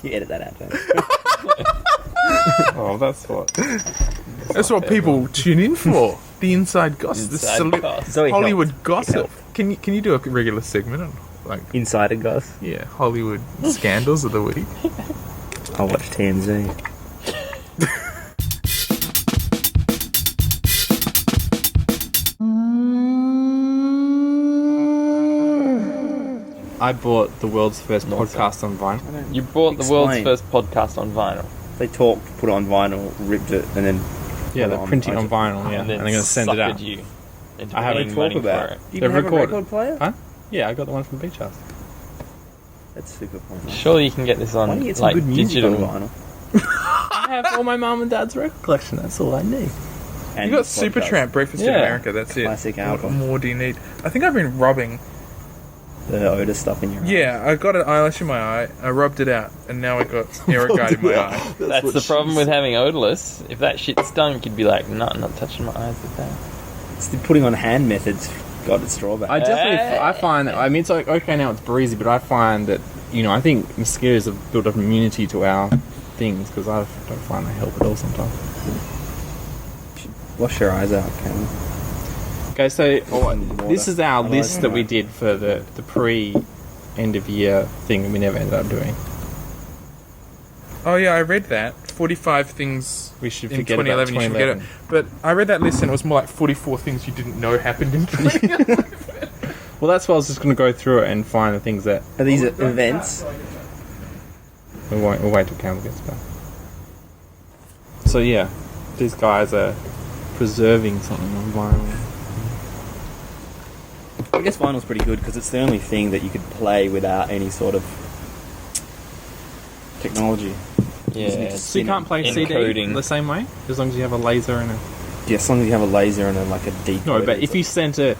You edit that out, don't Oh, that's what people tune in for. The inside gossip, Zoe Hollywood helped. gossip. Can you do a regular segment on like Insider goss. yeah Hollywood scandals of the week? I'll watch TMZ. I bought the world's first podcast on vinyl. You bought the world's Explain. first podcast on vinyl. They talked, put it on vinyl, ripped it, and then Yeah, put they're it printing on iTunes. vinyl, yeah, and they're going to send it out. You into I haven't paying What money do they talk for about? it. Do you They've even have recorded. a record player? Huh? Yeah, I got the one from the Beach House. That's super fun. Surely you can get this on Why don't you get some like good music digital. on vinyl? I have all my mum and dad's record collection. That's all I need. And You got podcast. Supertramp, Breakfast in Yeah. America. That's it. Classic What album. more do you need? I think I've been rubbing. The odor stuff in your eye. Yeah, I got an eyelash in my eye. I rubbed it out, and now I got irrigate in my eye. That's the problem with having odorless. If that shit stunk, you'd be like, no, I'm not touching my eyes with that. It's the putting on hand methods got its drawback. I definitely, I find, I mean, it's like, okay, now it's breezy, but I find that, I think mosquitoes have built up immunity to our things, because I don't find they help at all sometimes. Wash your eyes out, Cameron. Okay, so Water. this is our Otherwise, list that we did for the pre-end of year thing that we never ended up doing. Oh yeah, I read that. 45 things We should in forget about 2011 you should forget it. But I read that list and it was more like 44 things you didn't know happened in 2011. Well, that's why I was just going to go through it and find the things that... Are these events? We'll wait till Campbell gets back. So yeah, these guys are preserving something on vinyl. I guess vinyl's pretty good because it's the only thing that you could play without any sort of technology. Yeah, So you can't play CD Encoding. the same way, as long as you have a laser and a... Yeah, as long as you have a laser and like a decoder. No, but if you sent a...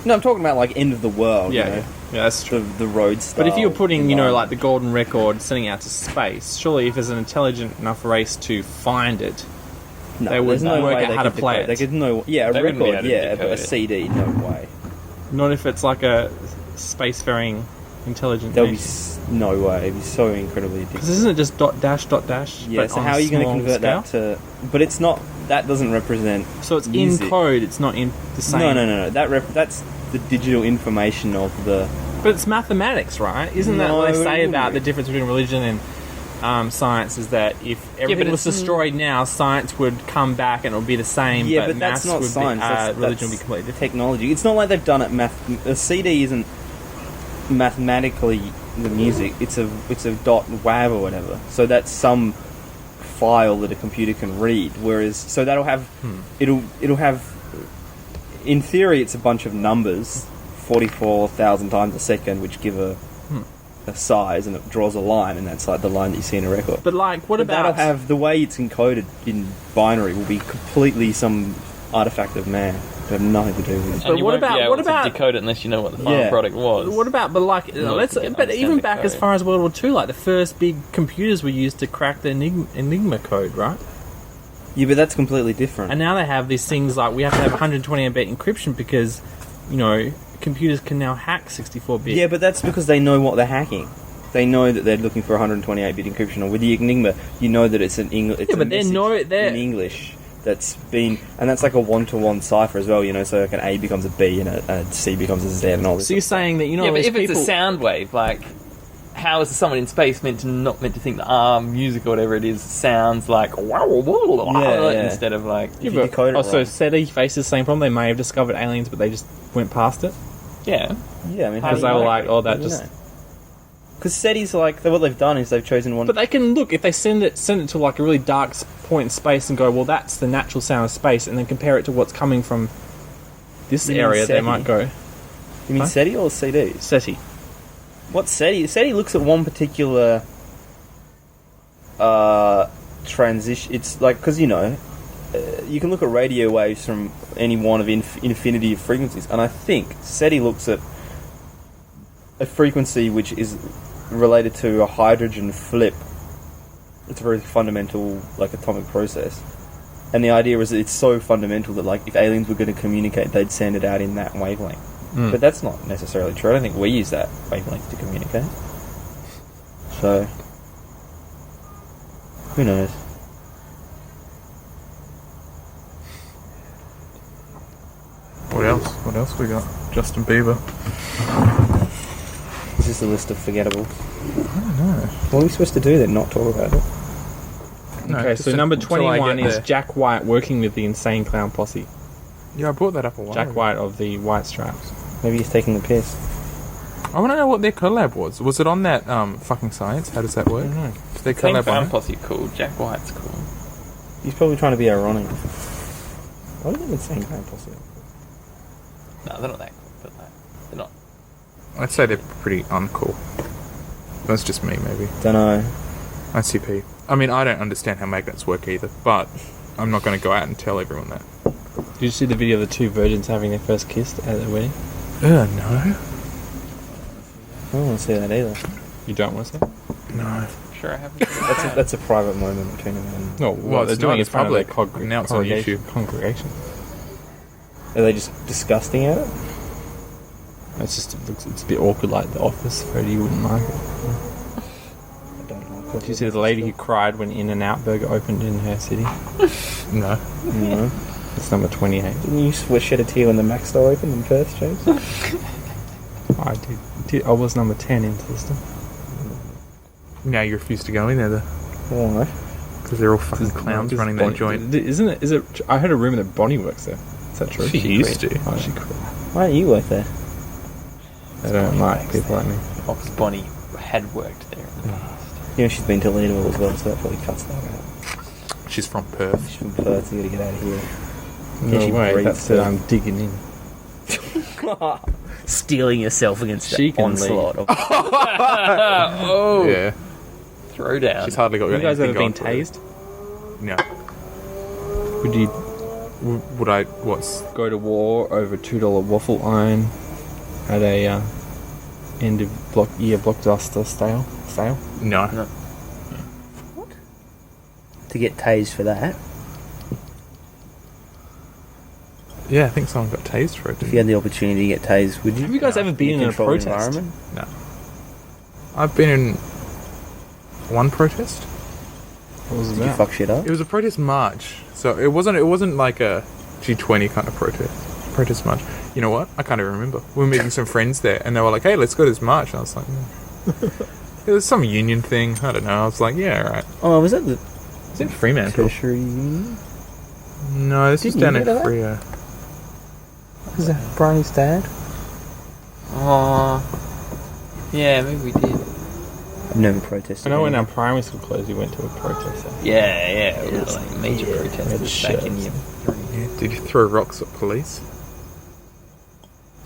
No, I'm talking about like end of the world. Yeah, you know? yeah, that's true. The road style. But if you're putting, environment. like the golden record, sending it out to space, surely if there's an intelligent enough race to find it, no, they would there's no work way out they how to could play decode- it. They could know. Yeah, a They wouldn't be record. able to Yeah, but a decode it. CD, no way. not if it's like a spacefaring intelligent There'll be nation. no way. It'd be so incredibly Because addictive. isn't it just dot dash dot dash? Yeah, but so on how a are you going to small convert scale? that to? But it's not. That doesn't represent. So it's music. in code. It's not in the same. No. That's the digital information of the. But it's mathematics, right? Isn't that No, what they it say wouldn't about be. the difference between religion and science? Is that if everything but was it's- destroyed now, science would come back and it would be the same. Yeah, but but that's maths not would science. Be, religion that's would be completely different. technology. It's not like they've done it. A CD isn't mathematically the music. It's a dot wav or whatever. So that's some file that a computer can read. Whereas, so that'll have it'll have. In theory, it's a bunch of numbers, 44,000 times a second, which give a size, and it draws a line, and that's like the line that you see in a record. But like, what But about? that'll have the way it's encoded in binary will be completely some artifact of man. It'll have nothing to do with it. But And you what won't be about- able what to about- decode it unless you know what the final Yeah. product was? What about? But like, No, let's. you can But even understand the back as code. far as World War II, like the first big computers were used to crack the Enigma code, right? Yeah, but that's completely different. And now they have these things like we have to have 128-bit encryption because, computers can now hack 64-bit. Yeah, but that's because they know what they're hacking. They know that they're looking for 128-bit encryption. Or with the Enigma, you know that it's an English. Yeah, but they know they're in English that's been, and that's like a one-to-one cipher as well. So like an A becomes a B and a C becomes a Z and all this. So you're saying that yeah, but these if people, it's a sound wave, like, how is someone in space not meant to think that music or whatever it is sounds like Yeah. instead of like If you decode it so wrong. SETI faces the same problem. They may have discovered aliens, but they just went past it yeah. Yeah, I mean, because they were like, "Oh, that just." Because SETI's like what they've done is they've chosen one. But they can look if they send it to like a really dark point in space and go, "Well, that's the natural sound of space," and then compare it to what's coming from this You mean area. They SETI? might go you mean Huh? SETI or CDs? SETI. What's SETI? SETI looks at one particular transition. It's like because you can look at radio waves from any one of infinity of frequencies, and I think SETI looks at a frequency which is related to a hydrogen flip. It's a very fundamental, like, atomic process. And the idea is that it's so fundamental that, like, if aliens were going to communicate, they'd send it out in that wavelength. But that's not necessarily true. I don't think we use that wavelength to communicate. So, Who knows? What else? What else we got? Justin Bieber. Is this a list of forgettables? I don't know. What are we supposed to do then? Not talk about it? No, Okay, just so number until I 21 get is there. Jack White working with the Insane Clown Posse. Yeah, I brought that up a while Jack ago. White of the White Stripes. Maybe he's taking the piss. I want to know what their collab was. Was it on that fucking science? How does that work? I don't know. Did they Same collab on Clown it? Posse cool. Jack White's cool. He's probably trying to be ironic. Why did they say Clown Posse? No, they're not that cool, but like, they're not. I'd say they're pretty uncool. That's just me, maybe. Dunno. ICP. I mean, I don't understand how magnets work either, but I'm not going to go out and tell everyone that. Did you see the video of the two virgins having their first kiss at their wedding? No. I don't want to see that either. You don't want to see it? No. Sure, I haven't. That's a private moment between them and... No, Well, they're it's doing not, it it's in front of their public. Now it's on YouTube. congregation. Are they just disgusting at it? It's just, it's a bit awkward like The Office. Freddie, you wouldn't like it. I don't like it. Did you see the lady who cried when In-N-Out Burger opened in her city? No. No. It's number 28. Didn't you shed a tear when the Mac store opened in Perth, James? I did. I was number 10 in system. Now you refuse to go in there, though. Why? Because they're all fucking clowns running that joint. Isn't it? Is it? I heard a rumor that Bonnie works there. Is that true? She used to. Oh, she quit. Why don't you work there? I don't like people like me. Ox Bonnie had worked there in the past. You know, she's been to Leadville as well, so that probably cuts that out. She's from Perth. She's from Perth, you gotta get out of here. No she way. breathes That's too. I'm digging in. Stealing yourself against She the can onslaught of... Oh, Yeah. throwdown. She's hardly got You guys anything ever been going for her. tased? No. Would you Would I... What's... go to war over $2 waffle iron at a end of blockbuster sale? No. No. To get tased for that, Yeah, I think someone got tased for it. if you had the opportunity to get tased, would you? Have you guys ever been in a controlled protest? environment? No. I've been in one protest. What was it Did you about? fuck shit up? It was a protest march, so it wasn't like a G20 kind of protest march. You know what? I can't even remember. We were meeting some friends there, and they were like, "Hey, let's go to this march." And I was like, "It was some union thing. I don't know." I was like, "Yeah, all right." Oh, was that the It's in Fremantle. tertiary union? No, this is Didn't down you in go to that? Freo. Was that Brian's dad? Oh, yeah, maybe we did. I've never protested. I know when our anything. primary school closed, we went to a protest. Yeah, it was Yeah. like major Yeah, protesters red back in shirts. year 3. Yeah. Did you throw rocks at police?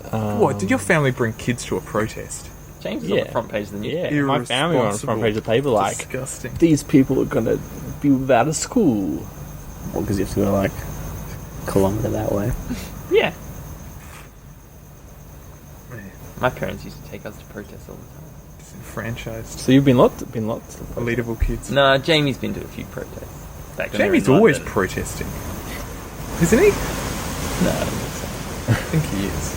What? Did your family bring kids to a protest? James is on Yeah. the front page of the news. Yeah, my family were on the front page of the paper like, Disgusting. these people are gonna be without a school. Well, because you have to go like a kilometre that way. Yeah. My parents used to take us to protests all the time. Disenfranchised. So you've been lots of Elitable kids. No, Jamie's been to a few protests. Back when they were Jamie's in always London. protesting. Isn't he? No, I don't think so. I think he is.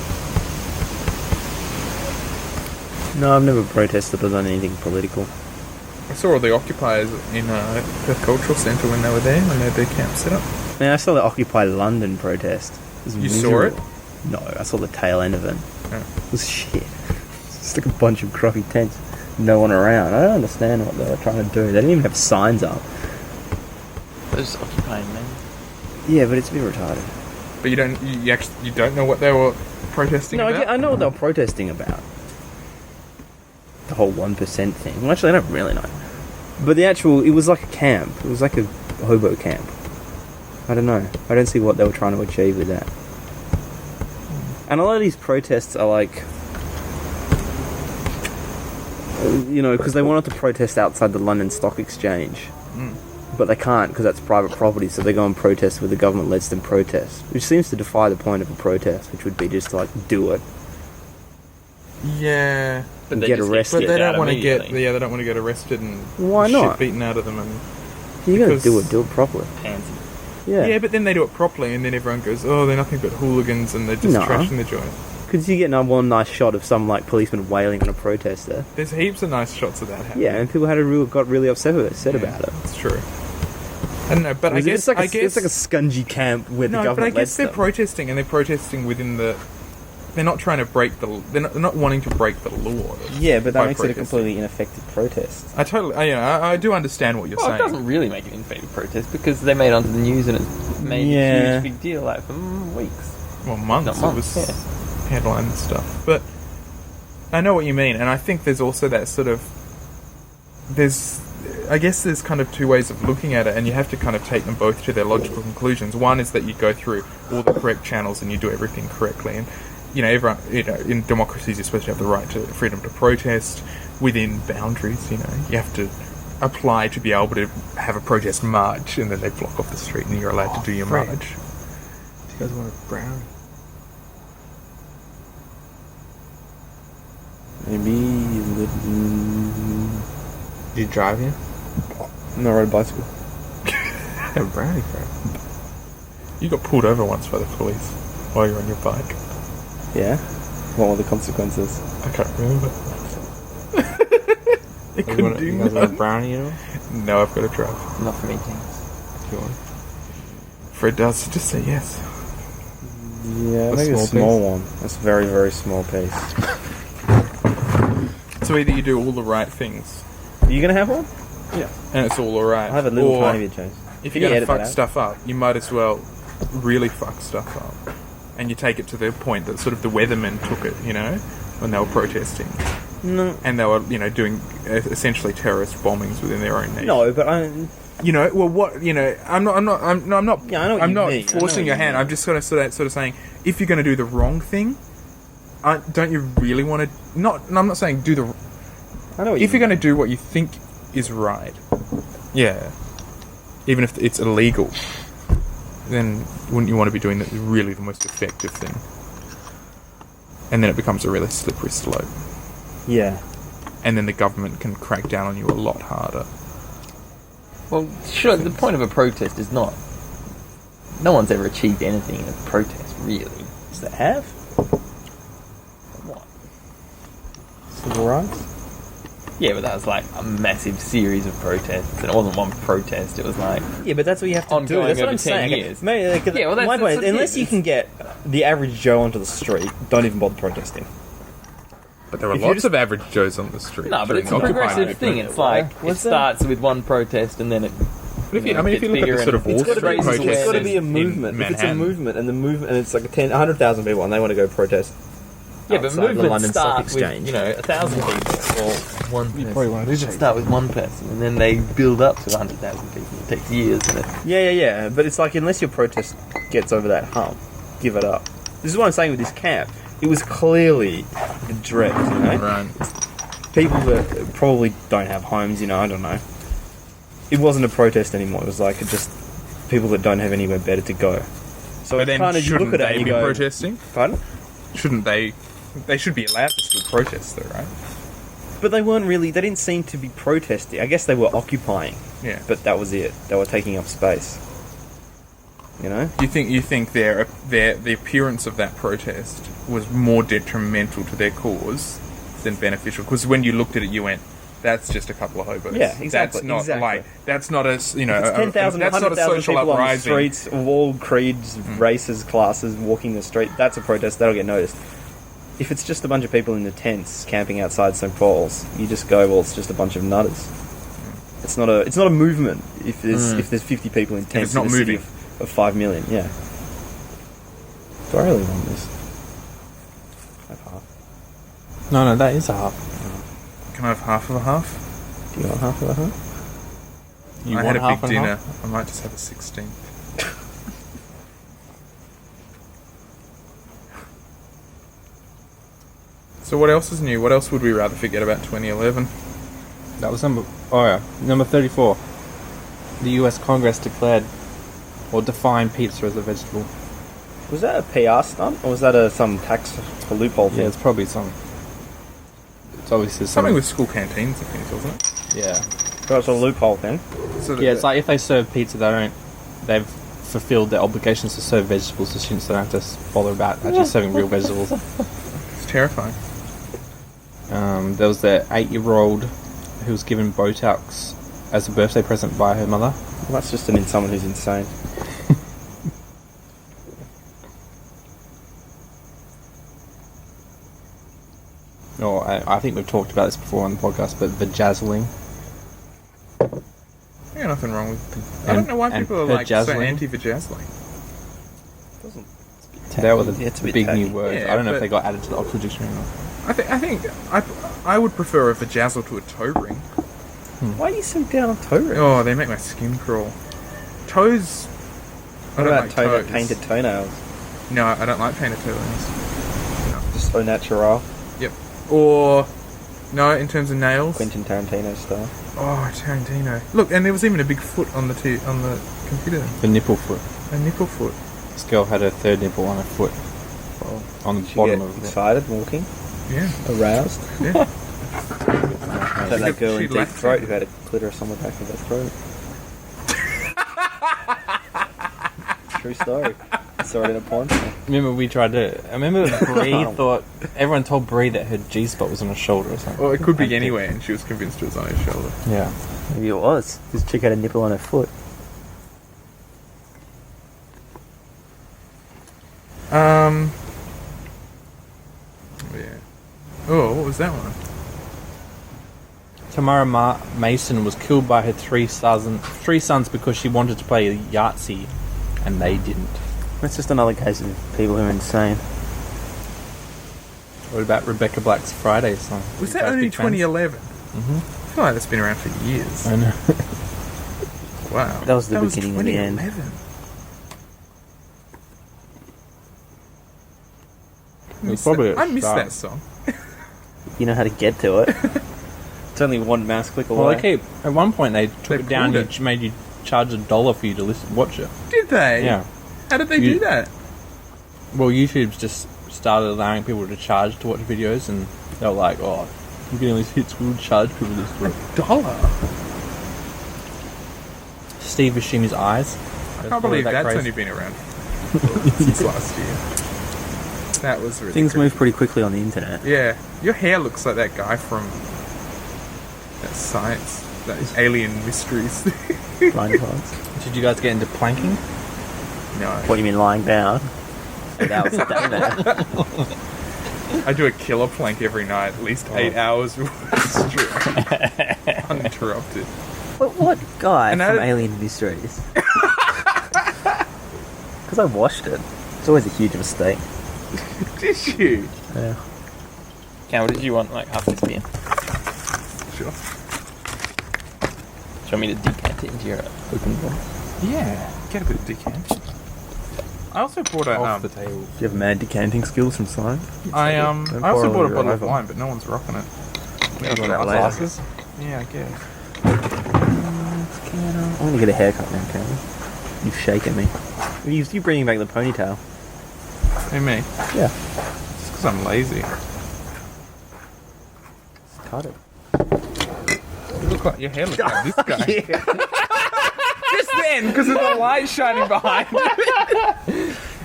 No, I've never protested or done anything political. I saw all the occupiers in Perth Cultural Centre when they were there, when they had their camp set up. Man, I saw the Occupy London protest. It was You saw it? miserable. No, I saw the tail end of it. Oh. It was shit. It's just like a bunch of crappy tents. No one around. I don't understand what they were trying to do. They didn't even have signs up. They're just occupying, man. Yeah, but it's a bit retarded. But you don't know what they were protesting No, about? I know what they were protesting about. The whole 1% thing. Well, actually, I don't really know. But it was like a camp. It was like a hobo camp. I don't know. I don't see what they were trying to achieve with that. And a lot of these protests are like, because they wanted to protest outside the London Stock Exchange. But they can't because that's private property, so they go and protest where the government lets them protest. Which seems to defy the point of a protest, which would be just to, do it. Yeah. But Get arrested. But they don't want want to get they don't want to get arrested and Why shit not? beaten out of them and You gotta Because- do it properly. Pansy. Yeah. but then they do it properly and then everyone goes, "Oh, they're nothing but hooligans and they're just No. trashing the joint." Because you get one nice shot of some policeman wailing on a protester. There's heaps of nice shots of that happening. Yeah, and people got really upset about it. It's true. I don't know, but I guess it's like a scungy camp where the no, government but I guess they're lets them. protesting, and they're protesting within the. They're not trying to break the. They're not wanting to break the law. Yeah, but that by makes it a protesting. completely ineffective protest. I totally. I do understand what you're Well, it saying. doesn't really make it in favour of protest because they made it onto the news and it made Yeah. a huge big deal like for weeks. Well, months. Not months, It was headline and stuff. But I know what you mean, and I think there's also that sort of. I guess there's kind of two ways of looking at it, and you have to kind of take them both to their logical conclusions. One is that you go through all the correct channels and you do everything correctly, and everyone, in democracies, you're supposed to have the right to freedom to protest within boundaries. You have to apply to be able to have a protest march, and then they block off the street, and you're allowed to do your Fred. march. Do you guys want a brownie? Maybe a little... Did you drive here? No, I rode a bicycle. A brownie, Fred. You got pulled over once by the police while you're on your bike. Yeah? What were the consequences? I can't remember. It You couldn't do guys want a nothing. brownie at all? No, I've got to drive. Not for me, thanks. If you want. Fred does, just say yes. Yeah, A maybe a small small one. That's a very, very small piece. So either you do all the right things, Are you going to have one? yeah, and it's all alright, I have a little or tiny bit, James. if Can you're you going to edit that fuck out? stuff up, you might as well really fuck stuff up. And you take it to the point that sort of the weathermen took it, when they were protesting. No. And they were, doing essentially terrorist bombings within their own nation. No, but I... Well, what, I'm not, Yeah, I know what I'm you not mean. I know forcing what your you hand. mean. I'm just sort of saying, if you're going to do the wrong thing, don't you really want to? I'm not saying do the. I know what If you you're going to do what you think is right, yeah, even if it's illegal, then wouldn't you want to be doing really the most effective thing? And then it becomes a really slippery slope, Yeah. and then the government can crack down on you a lot harder. Well, sure, the point of a protest is not... No one's ever achieved anything in a protest, really. Does that have? What? Civil rights? Yeah, but that was like a massive series of protests, and it wasn't one protest, it was like... Yeah, but that's what you have to do. Ongoing That's what over I'm 10 saying. years. Maybe, Yeah, well, that's- my point that's is, what it unless is. you can get the average Joe onto the street, don't even bother protesting. But there are If you lots just- of average Joes on the street. No, but during it's a Occupy progressive movement. thing. It's like, it What's that? starts with one protest, and then it... But if you look at bigger the sort of and Wall It's got to Street be, protests it's got to be a in movement. If it's a Manhattan. movement, and it's like 100,000 people, and they want to go protest. Yeah, but outside the movements London Stock start with, Exchange. 1,000 people, or one person. probably wanna They should start with one person, and then they build up to 100,000 people. It takes years, and it... Yeah. But it's like, unless your protest gets over that hump, give it up. This is what I'm saying with this camp. It was clearly the dregs, Right. People that probably don't have homes, I don't know. It wasn't a protest anymore. It was like just people that don't have anywhere better to go. So But it's then kind of, you shouldn't look at it they and you be go, protesting? pardon? Shouldn't they? They should be allowed to still protest, though, right? But they weren't really. They didn't seem to be protesting. I guess they were occupying, Yeah. but that was it. They were taking up space. You think the appearance of that protest was more detrimental to their cause than beneficial? Because when you looked at it, you went, "That's just a couple of hobos." Yeah, exactly, That's not exactly. that's not a If it's 10,000, that's not a 100,000 social people on the uprising. streets of all creeds, races, classes, walking the street, that's a protest. That'll get noticed. If it's just a bunch of people in the tents camping outside St. Paul's, you just go, well, it's just a bunch of nutters. It's not a movement. If there's 50 people in tents it's not in a city moving. of 5 million, yeah. Do I really want this? Have half. No, that is a half. Can I have half of a half? Do you want half of a half? You I want had a half big and dinner. half? I might just have a 16. So what else is new? What else would we rather forget about 2011? That was number 34. The US Congress declared or defined pizza as a vegetable. Was that a PR stunt, or was that some tax loophole thing? Yeah, it's probably some. It's obviously Something with school canteens and things, wasn't it? Yeah. So it's a loophole thing. So Yeah, it's like if they serve pizza, they've fulfilled their obligations to serve vegetables, so students don't have to bother about actually serving real vegetables. it's terrifying. There was the 8-year-old who was given Botox as a birthday present by her mother. Well, that's just someone who's insane. Or I think we've talked about this before on the podcast, but vajazzling. Yeah, nothing wrong with. I don't know why people are like so anti-vajazzling. That was It's a the bit big tacky. new word. Yeah, I don't know if but- they got added to the Oxford Dictionary or not. I would prefer a vajazzle to a toe ring. Why are you so down on toe rings? Oh, they make my skin crawl. Toes. I What don't about like toes. painted toenails? No, I don't like painted toenails. Just au natural. Yep. Or no, in terms of nails. Quentin Tarantino style. Oh, Tarantino. Look, and there was even a big foot on the computer. The nipple foot. A nipple foot. This girl had her third nipple on her foot. Well, On the she bottom get of it. excited walking, Yeah. aroused. Yeah. Like that girl in She Deep lacked Throat it. who had a clitoris on the back of her throat. True story. I saw it in a porn film. Remember we tried to... I remember Bree thought... Everyone told Bree that her G-spot was on her shoulder or something. Well, it could be anywhere, and she was convinced it was on his shoulder. Yeah. Maybe it was. This chick had a nipple on her foot. Yeah. Oh, what was that one? Tamara Mason was killed by her three sons because she wanted to play Yahtzee, and they didn't. That's just another case of people who are insane. What about Rebecca Black's Friday song? Was You that guys only big fans? 2011? Mhm. I feel like that's been around for years. I know. Wow. That was the beginning of the end. 2011. It was probably I at the missed start. that song. You know how to get to it. It's only one mouse click away. Well, they keep... At one point, they took They it down pulled and it. made you charge $1 for you to watch it. Did they? Yeah. How did they You- do that? Well, YouTube's just started allowing people to charge to watch videos, and they were like, "Oh, you're getting these hits. We'll charge people this for it." $1? Steve Buscemi's eyes. I can't believe that's only been around since last year. That was really Things creepy. move pretty quickly on the internet. Yeah, your hair looks like that guy from that science, that alien mysteries. Blind spots. Did you guys get into planking? No, What, you mean lying down? 8 hours a day there. I do a killer plank every night, at least 8 hours straight, uninterrupted. What guy And from I- Alien Mysteries? Because I watched it. It's always a huge mistake. Did you? Yeah. Cal, what did you want, like, half this beer? Sure. Do you want me to decant it into your open bottle? Yeah, get a bit of decant. I also bought a Off the table. Do you have mad decanting skills from Simon? I Don't also pour bought a it bottle of over. wine, but no one's rocking it. We'll do that later. Glasses. Yeah, I guess. I'm gonna get a haircut now, Cameron. You've shaken me. You bringing back the ponytail? Hey, me. Yeah. Just because I'm lazy. Cut it. You look like your hair looks like this guy. Just then, because of the light shining behind.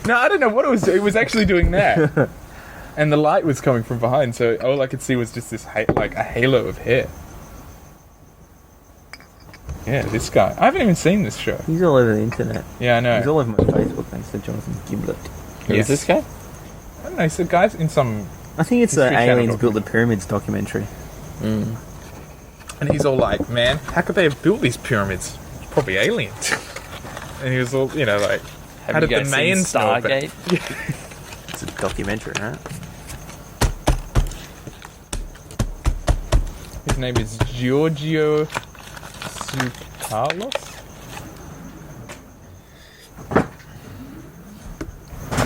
No, I don't know what it was. It was actually doing that, and the light was coming from behind. So all I could see was just this like a halo of hair. Yeah, this guy. I haven't even seen this show. He's all over the internet. Yeah, I He's know. all over my Facebook thanks to Jonathan Giblet. Who Yes. is this guy? I don't know. So guys in some, I think it's the History Channel Aliens Built the Pyramids documentary. Mm. and he's all like, "Man, how could they have built these pyramids? Probably aliens." And he was all, you know, like, Have how you did the guys Mayans seen know about it? Stargate? It's a documentary, right? His name is Giorgio Tsoukalos.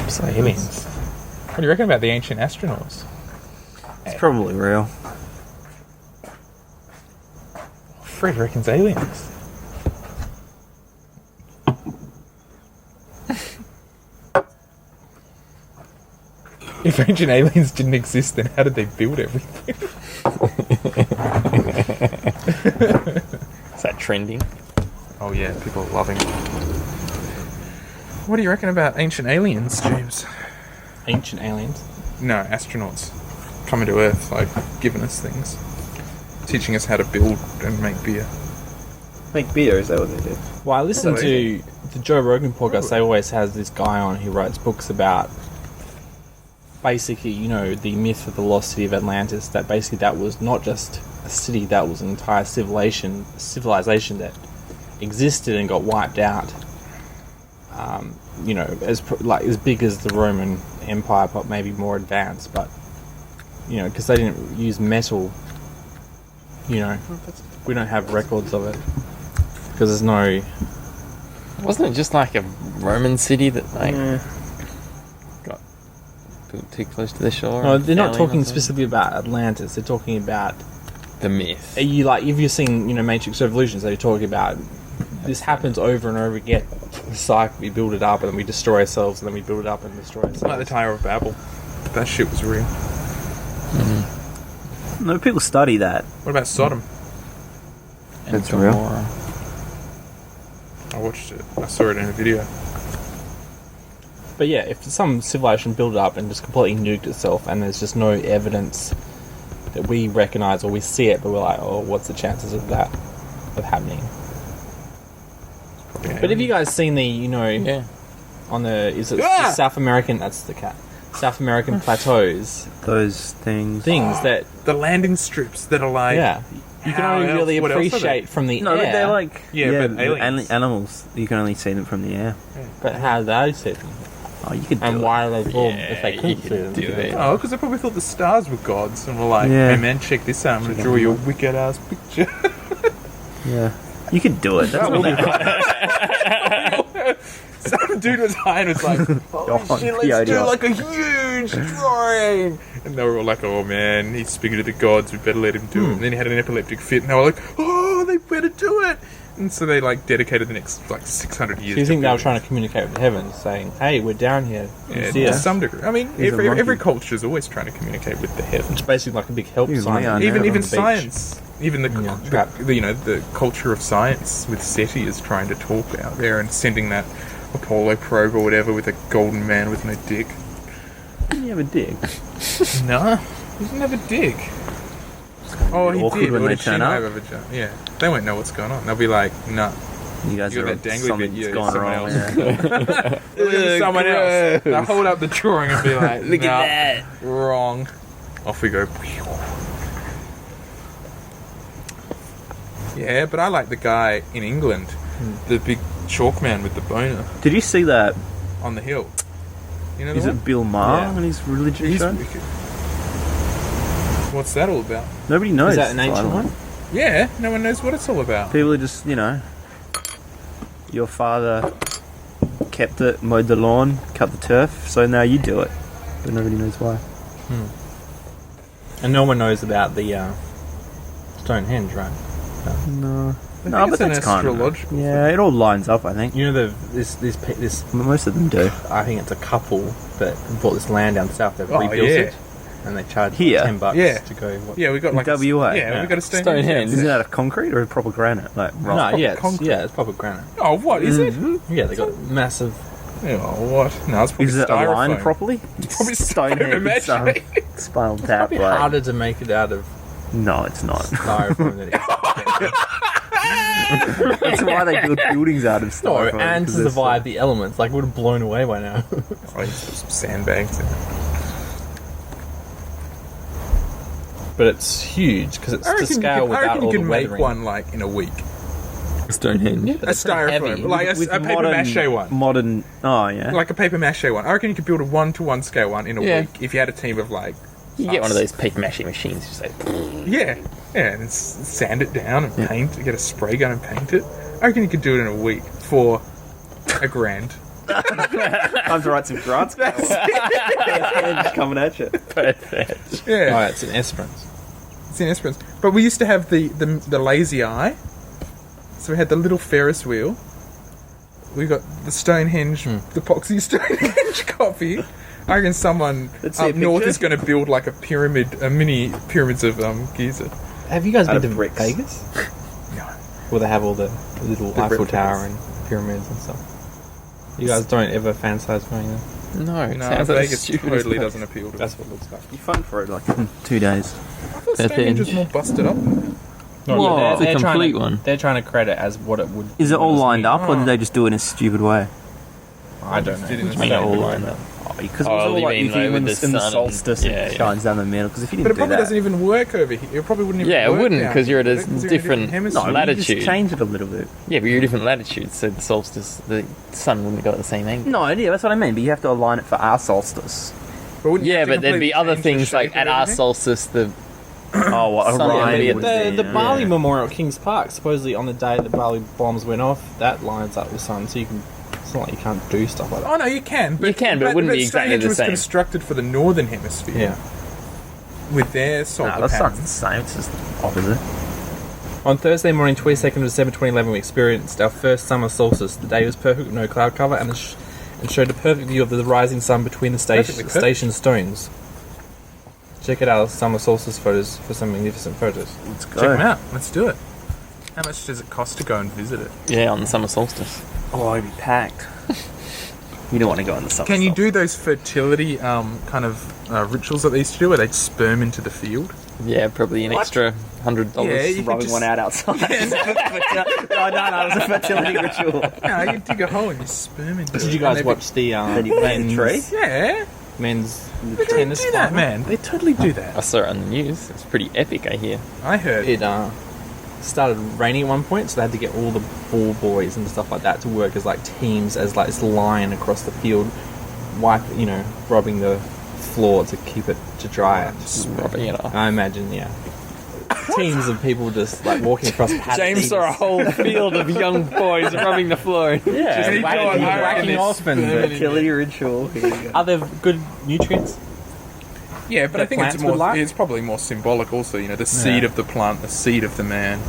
So aliens. What do you reckon about the ancient astronauts? It's probably real. Fred reckons aliens. If ancient aliens didn't exist, then how did they build everything? Is that trending? Oh yeah, people are loving it. What do you reckon about ancient aliens, James? Ancient aliens. No, astronauts coming to Earth, like giving us things, teaching us how to build and make beer. Make beer, is that what they do? Well, I listen Probably. to the Joe Rogan podcast. They always has this guy on who writes books about basically, you know, the myth of the lost city of Atlantis. That basically that was not just a city, that was an entire civilization that existed and got wiped out. You know, as big as the Roman Empire, but maybe more advanced. But you know, because they didn't use metal. You know, we don't have records of it because there's no. Wasn't it just like a Roman city that like Yeah. got built too close to the shore? No, and they're not fell in or talking something? specifically about Atlantis. They're talking about. The myth. Are you like if you're seeing, you know, Matrix Revolutions? They're talking about this happens over and over again. The cycle, we build it up and then we destroy ourselves, and then we build it up and destroy ourselves. Like the Tower of Babel. That shit was real. No, people study that. What about Sodom? And That's real. Gomorrah. I watched it. I saw it in a video. But yeah, if some civilization built it up and just completely nuked itself, and there's just no evidence that we recognize or we see it, but we're like, oh, what's the chances of that happening? Probably But have you guys seen the, you know, Yeah. on the the Ah! South American? That's the cat. South American plateaus, Those things. that the landing strips that are like yeah, you can how only else- really what else are they? appreciate from the No, air. but they're like Yeah, but aliens. animals. You can only see them from the air. But how do they see them? Oh, you could do And it. why are they formed Yeah, if they you couldn't could see them? do it. Oh, because they probably thought the stars were gods and were like, Yeah. hey man, check this out. I'm going to Check draw out you a what- wicked ass picture. Yeah, you could do it. That's That not would Some dude was high and was like, Oh, holy shit, let's Coyote. do like a huge drawing. And they were all like, oh man, he's speaking to the gods, we better let him do it. And then he had an epileptic fit and they were like, oh, they better do it. And so they like dedicated the next like 600 years. Do you think they were trying to to communicate with the heavens, saying, "Hey, we're down here. Yeah, See to us." some degree. I mean, He's a monkey. every culture is always trying to communicate with the heavens. It's basically like a big help He's sign. Leon. Even on even the beach. science, even the, Yeah, trap. you know, the culture of science with SETI is trying to talk out there and sending that Apollo probe or whatever with a golden man with no dick. You have a dick. No, he didn't have a dick. Oh, he awkward did. when Or they did she turn not up. have a vagina? Yeah, they won't know what's going on. They'll be like, nah. You guys You are got that dangly something's bit, yeah, gone someone wrong. else. Yeah. Look at someone else. They'll hold up the drawing and be like, Look nah, at that. wrong. Off we go. Yeah, but I like the guy in England, the big chalk man with the boner Did you see that? on the hill. You know the Is one? it Bill Maher Yeah. on his religion He's show? wicked. What's that all about? Nobody knows. Is that an ancient finally. one? Yeah, no one knows what it's all about. People are just, you know, your father kept it, mowed the lawn, cut the turf, so now you do it. But nobody knows why. And no one knows about the Stonehenge, right? No. I No, think but it's an that's kind of... astrological Yeah, it all lines up, I think. You know this. Most of them do. I think it's a couple that bought this land down south. They've Oh, rebuilt yeah. it, and they charge Here? $10 Yeah. to go. What? Yeah, we got like WA? Yeah, we got a Stonehenge. Isn't that a concrete or a proper granite? Like rock? No, yeah, concrete. it's proper granite. Oh, what is it? Yeah, they got massive. Oh, what? No, it's probably Is it styrofoam. aligned properly? Probably Stonehenge, styrofoam, spinal tap. Probably Like. harder to make it out of No, it's not. styrofoam than it is. That's why they build buildings out of No, styrofoam. and to 'cause they're survive the elements, like would have blown away by now. Oh, you put some sandbags in it. But it's huge because it's to scale I without reckon you all the can make weathering. one like in a week. Stonehenge. But A it's so heavy. styrofoam, like With a paper mache one. Modern. Oh yeah. Like a paper mache one. I reckon you could build a 1-to-1 scale one in a Yeah. week if you had a team of like. You get one of us. those paper mache machines, just like Yeah, and sand it down and paint. Get a spray gun and paint it. I reckon you could do it in a week for $1,000. Time to write some grants. Coming at you. perfect. Yeah, Oh, it's an Esperance. it's in Esperance. But we used to have the lazy eye. So we had the little Ferris wheel. We got the Stonehenge, the Poxy Stonehenge copy. I reckon someone Let's see a up north picture. is going to build like a mini pyramids of Giza. Have you guys Out been of to bricks. Vegas? No. Where they have all the little The Eiffel replicas. Tower and pyramids and stuff. You guys don't ever fantasize going there? No, it No, sounds like Vegas the stupidest totally place. doesn't appeal to me. That's what it looks like. You fun for it like 2 days. I thought Stonehenge was more busted up. Whoa, it's a trying complete to, one. They're trying to credit as what it would. Is it all when lined new. up, or did they just do it in a stupid way? I don't know. Did it in I mean, the all same lined way. up. Because Oh, it was all you like mean, if like, you with in the the sun and- solstice, yeah, it yeah. shines down the middle. Because if you But didn't it do probably that, doesn't even work over here. It probably wouldn't even Yeah, it work wouldn't, down 'cause here, you're at a would it? 'Cause you're in different hemisphere. no, you latitude. just change it a little bit. Yeah, but you're different latitudes, so the solstice, the sun wouldn't go at the same angle. No, yeah, that's what I mean. But you have to align it for our solstice. But wouldn't you Yeah, have to but there'd be completely other change the things like shape at of our everything? solstice, the Oh, what Sun Orion would be would at be, The yeah. Bali Yeah. Memorial at Kings Park, supposedly on the day the Bali bombs went off, that lines up with sun, so you can. It's not like you can't do stuff like that. Oh no, you can. But, You can, but it wouldn't be exactly Stonehenge the was same. constructed for the northern hemisphere. Yeah. With their solar Nah, the sun's patterns. the same. It's just the opposite. On Thursday morning, 22nd of December 2011, we experienced our first summer solstice. The day was perfect with no cloud cover and showed a perfect view of the rising sun between the Perfectly perfect. station stones. Check out our summer solstice photos for some magnificent photos. Let's Check them out. Let's do it. How much does it cost to go and visit it? yeah on the summer solstice. Oh, it'd be packed. You don't want to go in the summer. Can you do those fertility kind of rituals that they used to do where they'd sperm into the field? Yeah, probably an extra $100. Yeah, you could rubbing just- one out outside? no, it was a fertility ritual. No, you dig a hole and you sperm into it. Did you guys and watch the Then you plant a tree? Yeah. men's They totally tennis do that, final? man. They totally do I that. saw it on the news. It's pretty epic, I hear. I heard. It started raining at one point, so they had to get all the ball boys and stuff like that to work as like teams, as like this line across the field, rubbing the floor to keep it to dry. Just rubbing it off. I imagine, yeah. Teams of people just like walking across paddocks. James saw a whole field of young boys rubbing the floor. Yeah, Just whacking, go on, whacking off and Fertility ritual. Here you go. are there good nutrients? Yeah, but I that think it's plants would more. like? It's probably more symbolic, also. You know, the seed of the plant, the seed of the man.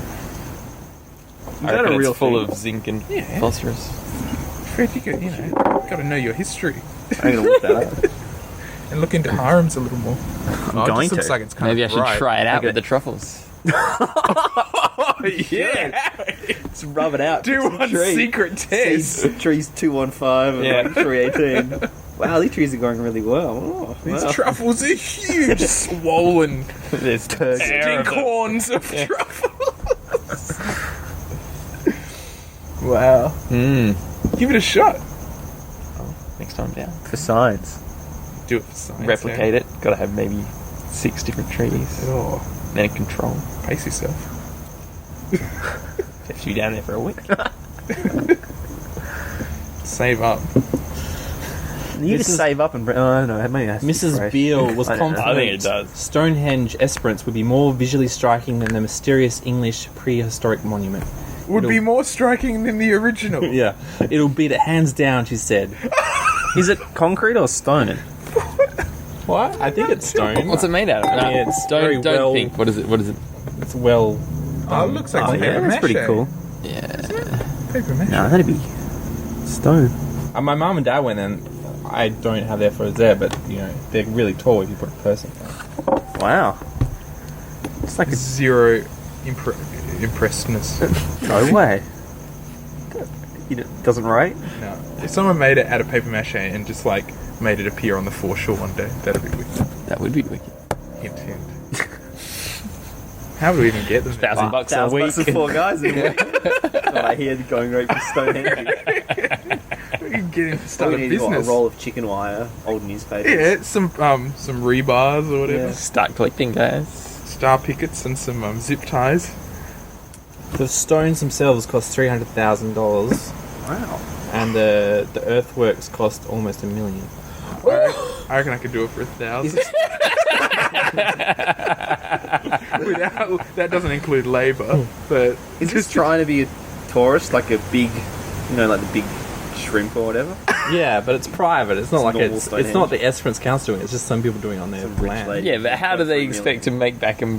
I that reckon a real it's full thing? of zinc and Yeah. phosphorus. Fred, you got to know your history I'm gonna look that up. and look into harems a little more. I'm going it just looks to. like it's kind Maybe I of should bright. try it out Okay. with the truffles. Yeah, Let's rub it out. do one secret test. Trees 215 and Yeah. like 318. Wow, these trees are going really well. Oh, These wow. truffles are huge, swollen There's stinkhorns of truffles. Wow, give it a shot. Next time down. For science. Do it for science. Replicate it. Got to have maybe 6 different trees. Yeah. Oh, Then control. pace yourself. Have to be down there for a week. Save up. You just Mrs. save up and bring. Oh, no, maybe that's Mrs. fresh. Beale was I don't know. confident I think it does. Stonehenge Esperance would be more visually striking than the mysterious English prehistoric monument. Would It'll- be more striking than the original. Yeah, it'll beat it hands down, she said. Is it concrete or stone? What? I think it's stone. What's it made out of? I mean, it's very don't well- think. What is it? What is it? It's well. Oh, it looks like Oh, some yeah, paper that's pretty mache. cool. Yeah. Paper mache. No, that'd be stone. My mum and dad went and I don't have their photos there, but they're really tall if you put a person. Wow. It's like a Zero impressedness. no way. It doesn't rate? No. If someone made it out of paper mache and just like made it appear on the foreshore one day, that'd be wicked. That would be wicked. Hint, hint. How would we even get them? there? $1,000 a week. $1,000 for 4 guys in a week. That's what I hear going right for Stonehenge. We can get him to All start we a need is what, a business. roll of chicken wire, old newspapers. Yeah, some rebars or whatever, Yeah. Start collecting, guys. star pickets and some zip ties. The stones themselves cost $300,000, Wow. and the earthworks cost almost $1 million. I reckon I could do it for 1,000. That doesn't include labour, but Is this trying to be a tourist, like a big, like the big shrimp or whatever? Yeah, but it's private. It's not like normal it's Stonehenge. not the Esperance Council doing it. It's just some people doing it on their Some rich land. lady. Yeah, but how do they expect to make back a Well,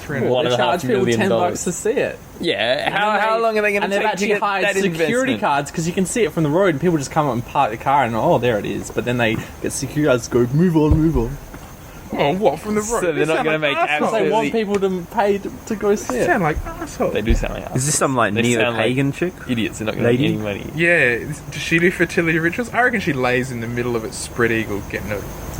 they $1.5 charge people million? $10 to see it. Yeah, how long are they going to And take they've to actually get hired that security investment? cards because you can see it from the road, and people just come up and park the car, and there it is. But then they get security guards to go move on. oh, what from the road? So they're They not sound gonna like make assholes. They want Absolutely. people to pay to go see They it. sound like assholes. They do sound like Is this some like They sound like- neo-pagan chick? idiots. They're not going to Lady? make any money. Yeah, does she do fertility rituals? I reckon she lays in the middle of it, spread eagle, getting a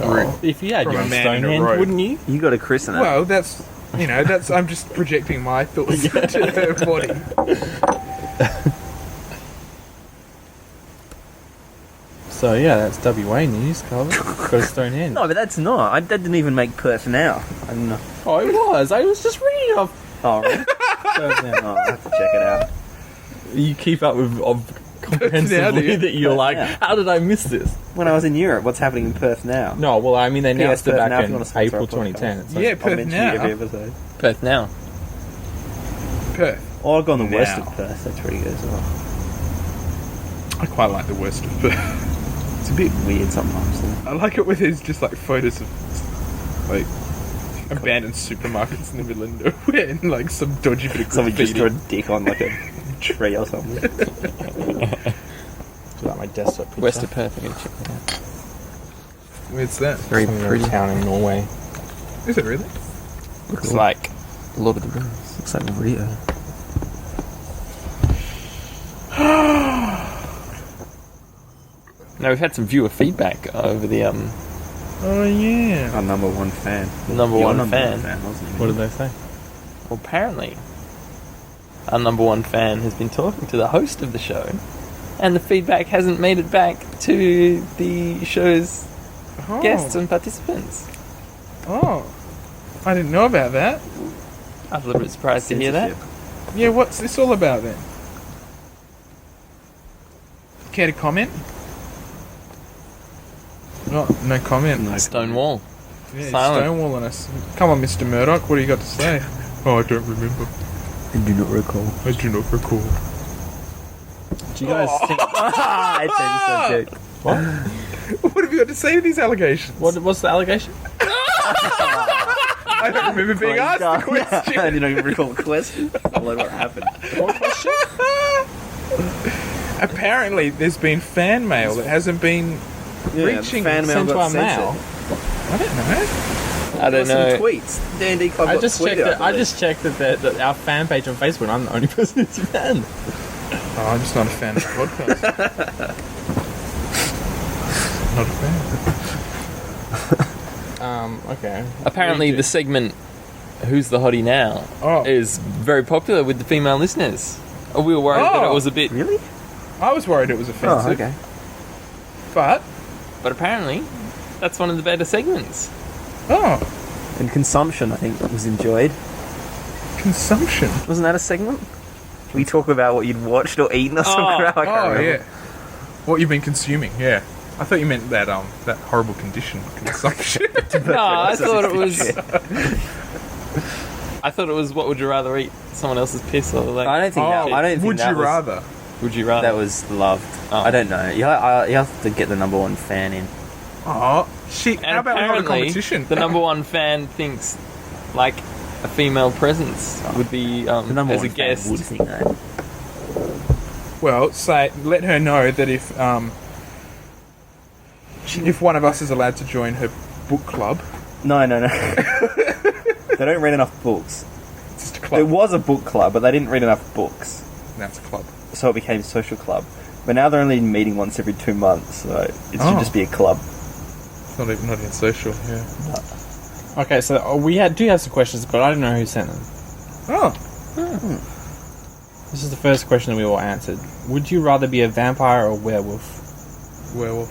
root. If you had From your a own man in a Stonehenge, robe. wouldn't you? You got to christen it. Well, that's You know, that's I'm just projecting my thoughts into her body. So yeah, that's WA news covered. Got a Stonehenge. No, but that's not. That didn't even make Perth now. I don't know. Oh, it was. I was just reading off. Oh, really? Perth Now. Oh, I have to check it out. You keep up with comprehensively that you're Perth like, Now. how did I miss this? When I was in Europe, what's happening in Perth now? No, well, I mean, they announced it Perth back Now, if in you wanna sponsor April our podcast. 2010. It's Yeah, I'll Perth mention it every now. episode. Perth now. Perth. Oh, I've gone the west Now. of Perth. That's pretty good as well. I quite like the west of Perth. It's a bit weird sometimes. Though. I like it where there's just like photos of like abandoned supermarkets in the middle of nowhere and like some dodgy bit of Somebody just graffiti. drew a dick on like a tree or something. It's like my desktop picture. West of Perth. I'm going to check that out. Where's that? Very Some pretty. town in Norway. Is it really? Looks like a lot of the rooms. Looks like Rio. Now we've had some viewer feedback over the Oh yeah. Our number one fan. Number Your one number fan. wasn't it? What did they say? Well, apparently, our number one fan has been talking to the host of the show, and the feedback hasn't made it back to the show's Oh. guests and participants. Oh. I didn't know about that. I was a little bit surprised to hear that. Censorship. Yeah, what's this all about then? Care to comment? No comment. No. Stonewall. Yeah, he's Silent. stonewalling us. Come on, Mr. Murdoch, what do you got to say? Oh, I don't remember. I do not recall. I do not recall. Do you guys think... I changed the subject. What? What have you got to say to these allegations? What's the allegation? I don't remember being asked the question. I didn't even recall the question. I don't know what happened. What question? Apparently, there's been fan mail that hasn't been reaching. fan mail Sent to got our mail. censored. I don't know. I don't Some know. tweets. D&D Club I got just tweeted, checked that. I believe. just checked that our fan page on Facebook. I'm the only person who's a fan. Oh, I'm just not a fan of the podcast. Not a fan. Okay. Apparently, the segment "Who's the Hottie Now" Oh. is very popular with the female listeners. We were worried that it was a bit, Really? I was worried it was offensive. Oh, okay. But, but apparently, that's one of the better segments. oh, And consumption, I think, was enjoyed. consumption. Wasn't that a segment? We talk about what you'd watched or eaten or some crap. I can't Oh, remember. yeah. What you've been consuming, yeah. I thought you meant that that horrible condition, consumption. No, I thought it was. I thought it was. What would you rather eat? Someone else's piss or like? I don't think that. I don't think Would that you was, rather? Would you rather? That was loved. Oh. I don't know. You have to get the number one fan in. Oh, shit. And How about we have a apparently, competition? the number one fan thinks like a female presence would be The number as one a guest. fan would think that. Well, let her know that if one of us is allowed to join her book club, No. They don't read enough books. it's just a There club. was a book club, but they didn't read enough books, Now it's a club. so it became social club. But now they're only meeting once every 2 months, so it should Oh. just be a club. It's not even social, yeah. Okay, so we do have some questions, but I don't know who sent them. Oh, This is the first question that we all answered. Would you rather be a vampire or a werewolf? werewolf.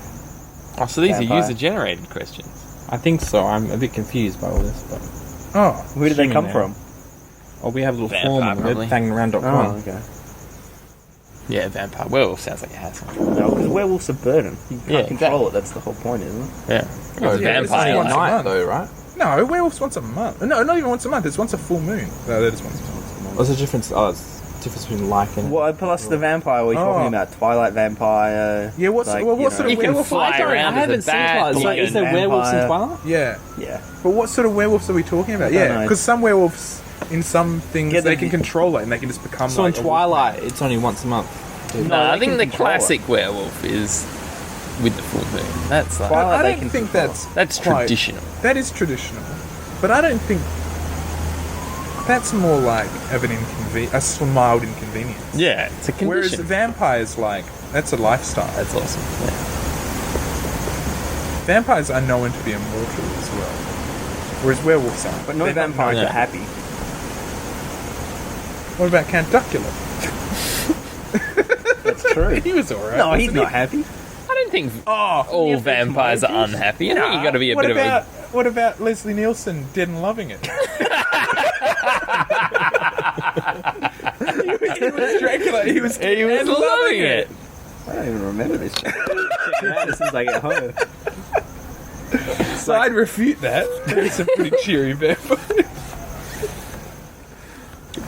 Oh, so these Vampire. are user-generated questions. I think so. I'm a bit confused by all this, but Oh, Where did they Assuming come they- from? we have a little Vampire, form on probably. it, fangingaround.com. Oh, okay. Yeah, vampire. Werewolf sounds like a hassle. No, because werewolves are burden. You can't Yeah, control it. That's the whole point, isn't it? Yeah. Oh, Yeah, it's vampire. only once a month. though, right? no, werewolf's once a month. No, not even once a month. It's once a full moon. No, that is once a month. What's the difference? Oh, it's the difference between like and... What, plus the vampire, we're talking Oh. about Twilight Vampire. Yeah, what sort of You can werewolf? fly around I as haven't a seen bat. Twilight. So you is there can- werewolves in vampire. Twilight? Yeah, Yeah. but what sort of werewolves are we talking about? don't Yeah, know. because some werewolves in some things Yeah, they the- can control it and they can just become. So like in a wolf. Twilight, it's only once a month. No, I they think can the control classic werewolf is with the full moon. That's like, Twilight, I they don't can think control. that's that's quite- traditional. That is traditional, but I don't think that's more like of an a mild inconvenience. Yeah, it's a Whereas condition. vampires, like that's a lifestyle. That's awesome. Yeah. Vampires are known to be immortal as well. Whereas werewolves aren't. But no They're that vampires nice. are happy. What about Count Duckula? That's true. He was alright. No, he's wasn't not he? happy. I don't think Oh, all Yeah, but vampires are it's unhappy. I think you got to be a what bit about of what about Leslie Nielsen dead and loving it? he was Dracula. He was a. He was and loving it. I don't even remember this. Check it out as soon as I get home. So I'd refute that. It's a pretty cheery vampire.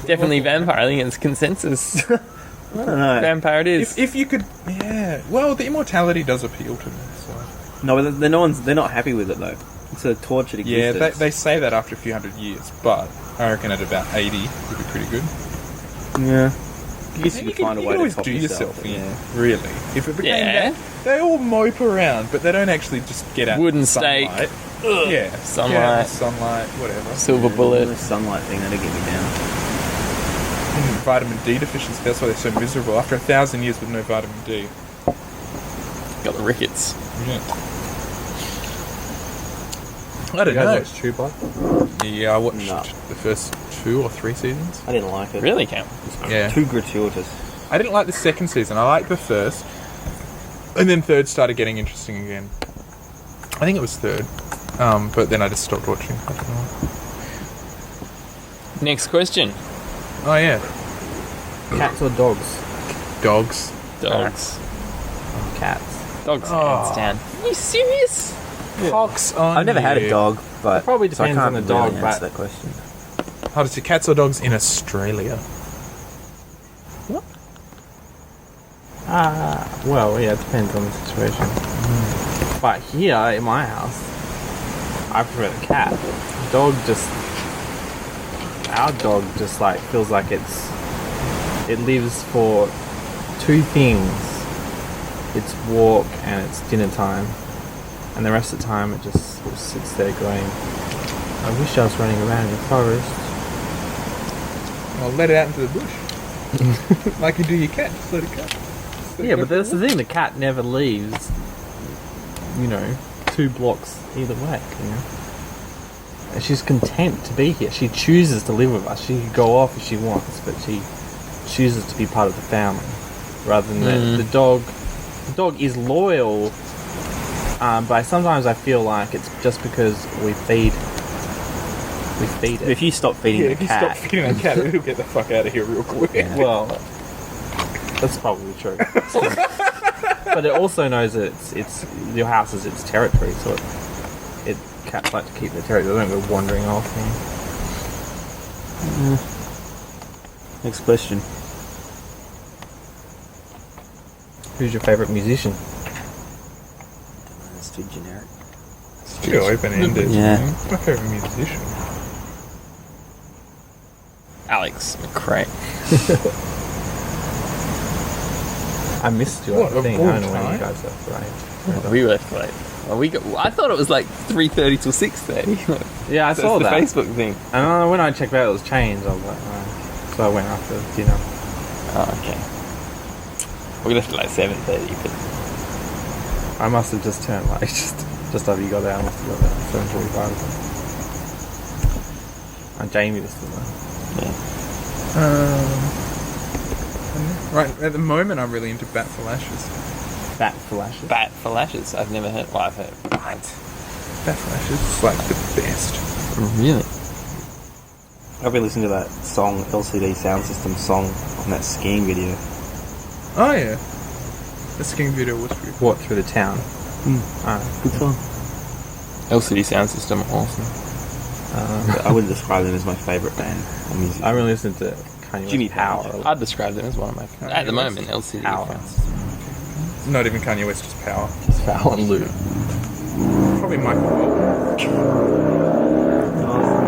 Definitely vampire. I think it's consensus. I don't know. Vampire it is. If you could, yeah. Well, the immortality does appeal to me. So No, but they're not happy with it though. It's a tortured yeah, existence. they say that after a few hundred years, but I reckon at about 80 would be pretty good. Yeah. I guess you You could find a you way can always to top do yourself but in, yeah. really. If it became Yeah. that, they all mope around, but they don't actually just get out Wooden in sunlight. stake. Yeah, Sunlight. get out in sunlight, whatever. Silver bullet. The sunlight thing, that'll get me down. Vitamin D deficiency. That's why they're so miserable. After 1,000 years with no vitamin D. Got the rickets. Yeah. I don't You guys know. watch True Blood? Yeah, I watched No. the first 2 or 3 seasons. I didn't like it. Really, Cam? Yeah. Too gratuitous. I didn't like the second season. I liked the first. And then third started getting interesting again. I think it was third. But then I just stopped watching. I don't know. Next question. Oh, yeah. Cats or dogs? Dogs. Dogs. Cats. Dogs Oh. hands down. Are you serious? Pox on I've never had a you. dog, but It probably so I depends can't on the dog, really but- answer that question. How does it cats or dogs in Australia? Well, yeah, it depends on the situation. But here, in my house, I prefer the cat. Our dog just like feels like it lives for 2 things. It's walk and it's dinner time. And the rest of the time it just sort of sits there going, I wish I was running around in the forest. Well, let it out into the bush. Like you do your cat. Just let it go. Just let it Yeah, go but for a that's the thing, the cat never leaves, 2 blocks either way, And she's content to be here. She chooses to live with us. She can go off if she wants, but she chooses to be part of the family. Rather than the dog. The dog is loyal, but sometimes I feel like it's just because we feed it. If you stop feeding Yeah, the if you cat, stop feeding that cat, it'll get the fuck out of here real quick. Well, that's probably true. But it also knows that it's your house is its territory, so cats like to keep their territory. They don't go wandering off. next question. Who's your favourite musician? That's too generic. It's too open-ended. Yeah. My favourite musician. Alex McRae. I missed you. What, I think of all I don't know when time? you guys left, right? We left late. Well, I thought it was like 3:30 till 6:30. Yeah, I That's saw the that. Facebook thing. And when I checked out, it was changed. I was like, oh. So I went after dinner. Oh, okay. We left at like 7:30, but I must have just turned like just after you got there. I must have got there at 7:45. And Jamie was still there. Right, at the moment I'm really into Bat for Lashes. Bat flashes. Bat for Lashes. I've never heard. Well, I've heard. Bat for Lashes is like the best. Really? I've been listening to that song, LCD Sound System song, on that skiing video. Oh yeah. The skiing video was pretty cool. What, through the town? Good song. LCD sound system, awesome. But I wouldn't describe them as my favourite band or music. I really listened to Kanye Jimmy West Power. Page. I'd describe them as one of my Kanye at the West. moment LCD Power. fans. Not even Kanye West, just Power. Power and Lou. Probably Michael Bolton.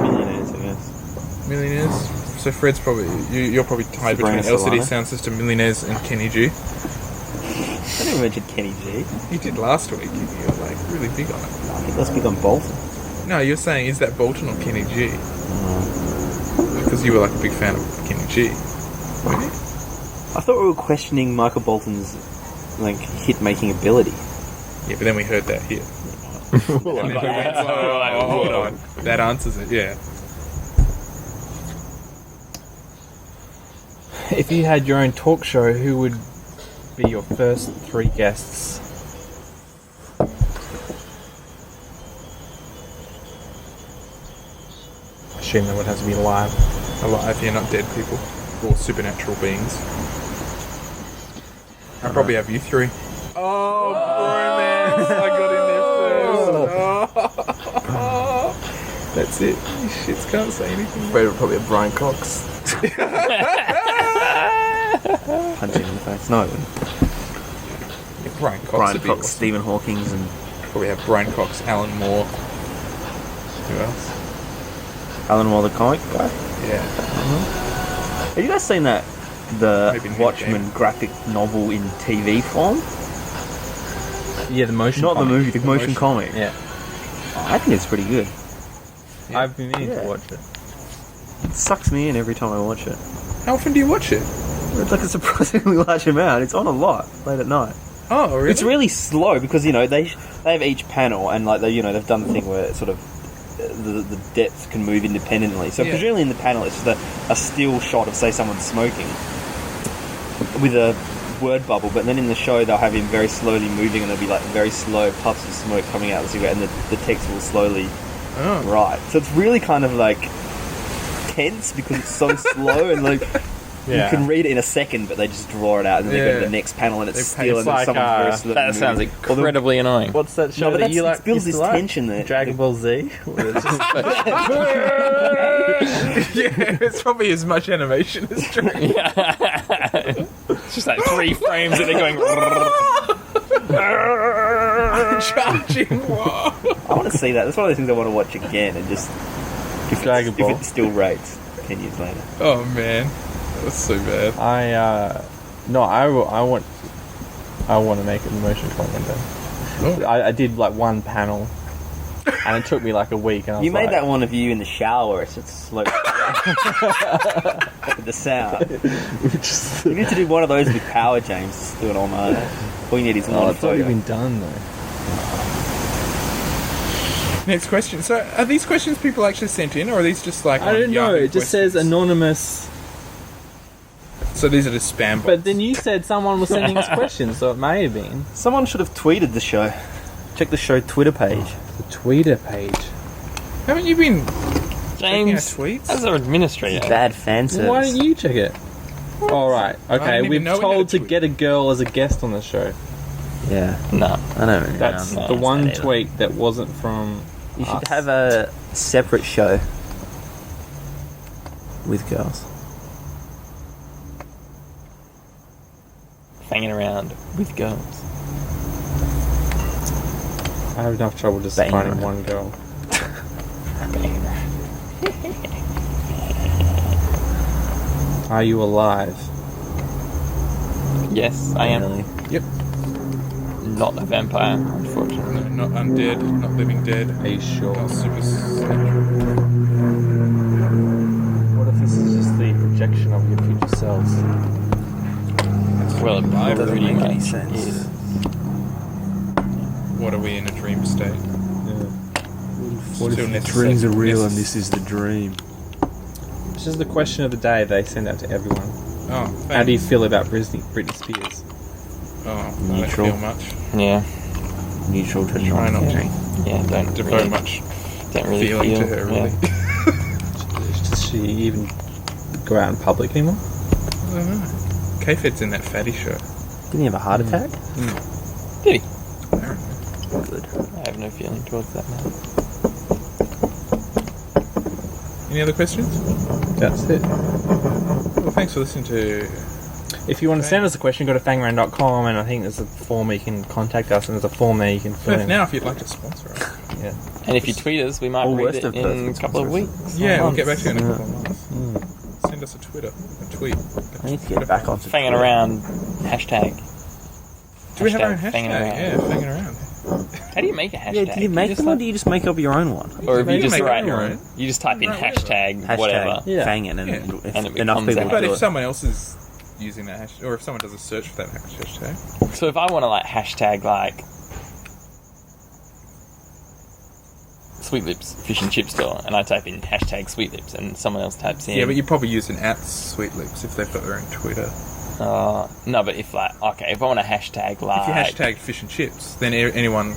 Millionaires, I guess. Millionaires. So Fred's probably you're probably tied Sabrina between LCD Solano. Sound System, Millionaires, and Kenny G. I didn't mention Kenny G. You did last week. You were like really big on it. I think that's big on Bolton. No, you're saying is that Bolton or Kenny G? Because you were like a big fan of Kenny G. Weren't you? I thought we were questioning Michael Bolton's hit making ability. Yeah, but then we heard that here. And then it's like, oh, hold on. That answers it, yeah. If you had your own talk show, who would be your first 3 guests? I assume that would have to be live. Alive, you're not dead people. Or supernatural beings. I'd probably have you 3. Oh, bromance! I got in there first. Oh. That's it. You shits can't say anything. Fred would probably have Brian Cox. Punch him in the face. No, Yeah, Brian Cox. Brian would be Cox, awesome. Stephen Hawking's, and Probably have Brian Cox, Alan Moore. Who else? Alan Moore, the comic guy. Yeah. Have you guys seen that the Maybe Neil Watchmen Gaiman. graphic novel in TV form? Yeah, the motion Not comic. the movie, the motion comic. Yeah. I think it's pretty good. I've been meaning Yeah. to watch it. It sucks me in every time I watch it. How often do you watch it? It's like a surprisingly large amount. It's on a lot late at night. Oh, really? It's really slow because they have each panel and like they've done the thing where it's sort of the depth can move independently. So Yeah. presumably in the panel it's just a still shot of say someone smoking with a word bubble, but then in the show they'll have him very slowly moving and there'll be like very slow puffs of smoke coming out of the cigarette and the text will slowly Oh. write. So it's really kind of like tense because it's so slow and like Yeah. you can read it in a second, but they just draw it out and then they go to Yeah. the next panel and it's They still and like, there's someone very slowly That sounds moving. incredibly annoying. What's that show No, but that you that's, like? it builds used this to like? tension there. Dragon Ball Z? Where it's just- Yeah, it's probably as much animation as Dragon. It's just like 3 frames that they're going. Charging. Whoa. I want to see that. That's one of those things I want to watch again and just Dragon Ball. if it still rates 10 years later. Oh man, that was so bad. I want to make it in motion comic one day. Oh. I did like one panel, and it took me like a week. And I was You made like, that one of you in the shower. It's just slow with the sound. You need to do one of those with power, James. Just do it all night. All you need is Oh, one it's already photo. been done though. Next question. So, are these questions people actually sent in, or are these just like? I on don't know. Yahoo It just says questions? anonymous. So these are just spam bots. But then you said someone was sending us questions, so it may have been Someone should have tweeted the show. Check the show Twitter page. the Twitter page. Haven't you been checking our James, tweets? as our administrator, Bad fan service. Why don't you check it? All right. Okay. didn't even We've know we had told a to tweet. get a girl as a guest on the show. Yeah, no. I don't know. That's no, the it's one not either. tweet that wasn't from. You should us. have a separate show with girls. Hanging around with girls. I have enough trouble just Banging finding around. one girl. Are you alive? Yes, I am. Really. Yep. Not a vampire, unfortunately. No, not undead, not living dead, Are you sure? not super. What if this is just the projection of your future selves? Well, it Doesn't pretty make any much sense. is. What are we in a dream state? What Still if necessary- is the dream? This is the question of the day they send out to everyone. Oh, How do you thanks. feel about Britney Spears? Oh, Neutral. I don't feel much. Yeah, Neutral to Try not to yeah. Don't devote really, much don't really feeling feel. to her, really. Does she even go out in public anymore? I don't know. K-Fed's in that fatty show. Didn't he have a heart attack? Did he? Apparently. Good. I have no feeling towards that man. Any other questions? That's it. Well, thanks for listening to. If you want to send us a question, go to fangaround.com and I think there's a form where you can contact us and there's a form there you can fill But in. now, if you'd like to sponsor us. Yeah. And if you tweet us, we might Or read worst it of in a perfect couple of sponsors. weeks. Yeah, or we'll get back months. to you in a couple of months. Send us a tweet. I need to get back onto Fanging Twitter. around. Hashtag. Do we have our own Hashtag hashtag? fanging around. Yeah, fanging around. How do you make a hashtag? Yeah, do you make just them or like- do you just make up your own one? Or if you You just make write, your own. you just type in Right, whatever. hashtag, Hashtag whatever. Yeah. Fangin, and Yeah. if And it enough becomes people out. But do if it. someone else is using that hashtag, or if someone does a search for that hashtag, So if I want to like hashtag like Sweet Lips fish and chip store, and I type in hashtag Sweet Lips, and someone else types in. Yeah, but you probably use an @Sweet Lips if they've got their own Twitter. No, but if I want a hashtag like If you hashtag fish and chips, then anyone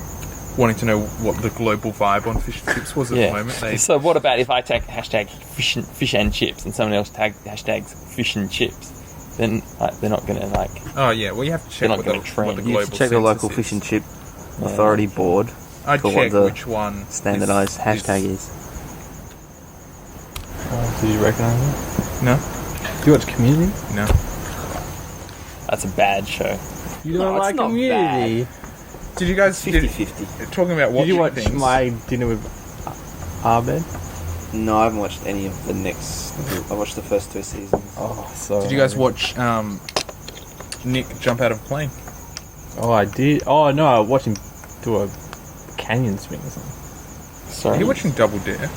wanting to know what the global vibe on fish and chips was at the moment, they... So what about if I tag hashtag fish and chips, and someone else hashtags fish and chips? Then they're not gonna like. Oh yeah, well you have to check They're not what gonna the trend. global You have to check the local census fish and is. chip authority board I'd for check what the which one standardised hashtag is. Do you recognise it? No, Do you watch Community? no. That's a bad show. You No, don't it's like not Community? Did you guys 50-50. talking about Did watching you watch things? My Dinner with Abed? No, I haven't watched any of the next. I watched the first 2 seasons. Oh, so. Did you guys watch Nick jump out of a plane? Oh, I did. Oh no, I watched him do a canyon swing or something. Are Sorry. you watching Double Dare?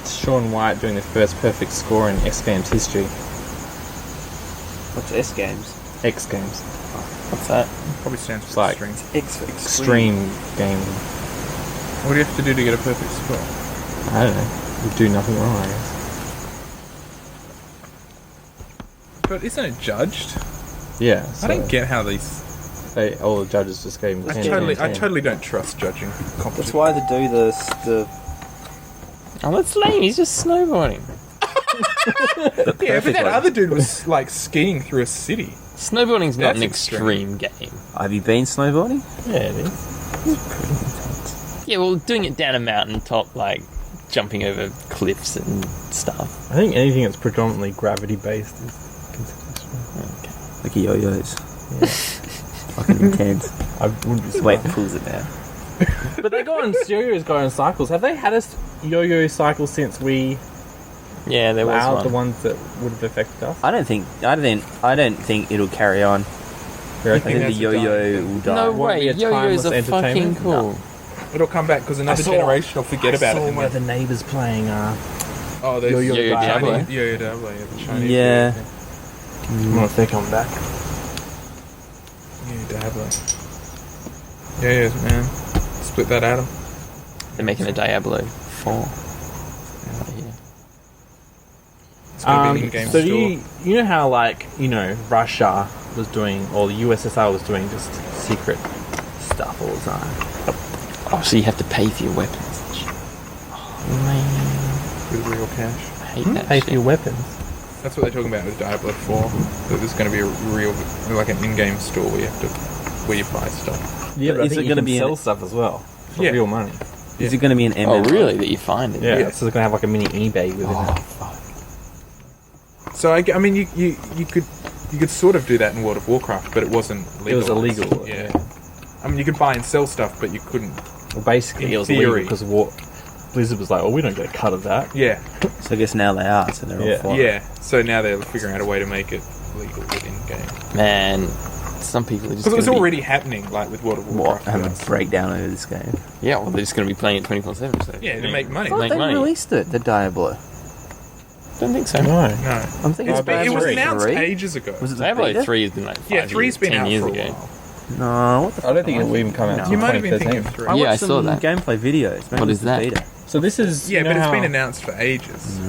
It's Shaun White doing the first perfect score in X Games history. What's S Games? X Games. What's that? Probably stands It's for like- extreme. X for Extreme game. What do you have to do to get a perfect score? I don't know. You do nothing wrong, I guess. But isn't it judged? Yeah. I don't get how these. All the judges just gave him 10. I 10. totally don't trust judging That's competition. why they do the Oh, that's lame. He's just snowboarding. Yeah, but that other dude was like skiing through a city. Snowboarding's not That's an extreme game. Have you been snowboarding? Yeah, it is. Yeah, well, doing it down a mountain top, like jumping over cliffs and stuff. I think anything that's predominantly gravity based is considered extreme. Like yo-yos. Fucking intense. I wouldn't be Weight surprised. pulls it down. But they go on yo-yos, go on cycles. Have they had a yo-yo cycle since we Yeah, there was allowed one. the ones that would have affected us? I don't think it'll carry on. Really? I think the that's a yo-yo will die. No Won't be way, a yo-yos timeless are fucking entertainment? cool. It'll come back because another I saw- generation will forget about it. I saw and where then- the neighbours playing. Oh, those Yo-Yo Yo-Yo Chinese- Diablo. Yo-Yo Diablo, yeah, the Chinese. Yeah. What if they're coming back? Yo-Yo Diablo. Yo-Yos, man. Split that atom. They're making a Diablo 4. Yeah. It's gonna be an in-game so store. you know how Russia was doing, or the USSR was doing just secret stuff all the time. Oh, so you have to pay for your weapons. Oh, man. With real cash. I hate that Pay shit. for your weapons. That's what they're talking about with Diablo 4. That there's going to be a real, like an in-game store where you buy stuff. Yeah, But but is is it it gonna going to be sell an- stuff as well for Yeah. real money? Is it going to be an Oh, MMO? really? That you find it? Yeah. So they're going to have like a mini eBay within Oh, it. fuck. So I mean, you could sort of do that in World of Warcraft, but it wasn't legal. It was illegal. Yeah. I mean, you could buy and sell stuff, but you couldn't. Well, basically, In it was illegal theory. because Blizzard was like, "Oh, we don't get a cut of that." Yeah, So I guess now they are. So they're Yeah. all fine. yeah. So now they're figuring out a way to make it legal within game Man, some people are just because it was gonna be- already happening, like with World of What? Warcraft. Having a that's- breakdown over this game. Yeah, well, they're just going to be playing it 24/7. So Yeah, to make money. I thought Make they money. released it, the Diablo. Don't think so. No. No, I'm thinking It's it's been- it was three. announced 3. ages ago. Was it the Diablo beta? 3 has been like 5 Yeah, 3's been 10 out years for a ago. while. No, what the fuck? I don't think it will even come out. No. until You might have been 2013. thinking 3. I Yeah, watched I saw some that. gameplay videos. Maybe What it's is the that? beta. So this is Yeah, you know but it's how, been announced for ages.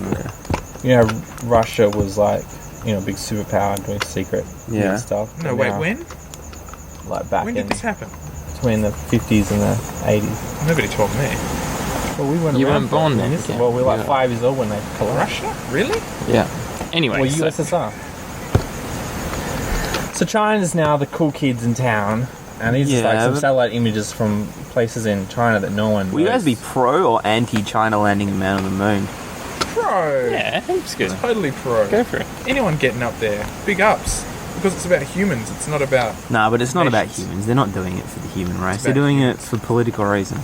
Russia was like a big superpower doing secret Yeah. stuff. No, And wait, now, when? Like back When in did this happen? between the 50s and the 80s. Nobody told me. Well, we weren't You around weren't for it. born then, Yes. yeah. Well, we were like Yeah. 5 years old when they collapsed. Russia? Really? Yeah. Anyway, Well, so- USSR. So China's now the cool kids in town, and these are like Yeah, some but- satellite images from places in China that no one. Will you guys knows. be pro or anti-China landing the man on the moon? Pro. yeah, it's good. Totally pro. Go for it. Anyone getting up there, big ups. Because it's about humans, it's not about... Nah, but it's not about Nations. humans. They're not doing it for the human race. It's They're about doing humans. it for political reasons.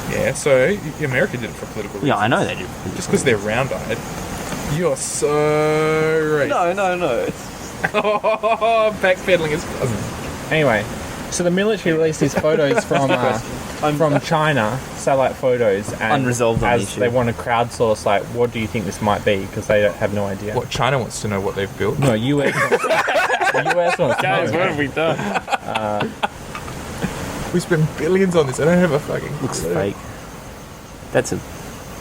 Yeah, so America did it for political reasons. Yeah, I know they do. Just because they're round-eyed. You're so racist. no. Oh, backpedaling is pleasant. Anyway, so the military released these photos from China, satellite photos, and Unresolved on the as issue. they want to crowdsource, like, what do you think this might be? Because they don't have no idea. What, China wants to know what they've built? No, US. The US wants to Guys, know. what have we done? We spent billions on this, I don't have a fucking Looks clue. fake. That's a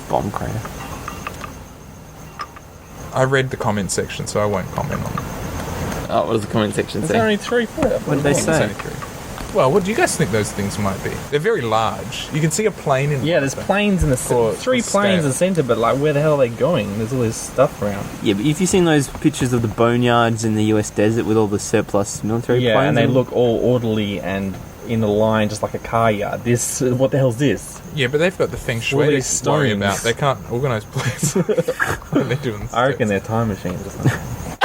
bomb crater. I read the comment section, so I won't comment on it. Oh, what does the comment section There's say? only 3 foot. What did they It's say? only 3. Well, what do you guys think those things might be? They're very large. You can see a plane in Yeah, there's planes in the For- center. 3 for planes in scale. the center, but like, where the hell are they going? There's all this stuff around. Yeah, but if you've seen those pictures of the boneyards in the US desert with all the surplus military Yeah, planes, and they in- look all orderly and in a line, just like a car yard. This, what the hell's this? Yeah, but they've got the feng All shui these to worry stones. about. They can't organise planes. What are they doing? I reckon they're time machines or something. They're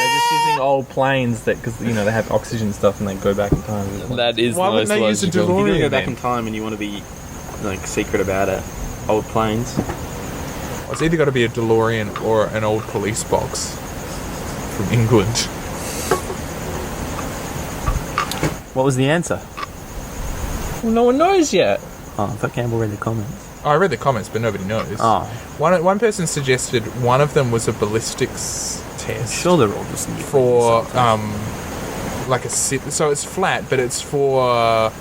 just using old planes that, because they have oxygen stuff, and they go back in time. That is Why the most wouldn't they use a logical. DeLorean? If you're gonna go then. back in time and you want to be like secret about it, old planes. Well, it's either got to be a DeLorean or an old police box from England. What was the answer? Well, no one knows yet. Oh, I thought Campbell read the comments. Oh, I read the comments, but nobody knows. Oh, One person suggested one of them was a ballistics test sure they're all just nuclear for missiles. like a city. So it's flat, but it's for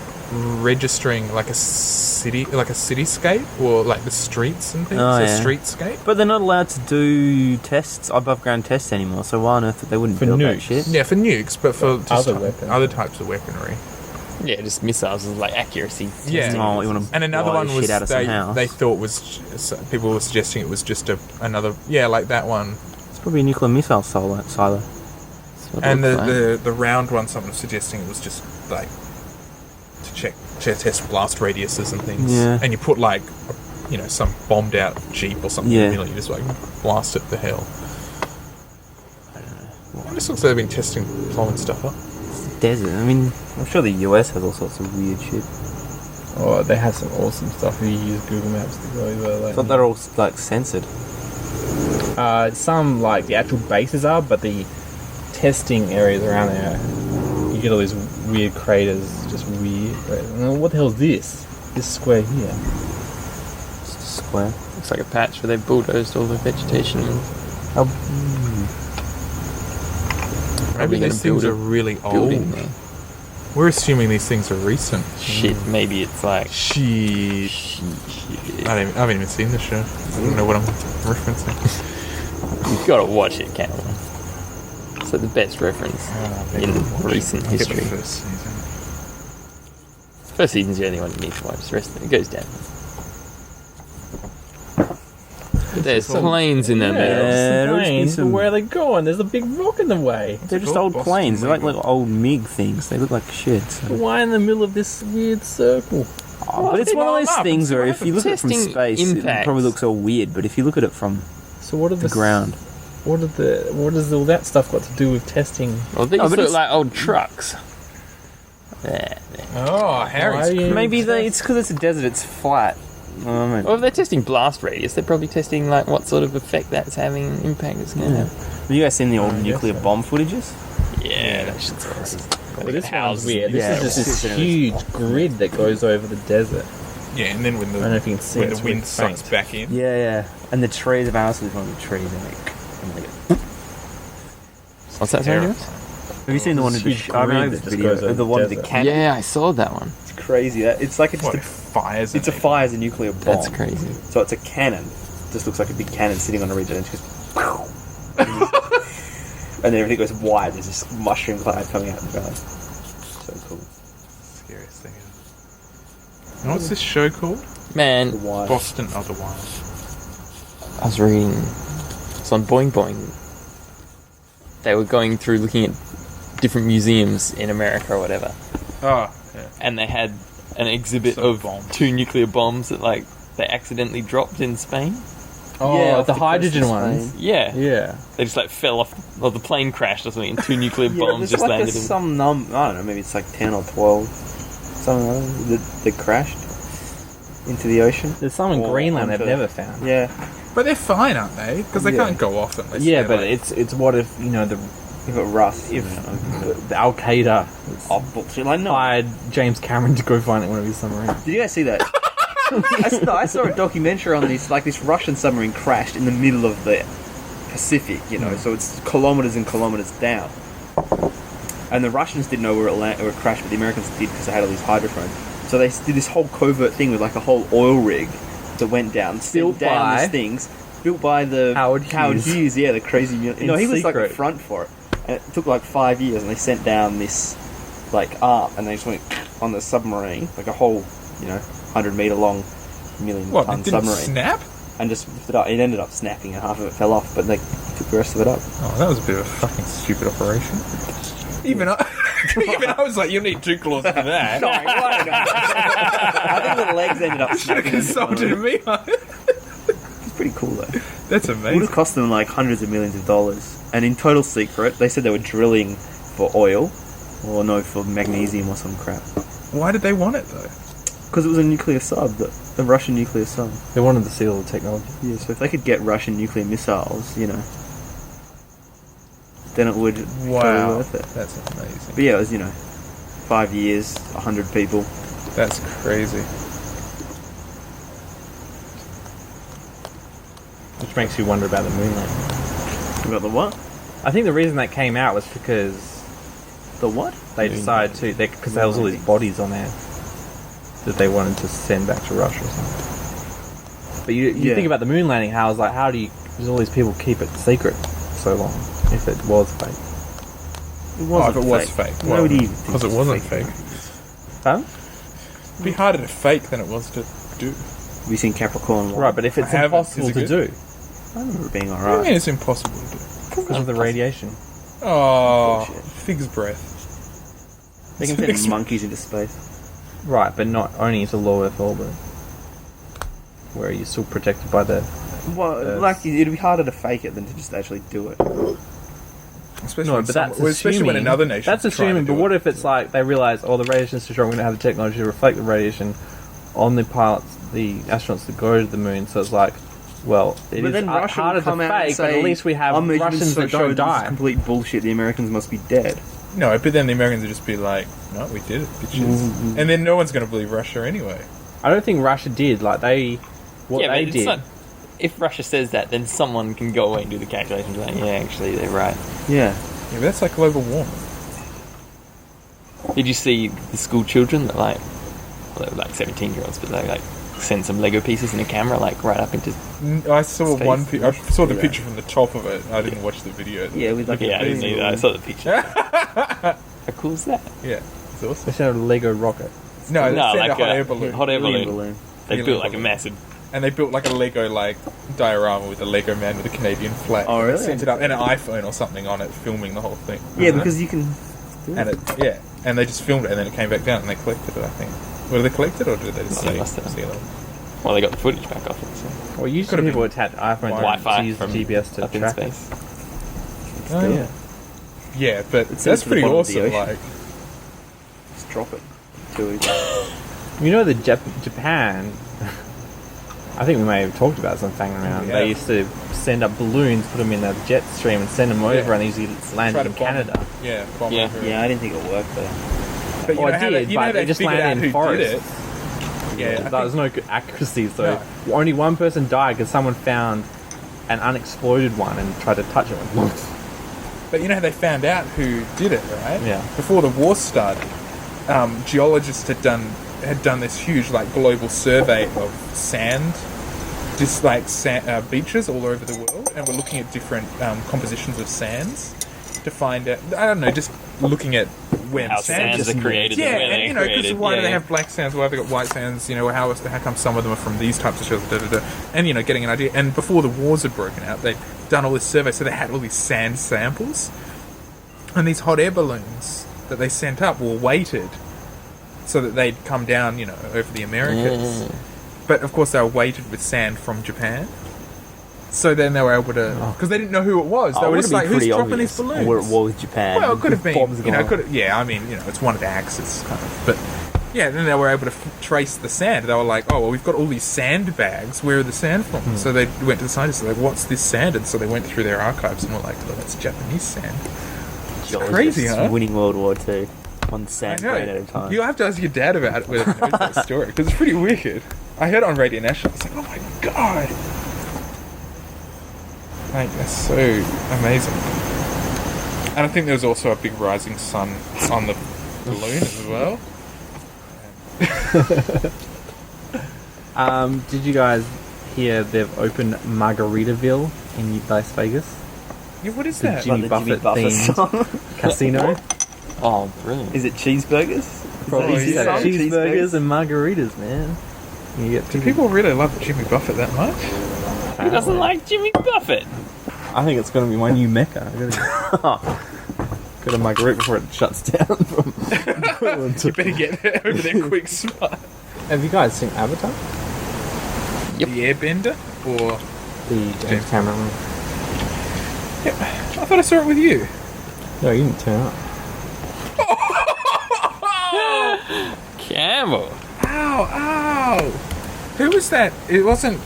registering like a cityscape or like the streets and things. Oh, a yeah. streetscape. But they're not allowed to do tests, above ground tests anymore. So why on earth they wouldn't For build that nukes. shit? Yeah, for nukes, but for just Other weapons. other types of weaponry. Yeah, just missiles is like accuracy. Yeah. testing. Oh, you want to And another blow one the was shit out of some house. they thought was people were suggesting it was just another like that one. It's probably a nuclear missile silo. That's what it And looks like. the round one, someone was suggesting it was just like to test blast radiuses and things. Yeah. And you put like some bombed out jeep or something in Yeah. the middle, you just like blast it to hell. It just looks like they've been testing blowing stuff up. Desert. I mean, I'm sure the US has all sorts of weird shit. Oh, they have some awesome stuff if you use Google Maps to go over. I thought they're all like censored. Some like the actual bases are, but the testing areas around there, you get all these weird craters, just weird. What the hell is this? This square here. It's just square. Looks like a patch where they've bulldozed all the vegetation. And Maybe gonna these things build are a really old. building there. We're assuming these things are recent. Shit, maybe it's like. Shit. I haven't even seen the show. I don't know what I'm referencing. You've got to watch it, Cameron. It's like the best reference in recent I'll get the history. first season. First season's the only one you need to watch. The rest of it goes down. There's planes in there, man. Yeah, Some it'll just be planes, but some- where are they going? There's a big rock in the way. They're just called? old Boston planes. They're like Legal. little old MiG things. They look like shit. So. Why in the middle of this weird circle? But it's they one of blow those them up things and where see if what you look at it from Testing space, it impacts. probably looks all weird. But if you look at it from So what are the ground, What does all that stuff got to do with testing? Well, these Oh, but look it's- like old trucks. Yeah. Oh, Why Harry's. are you- maybe it's because it's a desert. It's flat. Well, if they're testing blast radius, they're probably testing like what sort of effect that's having, impact it's going to have. Have you guys seen the old I guess nuclear so. bomb footages? Yeah, that shit's crazy. Well, this one's Houses. weird. This Yeah, is just it's this huge grid that goes over the desert. Yeah, and then when I don't know if you can see when it, the it's wind really sucks faint. back in. Yeah. And the trees, if I was one of the trees, and they go. What's that sound? Have you seen the one with the? Huge I remember grid this that just video. goes over The one with the desert. cannon. Yeah, I saw that one. It's crazy. It's like What, fires? it's a fire as a nuclear bomb. That's crazy. So it's a cannon. Just looks like a big cannon sitting on a ridge, and it just goes. And then everything goes wide. There's this mushroom cloud coming out of the ground. So cool. Scariest thing ever. And what's this show called? Man, The wire. Boston Otherwise. I was reading. It's on Boing Boing. They were going through looking at different museums in America or whatever. Oh, yeah. And they had an exhibit Some of bombs. 2 nuclear bombs that like they accidentally dropped in Spain. Oh, Yeah, off the the hydrogen coast of ones. Spain. Yeah. Yeah. They just like fell off, or the plane crashed or something, and 2 nuclear Yeah, bombs there's just like landed there's in. some I don't know. Maybe it's like 10 or 12. Something like that crashed into the ocean. There's some in Or Greenland they've onto- never found. Yeah. But they're fine, aren't they? Because they Yeah. can't go off unless Yeah, they're but like, it's what if If it rusts, if the Al Qaeda oh, bullshit. Like, no. hired James Cameron to go find one of his submarines. Did you guys see that? I saw a documentary on this. Like this Russian submarine crashed in the middle of the Pacific. So it's kilometers and kilometers down. And the Russians didn't know where it crashed, but the Americans did because they had all these hydrophones. So they did this whole covert thing with like a whole oil rig that went down, Built sent down by- these things, built by the Howard Hughes. yeah, the crazy. No, he was like the secret. front for it. And it took like 5 years, and they sent down this like arm, and they just went on the submarine, like a whole 100-meter long, million What? ton It didn't submarine, snap? and just lifted up. It ended up snapping, and half of it fell off, but they took the rest of it up. Oh, that was a bit of a fucking stupid operation. Even I was like, you need 2 claws for that. Sorry, why not? I think the legs ended up Should have snapping. consulted me on it. It's pretty cool though. That's It would amazing. have cost them like hundreds of millions of dollars. And in total secret, they said they were drilling for oil, or no, for magnesium or some crap. Why did they want it though? Because it was a nuclear sub, a Russian nuclear sub. They wanted to steal the technology. Yeah, so if they could get Russian nuclear missiles, then it would totally Wow, worth it. that's amazing. But yeah, it was 5 years, 100 people. That's crazy. Which makes you wonder about the moon landing. We got the what? I think the reason that came out was because The what? they decided to, because there was all these bodies on there that they wanted to send back to Russia or something. But you Yeah. think about the moon landing, how it's like, how do you, does all these people keep it secret so long if it was fake? It Oh, if wasn't it was fake. Well, Nobody because it wasn't fake. Huh? It'd be harder to fake than it was to do. Have you seen Capricorn? Right, but if it's I haven't. impossible Is it to do I remember it being What do you alright. mean it's impossible to do? because of the radiation. Oh, Bullshit. fig's breath. They can send monkeys into space. Right, but not only into low Earth orbit, where you're still protected by the. Well, like it'd be harder to fake it than to just actually do it. Especially No, when but that's especially when assuming- another nation. That's assuming. But what if it's like they realize, oh, the radiation's too strong. We're gonna have the technology to reflect the radiation on the pilots, the astronauts that go to the moon. So it's like, well, it But is then Russia harder would come to out and fake, but say, at least we have "I'm making Russians this that show don't this is die. complete bullshit. The Americans must be dead. No, but then the Americans would just be like, "No, we did it, bitches," and then no one's going to believe Russia anyway. I don't think Russia did. Like they, what yeah, they but it's did. not, if Russia says that, then someone can go away and do the calculations. Like, yeah, actually, they're right. Yeah. Yeah, but that's like global warming. Did you see the school children that well, they were like 17-year-olds, but they like send some Lego pieces in a camera like right up into? I saw Space. one. I saw the Yeah. picture from the top of it. I didn't watch the video. Yeah, with like Yeah, I didn't either. I saw the picture. How cool is that? Yeah, it's awesome. They sent a Lego rocket. No, No, they sent like a hot a air balloon, hot air helium balloon. balloon. They Helium built like a balloon. massive. and they built like a Lego diorama with a Lego man with a Canadian flag. Oh, really? They sent it up and an iPhone or something on it, filming the whole thing. Yeah, because you can. and they just filmed it and then it came back down and they collected it. I think. Well, did they collect it or did they just No, they say? must have. see it? Well, they got the footage back off it. So. Well, usually Could've people been attach iPhones Wi-Fi to use the from GPS to up in track it. space. Oh, yeah. Yeah, but It sends that's to the pretty bottom of the awesome. ocean. Like, Just drop it. Too easy. You know, the Japan. I think we may have talked about this on Fangin around. Yeah. They used to send up balloons, put them in a jet stream, and send them over, Yeah. and they usually landed try to in bomb Canada. it. Yeah, bomb Yeah. over it. Yeah, I didn't think it worked though. But you Well, know it how did, they, you know but they they just figured landed out in who forests. did it. Yeah, I There was think- no accuracy, so No. only one person died because someone found an unexploded one and tried to touch it with But you know how they found out who did it, right? Yeah. Before the war started, geologists had done this huge like global survey of sand, just like beaches all over the world, and we're looking at different compositions of sands to find out. I don't know, just looking at when How sand sands just are created yeah, and where and they're you know, because created. why do they Yeah. have black sands? Why have they got white sands? You know, how come some of them are from these types of shells? And you know, getting an idea. And before the wars had broken out, they'd done all this survey, so they had all these sand samples, and these hot air balloons that they sent up were weighted so that they'd come down, you know, over the Americas. But of course, they were weighted with sand from Japan. So then they were able to, because they didn't know who it was. They Oh, were it just would like, be who's pretty dropping obvious these balloons? where it was Japan. Well, it could have been, Bombs you know, going yeah, I mean, you know, it's one of the axes, kind of. But, yeah, then they were able to trace the sand. They were like, oh, well, we've got all these sandbags. Where are the sand from? So they went to the scientists, like, what's this sand? And so they went through their archives and were like, oh, that's Japanese sand. It's crazy, huh? Winning World War II. One sand I know. grain at a time. You'll have to ask your dad about it, whether he knows that story, because it's pretty wicked. I heard it on Radio National. It's like, oh my god! Like, that's so amazing. And I think there was also a big rising sun on the balloon as well. Did you guys hear they've opened Margaritaville in Las Vegas? Yeah, what is The that? Jimmy Like the Jimmy Buffett Buffett themed song. casino. Oh, brilliant. Is it cheeseburgers? Probably Oh, yeah. just cheeseburgers and margaritas, man. You get Do people really love Jimmy Buffett that much? Who doesn't like Jimmy Buffett? I think it's going to be my new mecca. I gotta go to Margaret before it shuts down. You better get over there quick, smart. Have you guys seen Avatar? Yep. The Airbender? Or... The James Cameron one? Yeah, I thought I saw it with you. No, you didn't turn up. Campbell. Ow, ow! Who was that? It wasn't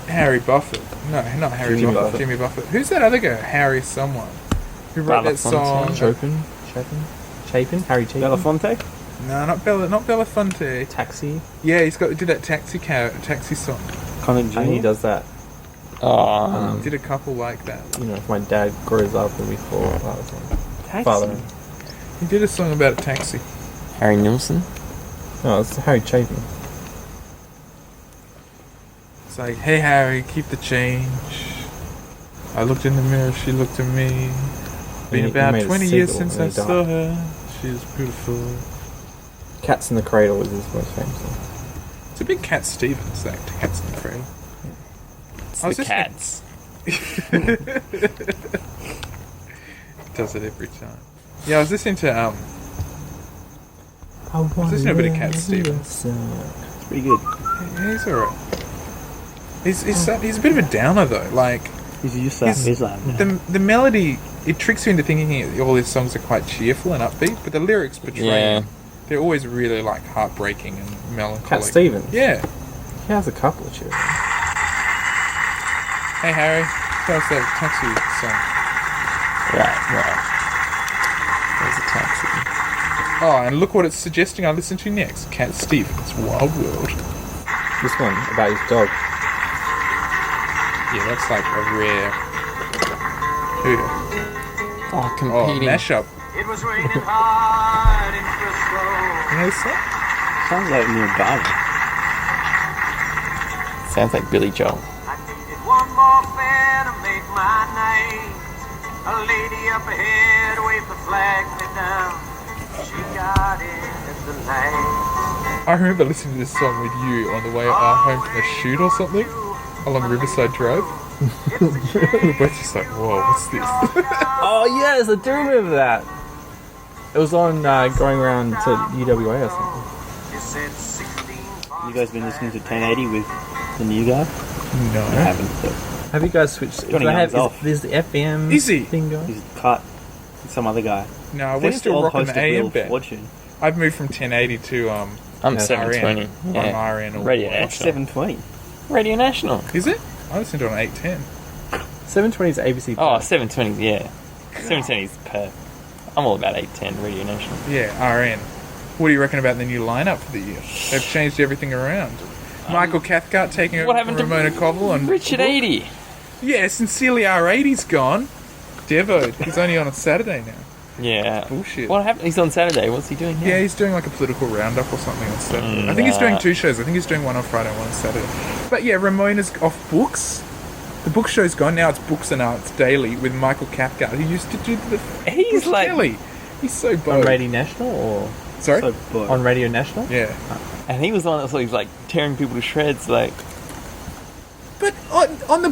Harry Buffett. No, not Harry Jimmy Buffett. Buffett. Jimmy Buffett. Who's that other guy? Harry someone. Who wrote that song? Belafonte. Chapin? Harry Chapin? Belafonte? No, not Belafonte. Taxi? Yeah, he's got did that taxi song. Connick Jr. And he does that. Oh, Did a couple like that. You know, if my dad grows up and we fall apart. Taxi. Father. He did a song about a taxi. Harry Nilsson. No, it's Harry Chapin. It's like, hey Harry, keep the change. I looked in the mirror, she looked at me. Been He about made a 20 years sequel since and I he saw died. her. She was beautiful. Cats in the Cradle is his most famous song. It's a big Cat Stevens, that Cats in the Cradle. It's I was the listening- Cats. Does it every time. Yeah, I was listening to I was listening to a bit of Cat Stevens. It's pretty good. Yeah, he's alright. He's a bit of a downer though. Like He's used to He's- the melody, it tricks you into thinking all his songs are quite cheerful and upbeat, but the lyrics betray Yeah. they're always really like heartbreaking and melancholic. Cat Stevens? Yeah. He has a couple of tunes. Hey Harry, tell us that taxi song. Right. There's a taxi. Oh, and look what it's suggesting I listen to next. Cat Stevens, Wild World. This one, about his dog. Yeah, that's like a rare hooter. Oh, Oh, competing. mashup. It was raining hard in Frisco. You know this song? Sounds like Neil Diamond. Sounds like Billy Joel. I needed one more fare to make my night. A lady up ahead waved the flag me down. She got in at the light. I remember listening to this song with you on the way home from the shoot or something along Riverside Drive. We were both just like, whoa, what's this? Oh yes, I do remember that. It was on going around to UWA or something. She said 16 You guys been listening to 1080 with the new guy? No. I haven't. But Have you guys switched? Johnny They have, Young's off. there's the FM Is he? thing going. he's cut with some other guy. No, I we're think it's the still old rocking host the of Wheel AM of band. Fortune. I've moved from 1080 to I'm Yeah, 720. RN. Yeah. I'm RN or Radio What's National. 720? Radio National. Is it? I listened to it on 810. 720 is ABC. Oh, 720, yeah. 720 is per. I'm all about 810 Radio National. Yeah, RN. What do you reckon about the new lineup for the year? They've changed everything around. Michael Cathcart taking over What from happened to Ramona Covell and Richard 80? Yeah, sincerely R80's gone. Devo, he's only on Saturday now. Yeah. Bullshit. What happened? He's on Saturday. What's he doing now? Yeah, he's doing like a political roundup or something on Saturday. I think he's doing 2 shows. I think he's doing one on Friday and one on Saturday. But yeah, Ramona's off books. The book show's gone. Now it's Books and Arts Daily with Michael Cathcart, who used to do the He's Bush like- Kelly. He's so on bold. Radio National or Sorry? So, but on Radio National. Yeah. And he was the one that was like tearing people to shreds. Like, But on the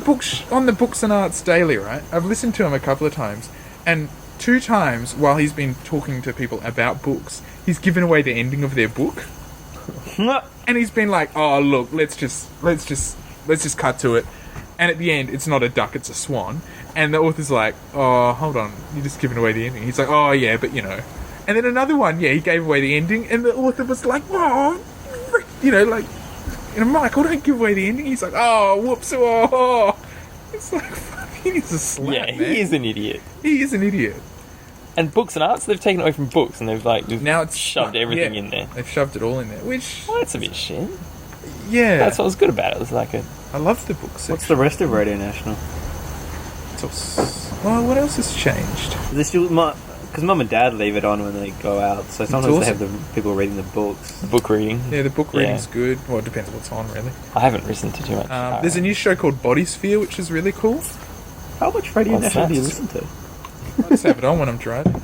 Books and Arts Daily, right? I've listened to him a couple of times, and 2 times while he's been talking to people about books, he's given away the ending of their book, and he's been like, "Oh, look, let's just cut to it." And at the end, it's not a duck, it's a swan. And the author's like, "Oh, hold on, you're just giving away the ending." He's like, "Oh yeah, but you know." And then another one, yeah, he gave away the ending, and the author was like, "Oh, you know, like." And Michael, don't give away the ending. He's like, oh, whoops, oh. It's like, fucking, he's a slap, yeah, man. he is an idiot. He is an idiot. And Books and Arts, they've taken it away from books and they've like just Now it's shoved everything yeah, in there. They've shoved it all in there, which, Well, that's a bit shit. yeah. That's what was good about it. It was like a I love the book section. what's the rest of Radio National? Well, what else has changed? Is there still Because Mum and Dad leave it on when they go out, so sometimes they have the people reading the books. Book reading. Yeah, the book reading's good. Well, it depends what's on, really. I haven't listened to too much. There's a new show called Body Sphere, which is really cool. How much Radio What's National that? do you listen to? I just have it on when I'm driving.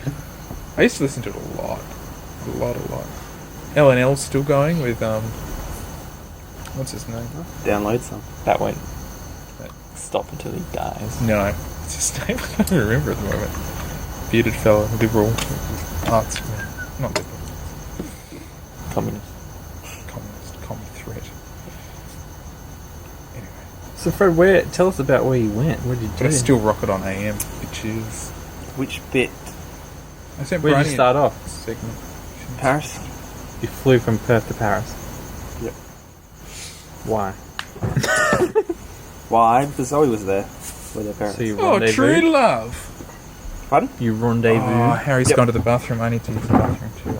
I used to listen to it a lot. A lot. L&L's still going with, what's his name? Download some. That won't stop until he dies. No, it's his name. I can't remember at the moment. Bearded fella, liberal arts, not liberal, Communist. commie threat. Anyway, So Fred, tell us about where you went. What did you but I do? still rock it on AM, bitches. Which bit? I sent Where did Briny you start off? segment. Paris? You flew from Perth to Paris. Yep. Why? Why? Because Zoe was there with her parents. So you Oh, true rendezvous? love. Pardon? You rendezvous? Oh, Harry's Yep. gone to the bathroom. I need to use the bathroom too.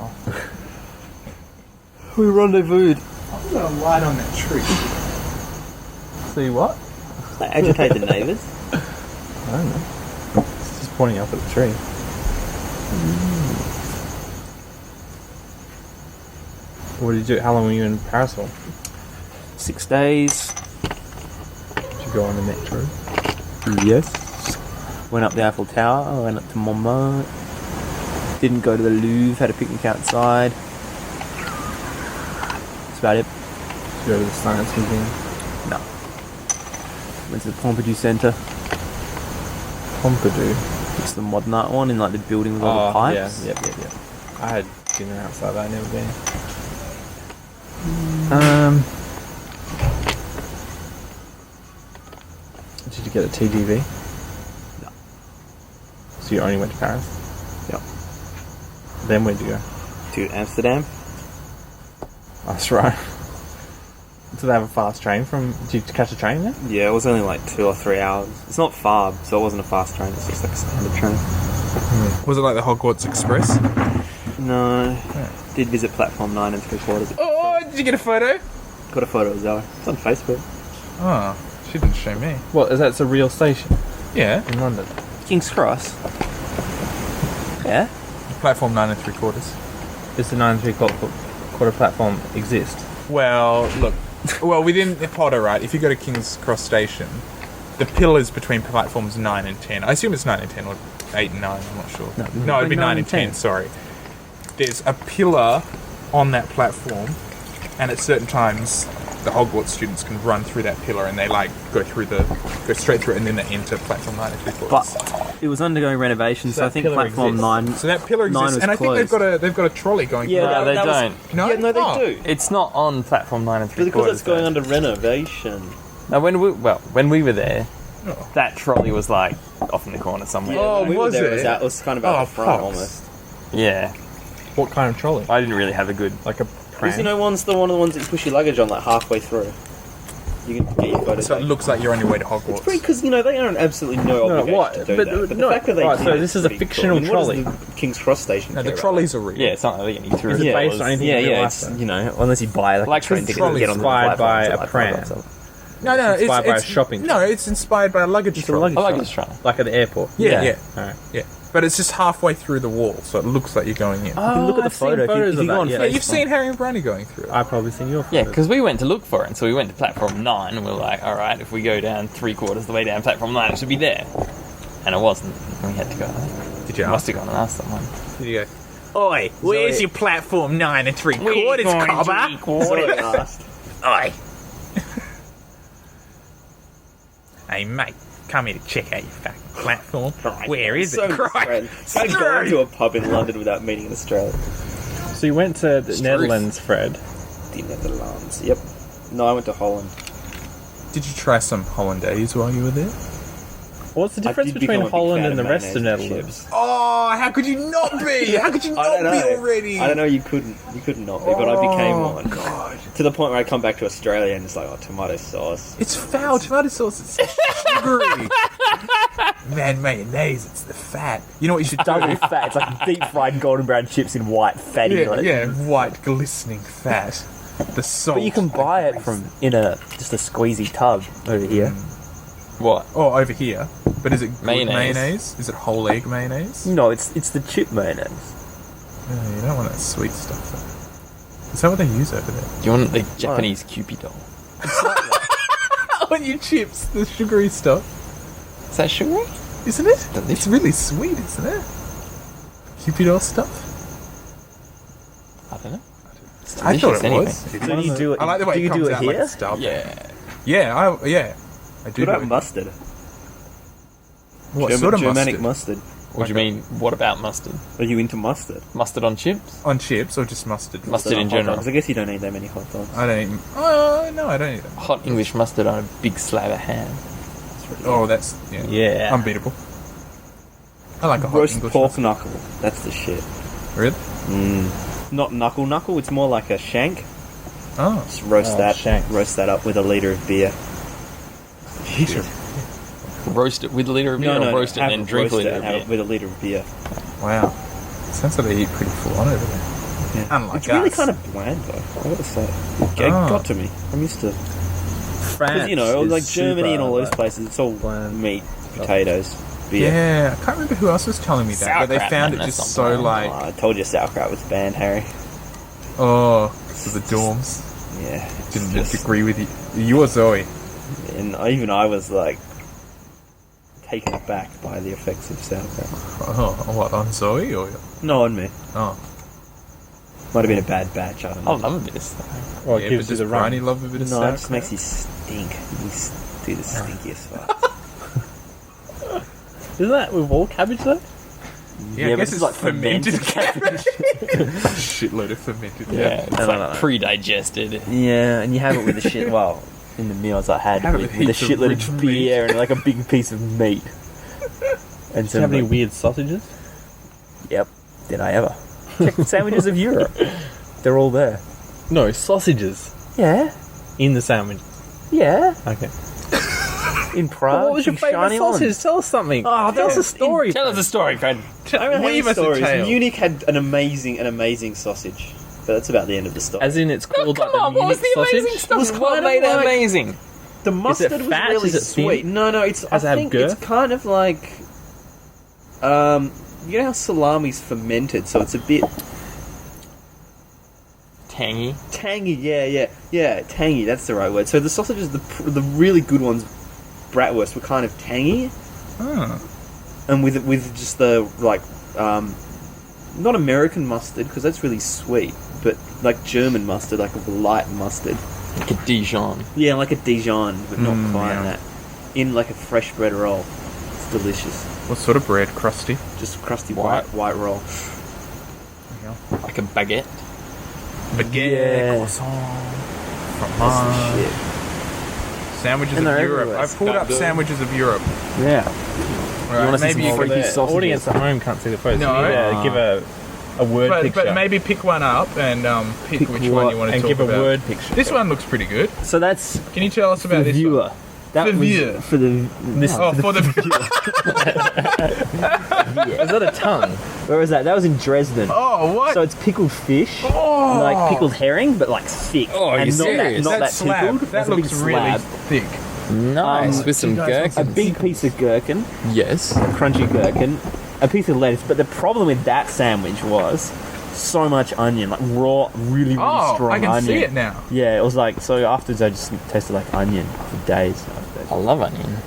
We rendezvoused. I've got a light on that tree. See what? Agitate the neighbours. I don't know. It's just pointing up at the tree. What did you do? How long were you in Paris for? 6 days. Did you go on the metro? Yes. Went up the Eiffel Tower, went up to Montmartre. Didn't go to the Louvre, had a picnic outside. That's about it. Did you go to the Science Museum? No. Went to the Pompidou Centre. Pompidou. It's the modern art one in like the building with all the pipes. Yeah. I had dinner outside, but I'd never been. Did you get a TGV? No. So you only went to Paris? Yep. Then where'd you go? To Amsterdam. That's right. Do they have a fast train from... Did you catch a train there? Yeah, it was only like 2 or 3 hours. It's not far, so it wasn't a fast train. It's just like a standard train. Was it like the Hogwarts Express? No. Did visit platform 9 and 3/4. Oh, did you get a photo? Got a photo of Zoe. It's on Facebook. Oh, she didn't show me. What, is that a real station Yeah, in London? King's Cross. Yeah. platform 9 3/4. Does the 9 3/4 platform exist? Well, look. Well, within Potter, right, if you go to King's Cross Station, the pillars between platforms 9 and 10, I assume it's 9 and 10, or 8 and 9, I'm not sure. No, it'd be 9 and 10, sorry. There's a pillar on that platform, and at certain times, the Hogwarts students can run through that pillar, and they, like, go straight through it, and then they enter platform 9 and 3/4. But it was undergoing renovations, so I that think pillar platform exists? 9. So that pillar 9 exists, was and I think they've got a trolley going Yeah, through. No, they that was- don't. No? Yeah, no, they Oh. do. It's not on platform 9 and 3/4. Because it's going under renovation. Now, when we were there, Oh. that trolley was like off in the corner somewhere. Oh, when we were was there, it? It was kind of out Oh, the front pops. almost. Yeah, What kind of trolley? I didn't really have a good. Like a Because pram? you know, one of the ones that you push your luggage on like halfway through. You can get your photos. So it looks like you're on your way to Hogwarts. Because you know they don't absolutely no obligation what? to do But- that. But no, the fact that they right, did so it this is is a pretty fictional cool. I mean, trolley. What does the King's Cross station? No, the care trolleys are real. Yeah, it's not really getting through. Is it based on anything in real life, though? you know, unless you buy Like a train the ticket trolley's to get on the inspired platform, by it's a like pram. $5 or something. No, it's inspired by a shopping No, it's inspired by a luggage It's a trolley. luggage I like trolley. this trolley. Like at the airport? Yeah, yeah, Alright. yeah. But it's just halfway through the wall, so it looks like you're going in. You can look at the I've seen photo. If you photos go of on that, Yeah, Facebook. you've seen Harry and Bronny going through it. I've probably seen your photos. Yeah, because we went to look for it, and so we went to platform 9, and we were like, all right, if we go down 3/4 the way down platform 9, it should be there. And it wasn't. We had to go. Did you Must ask? have gone and asked someone. Did you go, Oi, where's your platform 9 3/4, cobber? Zoe asked. Oi. Hey, mate, come here to check out your fucking platform. Where is So it? misread. I've gone to a pub in London without meeting an Australian. So you went to the Truth. Netherlands, Fred. The Netherlands. Yep. No, I went to Holland. Did you try some hollandaise while you were there? What's the I difference did between become a big Holland fan and the of rest of mayonnaise and Netherlands? chips. Oh, how could you not be? How could you I don't not be know. already? I don't know. You couldn't not be, but I became Oh, one. God. To the point where I come back to Australia and it's like, oh, tomato sauce. It's foul. Tomato sauce is sugary. Man, mayonnaise, it's the fat. You know what you should do? fat. It's like deep fried golden brown chips in white fatty. Yeah, white, glistening fat. The salt. But you can buy it from in just a squeezy tub over here. What? Oh, over here. But is it good Mayonnaise. mayonnaise? Is it whole egg mayonnaise? No, it's the chip mayonnaise. Yeah, you don't want that sweet stuff though. Is that what they use over there? Do you want the Japanese Kewpie doll? On your chips, the sugary stuff. Is that sugary? Isn't it? Delicious. It's really sweet, isn't it? Cupid doll stuff? I don't know. It's I thought delicious it anyway. was. So do you do it? I like the way do it you comes do it out like here? a stub. Yeah. Yeah, I do. What about do it. mustard? What sort of Germanic mustard? What do you mean? What about mustard? Are you into mustard? Mustard on chips? On chips or just mustard? Mustard in on hot general. dogs. I guess you don't eat that many hot dogs. I don't eat. No, I don't eat them. Hot English mustard on a big slab of ham. Oh, that's Yeah. unbeatable. I like a hot Roast English pork mustard. knuckle. That's the shit. Really? Not knuckle. It's more like a shank. Oh, Just roast shank. Roast that up with a liter of beer. shit. Roast it with a litre of beer, or roast it and then drink a litre of beer. with a liter of beer. Wow. Sounds like they eat pretty full on over there. Yeah. Unlike It's really us. kind of bland though. I gotta say, it Oh. got to me. I'm used to, France because you know, is like Germany and all super, those places, it's all bland. meat, potatoes, beer. Yeah, I can't remember who else was telling me that, but they Sauerkraut, found man, it that's just not so bad. like, Oh, I told you sauerkraut was banned, Harry. oh, for the dorms. Yeah, it's Didn't just- agree with you. You or Zoe? and even I was like taken aback by the effects of sauerkraut. Oh, what, on Zoe or? No, on me. Oh, Might have been a bad batch. I don't I know. love a bit of stuff. Well, yeah, it but gives you does the Bryony run. love a bit of No, it sauerkraut? just makes you stink. You do the stinkiest farts. Isn't that with all cabbage though? Yeah, Yeah, I but guess it's it's like fermented fermented cabbage. Shitload of fermented Yeah, cabbage. it's No, like no, no. pre-digested. Yeah, and you have it with a shit. Well, in the meals I had Have it with with a heaps of shitload rich of meat. beer and like a big piece of meat. And Do you have any like, weird sausages? yep, did I ever? Check the sandwiches of Europe. They're all there. No, sausages Yeah, in the sandwich. yeah. Okay. In Prague. What was your in favourite Shiny sausage? Island. Tell us something. Oh, Tell us a story. Tell us a story, Fred. I don't have any Weave us a stories. tale. Munich had an amazing sausage, but that's about the end of the story. As in, it's called like Come the on, what was Munich the sausage. amazing stuff? was What kind of made it like- amazing? The mustard fat? was really Is it thin? sweet. No, it's. Does it I have think girth? it's kind of like, you know how salami's fermented, so it's a bit Tangy. tangy. Yeah, tangy. That's the right word. So the sausages, the really good ones, bratwurst, were kind of tangy, Oh. and with just the like, not American mustard because that's really sweet, but like German mustard, like a light mustard. Like a Dijon. Yeah, like a Dijon, but not quite yeah. that. In like a fresh bread roll. It's delicious. What sort of bread? Crusty? Just crusty White. white roll. Like a baguette. Baguette, Yeah. croissant, That's fromage, the shit. sandwiches And of they're Europe. everywhere. I've pulled up Scabdo. sandwiches of Europe. Yeah. Right, wanna see maybe some you freaky can, The sausages? audience at home can't see the photo. No. So you need to give a word picture. but maybe pick one up and pick Pick which one what? you want to and talk give a about. word picture. This one looks pretty good. So that's Can you tell us for about the this viewer. one? That For was viewer. for the Oh, for the Is that a tongue? Where was that? That was in Dresden. Oh, what? So it's pickled fish, Oh. like pickled herring, but like thick. Oh, are and you not serious? That, not that that slab. pickled. That It's a big looks really slab. thick. Nice. With some you guys want A gherkins. big piece of gherkin, Yes. crunchy gherkin, a piece of lettuce. But the problem with that sandwich was so much onion, like raw, really Oh, strong I can onion. see it now. Yeah, it was like, so afterwards I just tasted like onion for days. I love onion.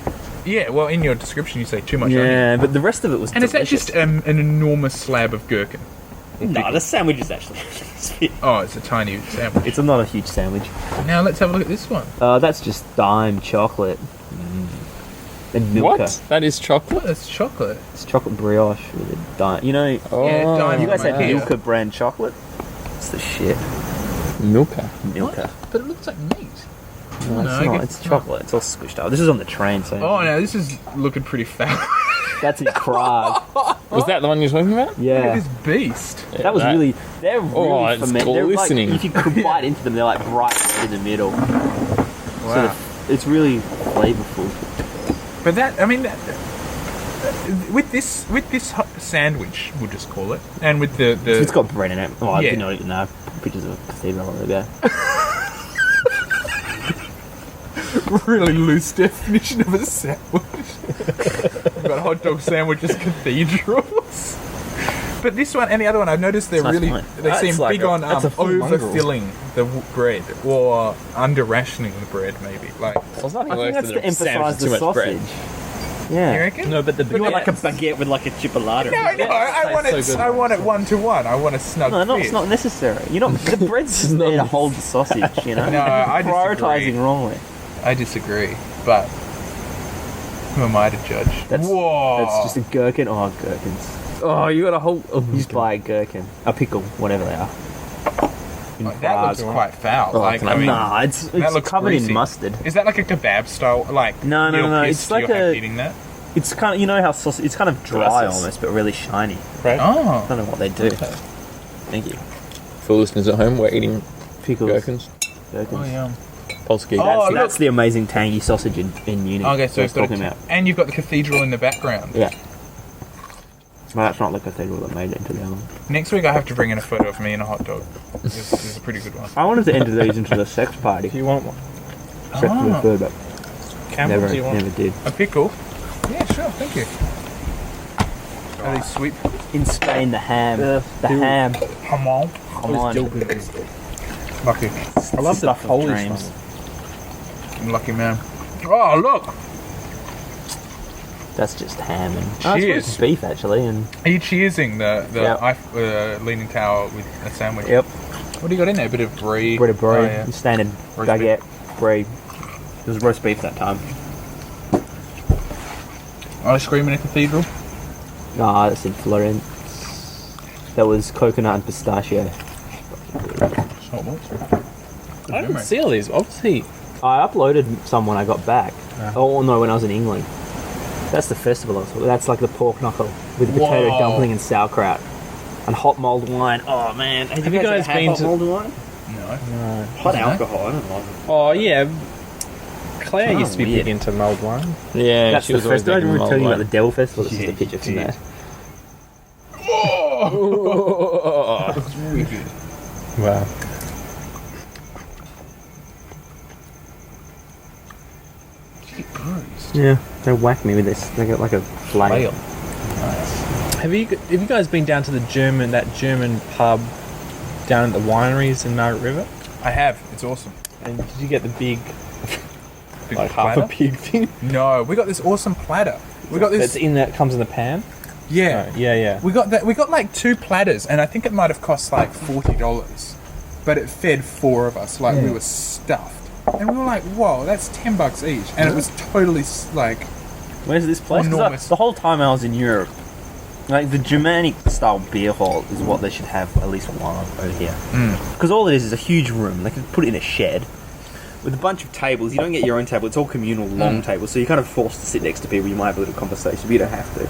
Yeah, well, in your description you say too much onion. Yeah, but the rest of it was And is that delicious. just an enormous slab of gherkin? No, the sandwich is actually Oh, it's a tiny sandwich. it's not a huge sandwich. Now let's have a look at this one. That's just dime chocolate. And Milka. What? That is chocolate? What? It's chocolate. It's chocolate brioche with a dime. You know, Oh, Yeah, dime. you guys had yeah. Milka brand chocolate? It's the shit. Milka. Milka. But it looks like meat. No, No, it's I not. guess It's it's not. chocolate. It's all squished up. This is on the train, so. Oh, no, this is looking pretty foul. That's in Prague. Was that the one you're talking about? Look at Yeah. this beast. That was really. They're really Oh, it's fermented. They're like, glistening. if you could bite into them, they're like bright red in the middle. Wow. It's really flavorful. But that, I mean, with this sandwich, we'll just call it, and with the It's got bread in it. Oh, I Yeah. didn't even know. Pictures of a cathedral over there. really loose definition of a sandwich. We've got hot dog sandwiches, cathedrals. But this one and the other one, I've noticed they're It's nice really, wine. they That's seem like big a- on that's a full mongrel. overfilling the bread or under rationing the bread, maybe. Like, There's nothing I think worse that's than to a sandwich emphasise with the too much sausage. bread. you Yeah. reckon? No, but the You want like a baguettes- baguette with like a chipolata. No, I want so it. good. I want it 1-to-1. I want a snug No, fit. it's not necessary. You're not. The bread's just there to hold the sausage. You know. No, I Prioritizing disagree. wrongly. I disagree, but who am I to judge? That's Whoa! That's just a gherkin. Oh, gherkins. Oh, you got a whole. Oh, You just buy a gherkin, a pickle, whatever they are. In Like, that looks Prague. quite foul. Oh, like, can I mean, Nah, it's that looks covered greasy. in mustard. Is that like a kebab style? Like No, no, Neil no, Pearce, it's like you're a- eating that. It's kind of, you know how sausage. It's kind of dry Gracias. almost, but really shiny. right? Oh, I don't know what they do. Thank you. For listeners at home, we're eating Pickles. gherkins. Gherkins. oh yeah. Polski. Oh, That's look. the amazing tangy sausage in uni. Okay, so I it's was got talking about. and you've got the cathedral in the background. Yeah. Well, that's not the cathedral that made it into the album. Next week I have to bring in a photo of me and a hot dog. This is a pretty good one. I wanted to enter these into the sex party. If you want one. Sex with the food, but Campbell, never, do you want? never did. A pickle? Yeah, sure, thank you. Are these sweet? In Spain, the ham. the dude. ham. Come on. Come on. Lucky. I love the Stuff of Polish dreams. one. I'm lucky man. Oh, look! That's just ham and Cheers. it's beef actually, and Are you cheersing the Yep. Leaning Tower with a sandwich? yep, What do you got in there? A bit of brie? bread of brie, Oh, yeah. standard Roast baguette, brie. It was roast beef that time. Ice cream in a cathedral? Nah, that's in Florence. That was coconut and pistachio. I didn't see all these. Obviously, I uploaded some when I got back. Oh no, when I was in England. That's the festival. That's like the pork knuckle with potato Whoa. dumpling and sauerkraut and hot mulled wine. Oh man, have you guys had been hot to- mulled wine? No. Hot Isn't it? alcohol. I don't like it. oh yeah, Claire Oh, used to be weird. big into mulled wine. Yeah, That's she the was always festival. I making didn't mulled tell you about wine. the Devil Festival. This is Yeah, the picture from you there. It's wicked. Wow. Yeah, they whack me with this. They got like a flail. Have you guys been down to that German pub down at the wineries in Margaret River? I have. It's awesome. And did you get the big, Big like half platter? a pig thing? No, we got this awesome platter. We got That's this. in that comes in the pan. Yeah. Oh, yeah. We got that. We got like 2 platters, and I think it might have cost like $40, but it fed 4 of us. Like we were stuffed, and we were like, "Whoa, that's $10 each," and it was totally like, Where's this place? 'Cause Enormous. the whole time I was in Europe, like the Germanic style beer hall is what they should have at least one of over here. Because all it is a huge room. They could put it in a shed with a bunch of tables. You don't get your own table. It's all communal long tables, so you're kind of forced to sit next to people. You might have a little conversation, but you don't have to.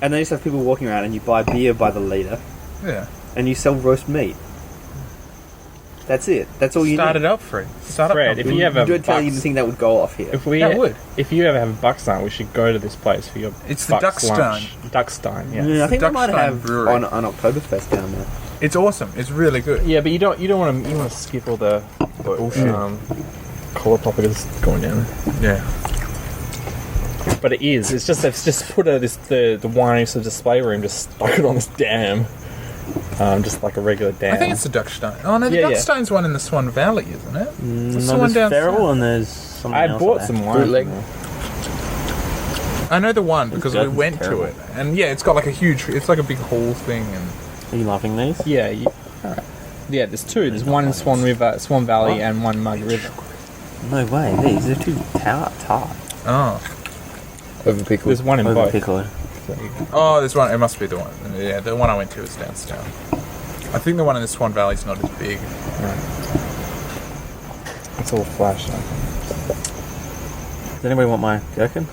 And they just have people walking around, and you buy beer by the litre, yeah. and you sell roast meat. That's it. That's all you Start need. it up, Fred. Start Fred, up. if you have a You don't tell you bucks- to think that would go off here. If we That would. if you ever have a Buckstein, we should go to this place for your. It's the Bucks Duckstein. lunch. Duckstein, yeah. Yeah, I think they the might Duckstein have Brewery. on Oktoberfest down there. It's awesome. It's really good. Yeah, but you don't want to skip all the bullshit. Collar poppers going down. Yeah. But it is. It's just they've just put the winery sort of display room, just stuck it on this dam, just like a regular dam. I think it's the Duckstein. Oh no, the Yeah, yeah. Duckstein's one in the Swan Valley, isn't it? It's the No, one there's down Feral south. and there's something I had else bought up some there. wine. Bootleg. I know the one because we Gherkin's went terrible. to it, and yeah, it's got like a huge. It's like a big hall thing, and Are you loving these? Yeah, yeah. There's 2. There's one in Swan Valley, and one Margaret River. No way, these are too tart. oh, Overpickled. There's one in both. Overpickled. oh, there's one. It must be the one. Yeah, the one I went to is down south. I think the one in the Swan Valley's not as big. It's all flash. Does anybody want my gherkin?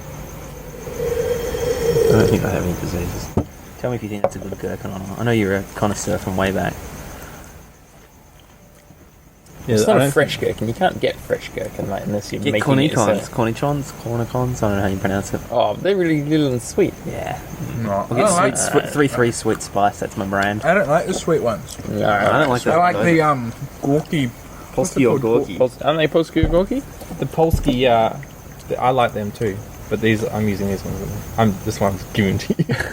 I don't think I have any diseases. Tell me if you think that's a good gherkin or not. I know you're a connoisseur from way back. Yeah, It's I not don't a fresh gherkin. You can't get fresh gherkin, mate, unless you're Get making it yourself. cornichons, I don't know how you pronounce it. Oh, they're really little and sweet. Yeah. No, I I'll don't get like. sweet, 3 sweet spice, that's my brand. I don't like the sweet ones. No, I don't like I that. like the gawky Polsky or called? Gorky? Aren't they Polsky or Gorky? The Polsky, I like them too. But I'm using these ones. This one's given to you. There's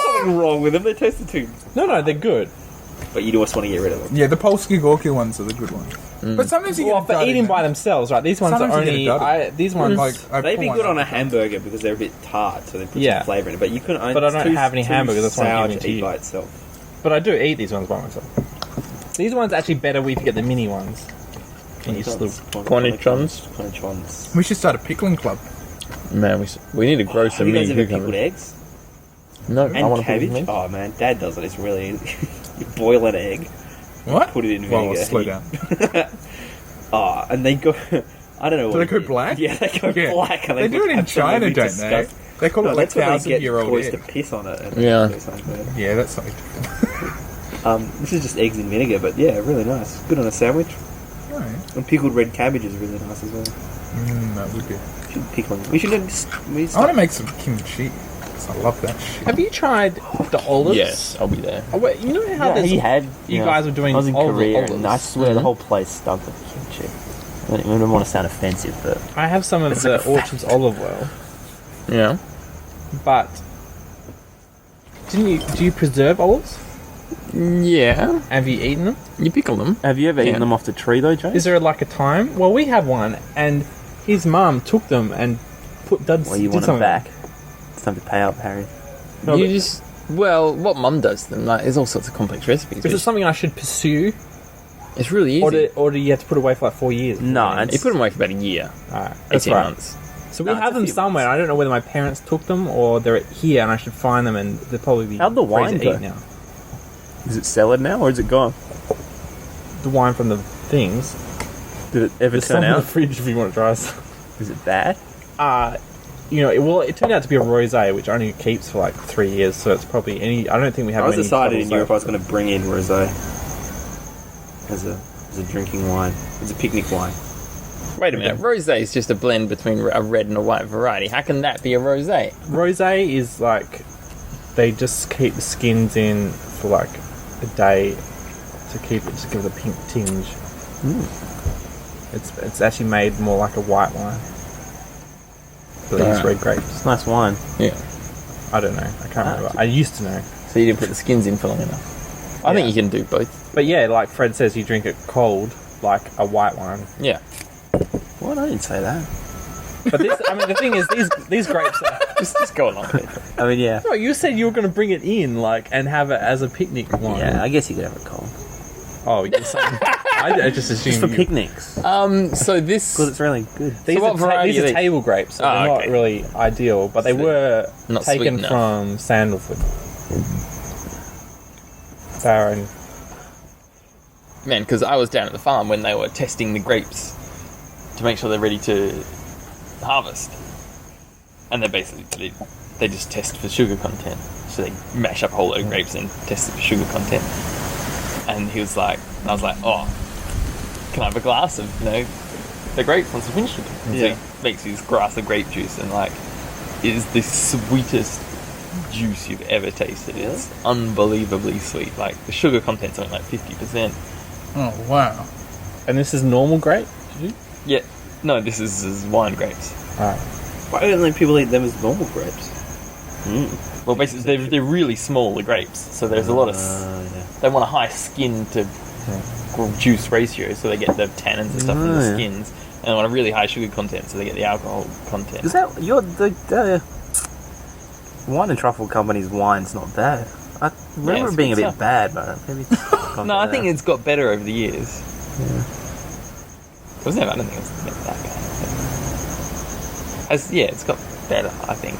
something wrong with them. They tasted too. No, they're good. But you just want to get rid of them. Yeah, the Polsky Gorky ones are the good ones. But sometimes you Well, get for dirty, eating man. by themselves, right? These ones Sometimes are you get only. it dirty. These ones. They'd be good on a hamburger because they're a bit tart, so they put Yeah. some flavour in it. But you couldn't. But I don't have any hamburgers, that's why I'm sour giving to it to eat you. by itself. But I do eat these ones by myself. These ones are actually better if you get the mini ones. And you just little- Cornichons. We should start a pickling club. Man, we need to grow Have some you guys mini ever pickled cucumbers. eggs? No, I And want to cabbage? pickle Oh man, Dad does it. It's really easy. You boil an egg, What? put it in Well, vinegar. slow down. Oh, and they go. I don't know. Do what they it go is. black? Yeah, they go Yeah. black. And They do it in China, don't they? disgusting. They call it No, like that's when they get 1,000-year-old toys to egg. piss on it. And Yeah. do something with it. Yeah, that's something different. This is just eggs in vinegar, but yeah, really nice. Good on a sandwich. Oh, yeah. And pickled red cabbage is really nice as well. That would be. Should pickle them. We should just. I want to make some kimchi. 'Cause I love that shit. Have you tried the olives? Yes, I'll be there. Oh, wait, you know how there's- you guys were doing I was in olive- Korea, olives. and I swear Mhm. the whole place stunk of kimchi. I don't want to sound offensive, but I have some of It's the like a Orchard's olive oil, Yeah. but do you preserve olives? Yeah. Have you eaten them? You pickle them. have you ever Yeah. eaten them off the tree though, James? Is there like a time? Well, we had one, and his mum took them and Well, you did want something. them back? It's time to pay up, Harry. No, you but- just what mum does to them. Like, there's all sorts of complex recipes. Is it which- something I should pursue, It's really easy. or do you have to put away for like 4 years? No, You put them away for about a year, Alright, that's 18 right. months. So we No, it's have a them few somewhere. months. I don't know whether my parents took them or they're here, and I should find them, and they'll probably be How'd the ready wine to go? eat now. Is it cellared now, or is it gone? The wine from the things. Did it ever There's some turn in the out? fridge if you want to try some. Is it bad? It turned out to be a rosé, which only keeps for like 3 years, so it's probably any. I don't think we have. I was many decided bottles in Europe I left. was going to bring in rosé as a drinking wine. It's a picnic wine. Wait a minute. Rosé is just a blend between a red and a white variety. How can that be a rosé? Rosé is like they just keep the skins in for like a day to keep it, just give it a pink tinge. It's actually made more like a white wine. But they use red grapes. It's nice wine. Yeah. I don't know. I can't remember. I used to know. So you didn't put the skins in for long enough. I think you can do both. But yeah, like Fred says, you drink it cold, like a white wine. Yeah. What? I didn't say that. But the thing is, these grapes are. Just go along with it. I mean, yeah. No, you said you were going to bring it in, like, and have it as a picnic wine. Yeah, I guess you could have it cold. Oh, you're saying. I just assumed. Just for you- picnics. So this... Because it's really good. These, what variety these are are these? table grapes, so they're okay. not really ideal, but they So were not sweet taken enough. from Sandalwood. Baron. Man, because I was down at the farm when they were testing the grapes to make sure they're ready to harvest. And they basically, they just test for sugar content. So they mash up a whole load of grapes and test it for sugar content. And he was like, I was like, oh, can I have a glass of, the grapes once you finish it? And Yeah. so he makes his glass of grape juice and like, it is the sweetest juice you've ever tasted. It's unbelievably sweet. Like, the sugar content's only like 50%. Oh, wow. And this is normal grape? Did you? Yeah, no, this is wine grapes. Alright. Why don't like people eat them as normal grapes? Well, basically, they're really small, the grapes, so there's a lot of... yeah. They want a high skin to juice ratio, so they get the tannins and stuff from the yeah. skins, and they want a really high sugar content, so they get the alcohol content. Is that the wine and truffle company's wine's not bad? I remember it's it being a good bit stuff. bad, but maybe it's gone No, I better think now. it's got better over the years. I don't think it's been that bad. It's got better, I think.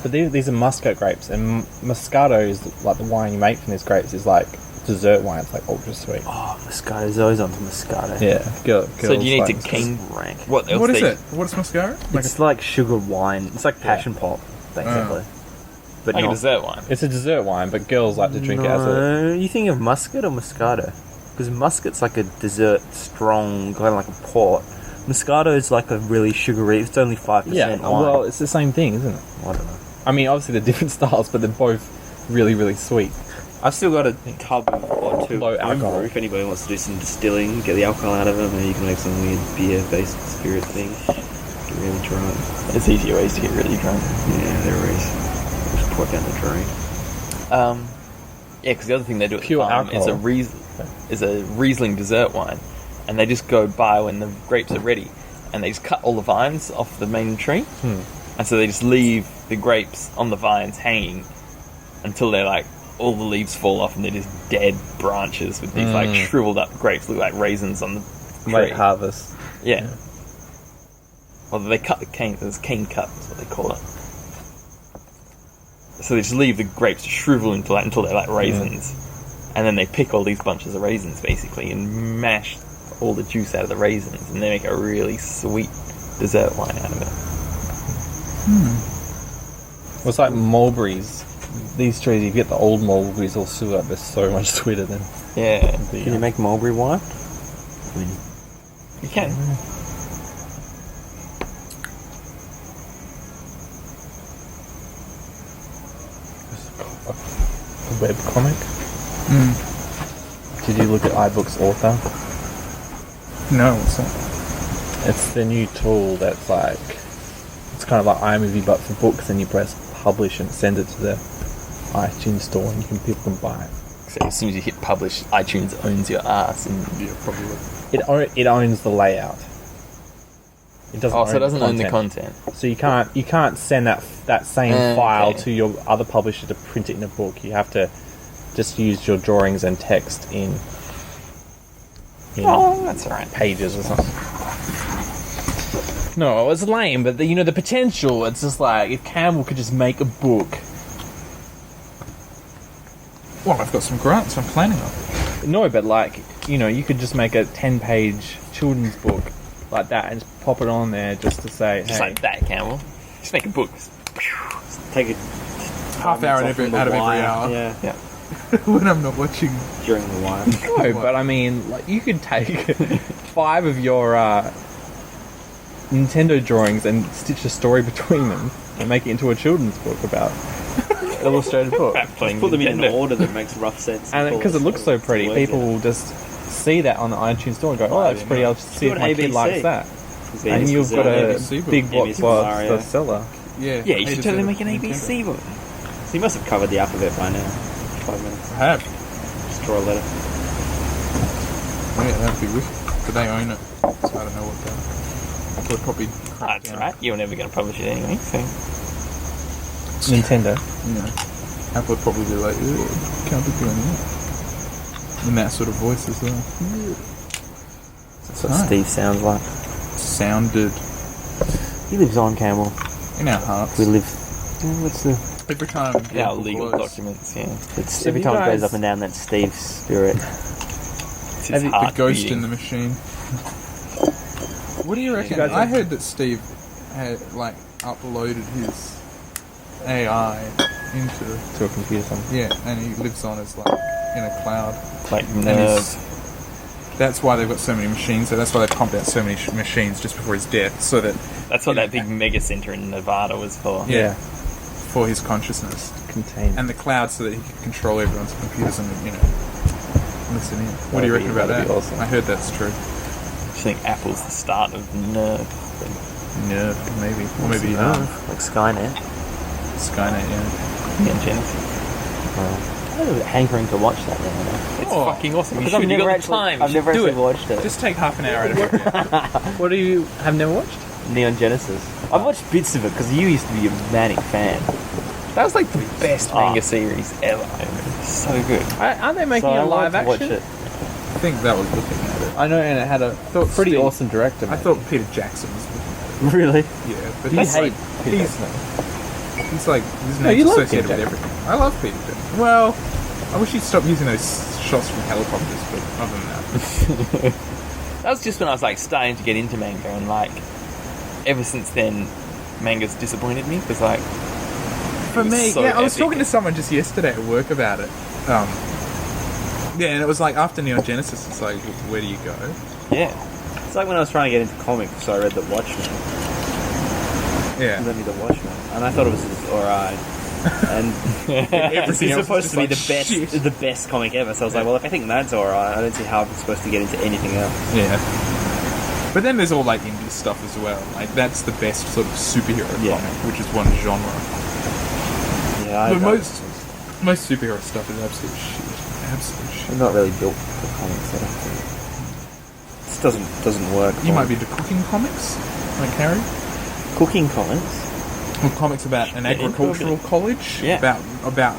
But these are Muscat grapes, and Moscato is like the wine you make from these grapes is like dessert wine. It's like ultra sweet. Oh, Moscato's always onto Moscato. Yeah, So do you need to like, cane... Rank. What else What is they- it? What's mascara? It's like sugar wine. It's like passion pop, basically. But Like a not. dessert wine. It's a dessert wine, but girls like to drink it as a. No, you think of Muscat or Moscato? Because Muscat's like a dessert, strong, kind of like a port. Moscato is like a really sugary. It's only 5% Yeah, wine. well, it's the same thing, isn't it? I don't know. I mean, obviously they're different styles, but they're both really, really sweet. I've still got a tub or two Low of alcohol. homebrew if anybody wants to do some distilling, get the alcohol out of them, and you can make some weird beer-based spirit thing. Get really drunk. It's easier ways to get really drunk. Yeah, there is. Just pour it down the drain. Yeah, because the other thing they do at Pure the farm is a Riesling dessert wine, and they just go by when the grapes are ready, and they just cut all the vines off the main tree, and so they just leave the grapes on the vines hanging until they're like all the leaves fall off and they're just dead branches with these like shriveled up grapes, look like raisins on the tree. Late harvest. Yeah. Well, they cut the cane. There's cane cut, is what they call it. So they just leave the grapes to shrivel until they're like raisins, and then they pick all these bunches of raisins basically and mash all the juice out of the raisins, and they make a really sweet dessert wine out of it. Well, it's like mulberries. These trees, you get the old mulberries all sealed up, they're so much sweeter than Yeah, the... Can you make mulberry wine? you can. a web comic? Did you look at iBooks Author? No, what's that? It's the new tool that's like... It's kind of like iMovie but for books, and you press publish and send it to the iTunes store and people can buy it. So as soon as you hit publish, iTunes owns your ass. And Yeah, probably. It owns the layout. It doesn't so it doesn't own the content. So you can't send that same file okay. to your other publisher to print it in a book. You have to just use your drawings and text in Oh, that's alright. pages or something. No, it's lame, but the potential. It's just like if Campbell could just make a book. Well, I've got some grants I'm planning on. No, but like you could just make a 10-page children's book like that and just pop it on there just to say, Just hey, like that, Campbell. Just make a book. Take it Half hour out of every hour. Yeah, Yeah. When I'm not watching. during the wine. no, but I mean, like you could take 5 of your Nintendo drawings and stitch a story between them and make it into a children's book about an illustrated book. Playing Put them in Nintendo. an order that makes rough sense. And because it looks so pretty, Words people in it. will just see that on the iTunes store and go, "Oh, that's pretty. I'll see Do if an my kid ABC. likes that." Because And you've got a ABC book. big ABC blockbuster Mario. seller. Yeah. Yeah, you should Ages totally of make an Nintendo. ABC book. So you must have covered the alphabet by now. 5 minutes. I have. Just draw a letter. Oh, yeah, that'd be wicked. But they own it, so I don't know what that. Would probably. crack That's down. alright. You're never going to publish it anyway, so. Nintendo. Yeah. Apple would probably be like, "Ew, can't be doing that." In that sort of voice as well. That's what Nice. Steve sounds like. Sounded He lives on, Campbell. in our hearts. We live. What's the? Every time. Yeah, Apple legal blows, documents, yeah. It's So every you time it guys- goes up and down. That's Steve's spirit. It's his Have you- The heart ghost beating. in the machine. What do you reckon? guys I have- heard that Steve had uploaded his AI into To a computer something. and he lives on as in a cloud. Like And nerves. that's why they've got so many machines. So that's why they pumped out so many machines just before his death, so that That's what that big mega center in Nevada was for. Yeah. for his consciousness Contained. and the cloud, so that he could control everyone's computers and listen in. What do you reckon about that'd that? be awesome. I heard that's true. I think Apple's the start of nerve. Yeah, maybe, or maybe Like Skynet. Skynet. Yeah. Yeah, Genesis. I have a hankering to watch that now. It's Oh, fucking awesome. You Because should. You got the time. You I've should never do actually it. watched it. Just take half an hour out of it. What do you have never watched? Neon Genesis. I've watched bits of it because you used to be a manic fan. That was like the best Ah. manga series ever. So good. Aren't they making So I a live wanted to action? watch it. I think that was looking at it. I know, and it had a pretty Steve- awesome director. I mate. thought Peter Jackson was looking Really? at it. Yeah, but you he's hate like, Peter he's, Jackson. he's like his No, name's you love associated Peter with Jackson. everything. I love Peter Jackson. Well, I wish he'd stop using those shots from helicopters, but other than that, That was just when I was like starting to get into manga, and like ever since then, manga's disappointed me because like for it was me, so yeah, I was epic. talking to someone just yesterday at work about it. Yeah, and it was like after Neon Genesis, it's like, where do you go? Yeah, It's like when I was trying to get into comics, so I read The Watchmen. Yeah, Let me The Watchmen. And I thought it was alright. And Everything it's else supposed is to be just the like best, shit. the best comic ever. So I was like, well, if I think that's alright, I don't see how I'm supposed to get into anything else. Yeah. But then there's all like indie stuff as well. Like that's the best sort of superhero Yeah. comic, which is one genre. Yeah, But most superhero stuff is absolute shit. Absolute shit. I'm not really built for comics. I don't think. This doesn't work. You might be into cooking comics, like Harry. cooking comics. Or comics about an Get into agricultural it. college. Yeah. About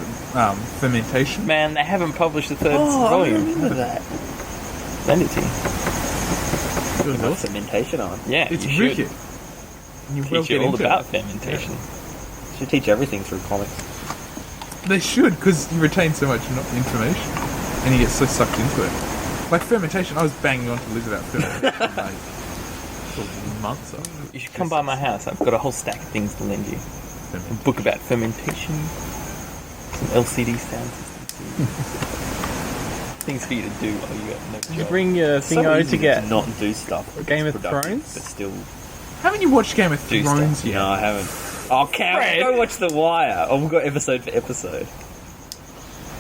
fermentation. Man, they haven't published the third Oh, I volume. remember that. Send it to you. About fermentation on. Yeah, It's you wicked. should You will teach you get all into about it. fermentation. Should teach everything through comics. They should, because you retain so much information, and you get so sucked into it. Like fermentation, I was banging on to Liz about fermentation like for months after. You should come by my house. I've got a whole stack of things to lend you. A book about fermentation, some LCD sound systems, things for you to do while you got no Did you job. bring your thingo easy to get not do stuff. Game of productive, Thrones? but still. Haven't you watched Game of Do Thrones stuff. yet? No, I haven't. Oh, Cam, Fred. go watch The Wire. Oh, we've got episode for episode.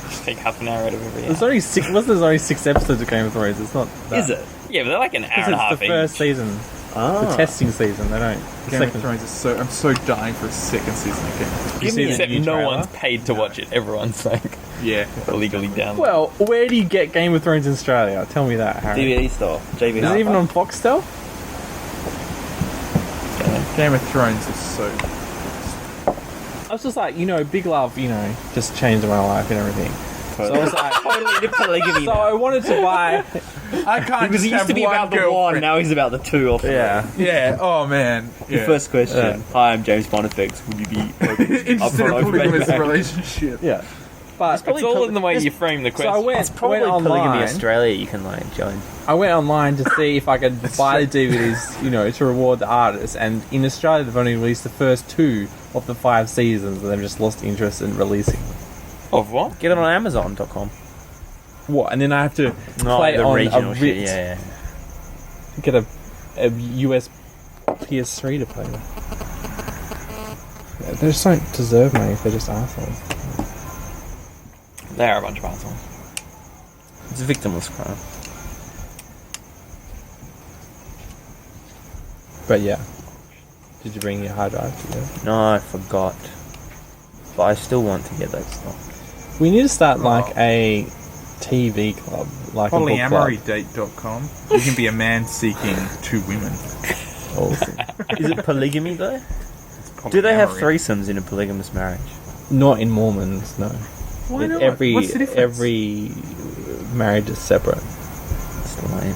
Just take half an hour out of every There's hour. only six. There's only 6 episodes of Game of Thrones. It's not. That. Is it? Yeah, but they're like an hour Because and a it's half the first each. season, Ah. the testing season. They don't. Game of Thrones is so. I'm so dying for a second season of Game of Thrones. You see the Except new no trailer? one's paid to watch it. Everyone's like Yeah. illegally down. Well, where do you get Game of Thrones in Australia? Tell me that, Harry. DVD store. JV. Is it even on Foxtel? Game of Thrones is so. I was just like, Big Love, just changed my life and everything. So I was like, Totally into polygamy. so I wanted to buy. I can't. Because he used to be about the one, now he's about the two or three. Yeah. Yeah. Oh man. The Yeah. first question. Hi, I'm James Bonifex. Would you be Interested in a polygamous relationship. Yeah. But It's all in the way you frame the so question. I went, Probably went polygamy online. Australia. You can like join. I went online to see if I could buy the DVDs, to reward the artists. And in Australia, they've only released the first 2 of the 5 seasons, and they've just lost interest in releasing them. Of what? Get it on Amazon.com. What? And then I have to No, play the on regional a shit. ripped, Yeah. get a US PS3 to play with. Yeah, they just don't deserve money if they're just assholes. They are a bunch of assholes. It's a victimless crime. But yeah. Did you bring your hard drive together? No, I forgot. But I still want to get that stuff. We need to start like a TV club, like a book club. Polyamorydate.com. You can be a man seeking 2 women. Awesome. Is it polygamy though? Do they have Polyamory. threesomes in a polygamous marriage? Not in Mormons, no. Why not? Every What's the difference? every marriage is separate It's lame.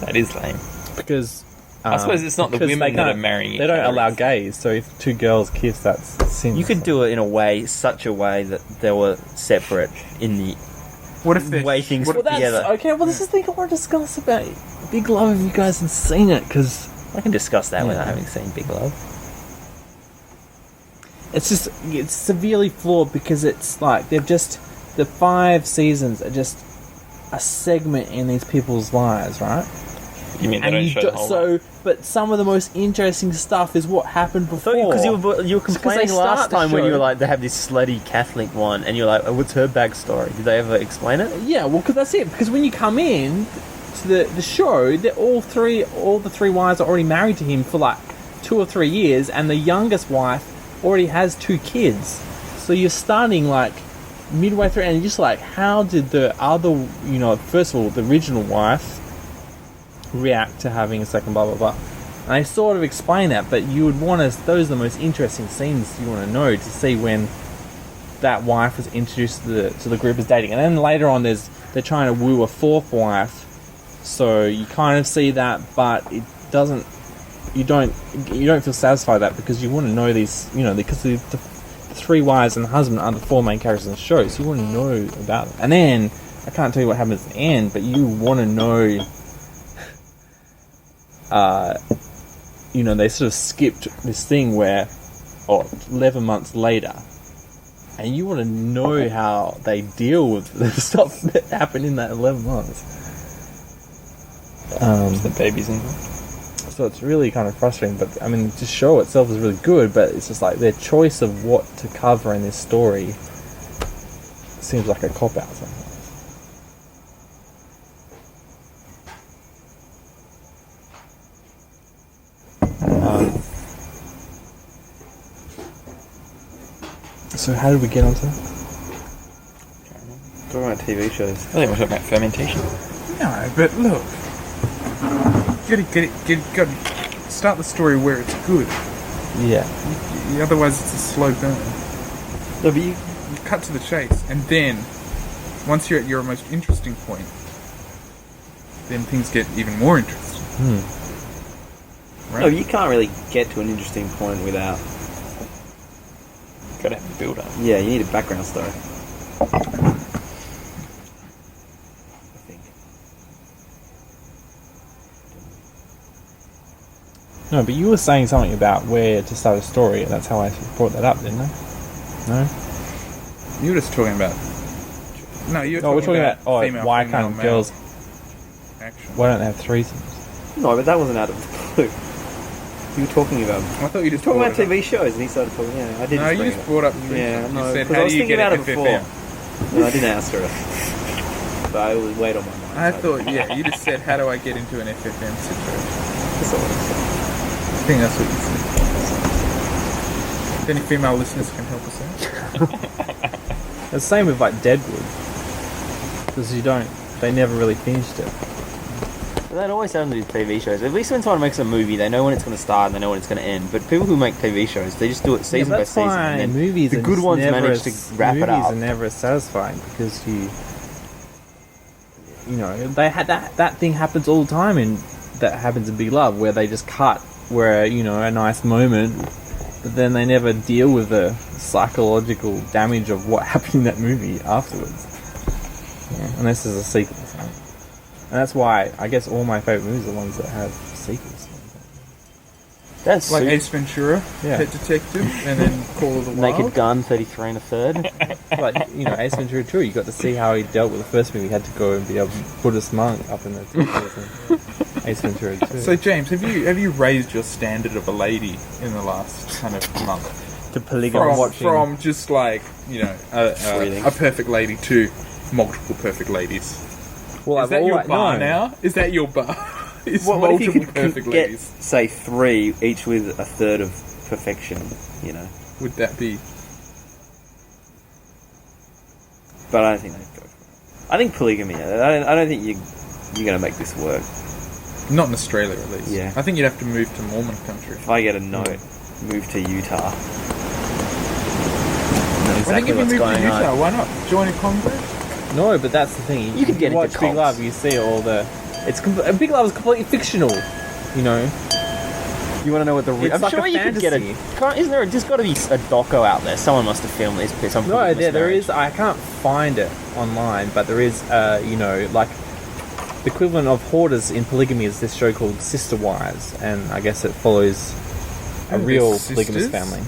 That is lame. because. I suppose it's not the because women they that are can't- marrying They each don't other, allow it's- gays, so if 2 girls kiss, that's sin. You could do it in a way, such a way that they were separate in the What if they're way things what put if- together. okay. Well, this is the thing I want to discuss about Big Love. If you guys have seen it, because I can discuss that without Yeah. having seen Big Love. it's severely flawed because it's like the 5 seasons are just a segment in these people's lives, right? You mean they And don't you show the whole lot? but some of the most interesting stuff is what happened before. Because you were complaining they last start the time when you show- were like, they have this slutty Catholic one, and you're like, oh, what's her backstory? Did they ever explain it? Yeah, well, because that's it. Because when you come in to the show, all the 3 wives are already married to him for like 2 or 3 years, and the youngest wife already has 2 kids. So you're starting like midway through, and you're just like, how did the other, first of all, the original wife react to having a second, blah blah blah. And I sort of explain that, but you would want to. Those are the most interesting scenes you want to know, to see when that wife was introduced to the group as dating, and then later on they're trying to woo a 4th wife, so you kind of see that, but it doesn't. You don't feel satisfied with that because you want to know these, because the 3 wives and the husband are the 4 main characters in the show, so you want to know about them. And then I can't tell you what happens at the end, but you want to know. They sort of skipped this thing where, 11 months later, and you want to know how they deal with the stuff that happened in that 11 months. The babies involved. So it's really kind of frustrating. But I mean, the show itself is really good, but it's just like their choice of what to cover in this story seems like a cop out sometimes. So how did we get onto that? Talking about TV shows. I think we're talking about fermentation. No, but look, got to start the story where it's good. Yeah. Otherwise, it's a slow burn. No, but you You cut to the chase, and then once you're at your most interesting point, then things get even more interesting. Right? No, you can't really get to an interesting point without. Gotta have a build up. Yeah, you need a background story. I think. No, but you were saying something about where to start a story, and that's how I brought that up, didn't I? No? You were just talking about. No, you were No, we're talking about female, why female, can't male girls? action. Why don't they have threesomes? No, but that wasn't out of the blue. You were talking about I thought you just talking about brought it TV shows, and he started talking. Yeah, I did. No, you bring just it brought up. Yeah, you no, said, because how I was do you thinking get about it FFM? before. No, I didn't ask her. But I was weighed on my mind. I thought, yeah, you just said, how do I get into an FFM situation? That's all I said. I think that's what you said. If any female listeners can help us out. It's the same with like Deadwood, because they never really finished it. But that always happens with TV shows. At least when someone makes a movie, they know when it's going to start and they know when it's going to end. But people who make TV shows, they just do it season by season. And then movies the good ones manage to wrap it up. Movies are never as satisfying because you know, they had that thing happens all the time, and that happens in Big Love, where they just cut where, you know, a nice moment, but then they never deal with the psychological damage of what happened in that movie afterwards. Yeah, unless there's a sequel or something. And that's why I guess all my favourite movies are the ones that have sequels. That's Like super- Ace Ventura, Yeah. Pet Detective, and then Call of the Wild. Naked Gun, 33 and a third. Like, you know, Ace Ventura 2, you got to see how he dealt with the first movie. He had to go and be a Buddhist monk up in the Ace Ventura 2. So James, have you raised your standard of a lady in the last kind of month? to polygamy From just like, you know, Breathing. a perfect lady to multiple perfect ladies. well, Is I've that your always bar known. now? Is that your bar? It's What if you multiple could perfect get, ladies. say, 3, each with a third of perfection, you know? Would that be? But I don't think they'd go for it. I think polygamy, I don't think you're going to make this work. Not in Australia, at least. Yeah. I think you'd have to move to Mormon country. If I get a note, move to Utah. I think if you move to going on. Utah, why not join a convert? No, but that's the thing. You could get into watch Big cults. Love, you see all the... Big Love is completely fictional, you know? You want to know what the... It's I'm like sure a you could get a... fantasy. Isn't there just got to be a doco out there? Someone must have filmed this. Some No, polygamous there marriage. is... I can't find it online, but there is, you know, like... The equivalent of Hoarders in polygamy is this show called Sister Wives, and I guess it follows a Oh, real they're polygamous sisters? family.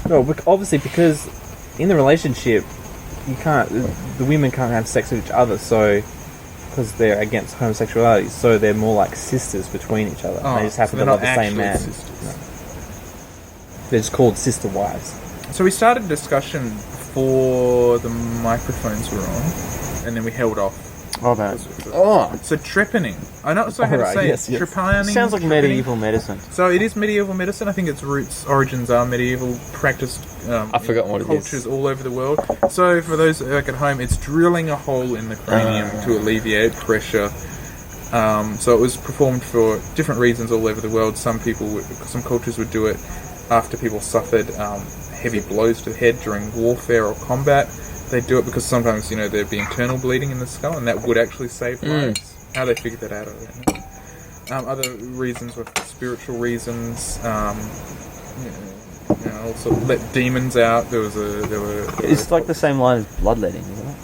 No, obviously because in the relationship, the women can't have sex with each other, so because they're against homosexuality, so they're more like sisters between each other. They just happen so to they're love not the same actually man. sisters. No. They're just called Sister Wives. So we started a discussion before the microphones were on, and then we held off. Oh, that. So trepanning. I know so how to Alright, say yes, it. yes. Trepanning. Sounds like trepanning. medieval medicine. So it is medieval medicine. I think its origins are medieval, practiced I've forgotten what it is. cultures all over the world. So for those like at home, it's drilling a hole in the cranium to alleviate pressure. So it was performed for different reasons all over the world. Some cultures would do it after people suffered heavy blows to the head during warfare or combat. They do it because sometimes, you know, there'd be internal bleeding in the skull, and that would actually save lives. How they figured that out, I don't know. Other reasons were for spiritual reasons. Also let demons out. There were. It's like the same line as bloodletting, isn't it?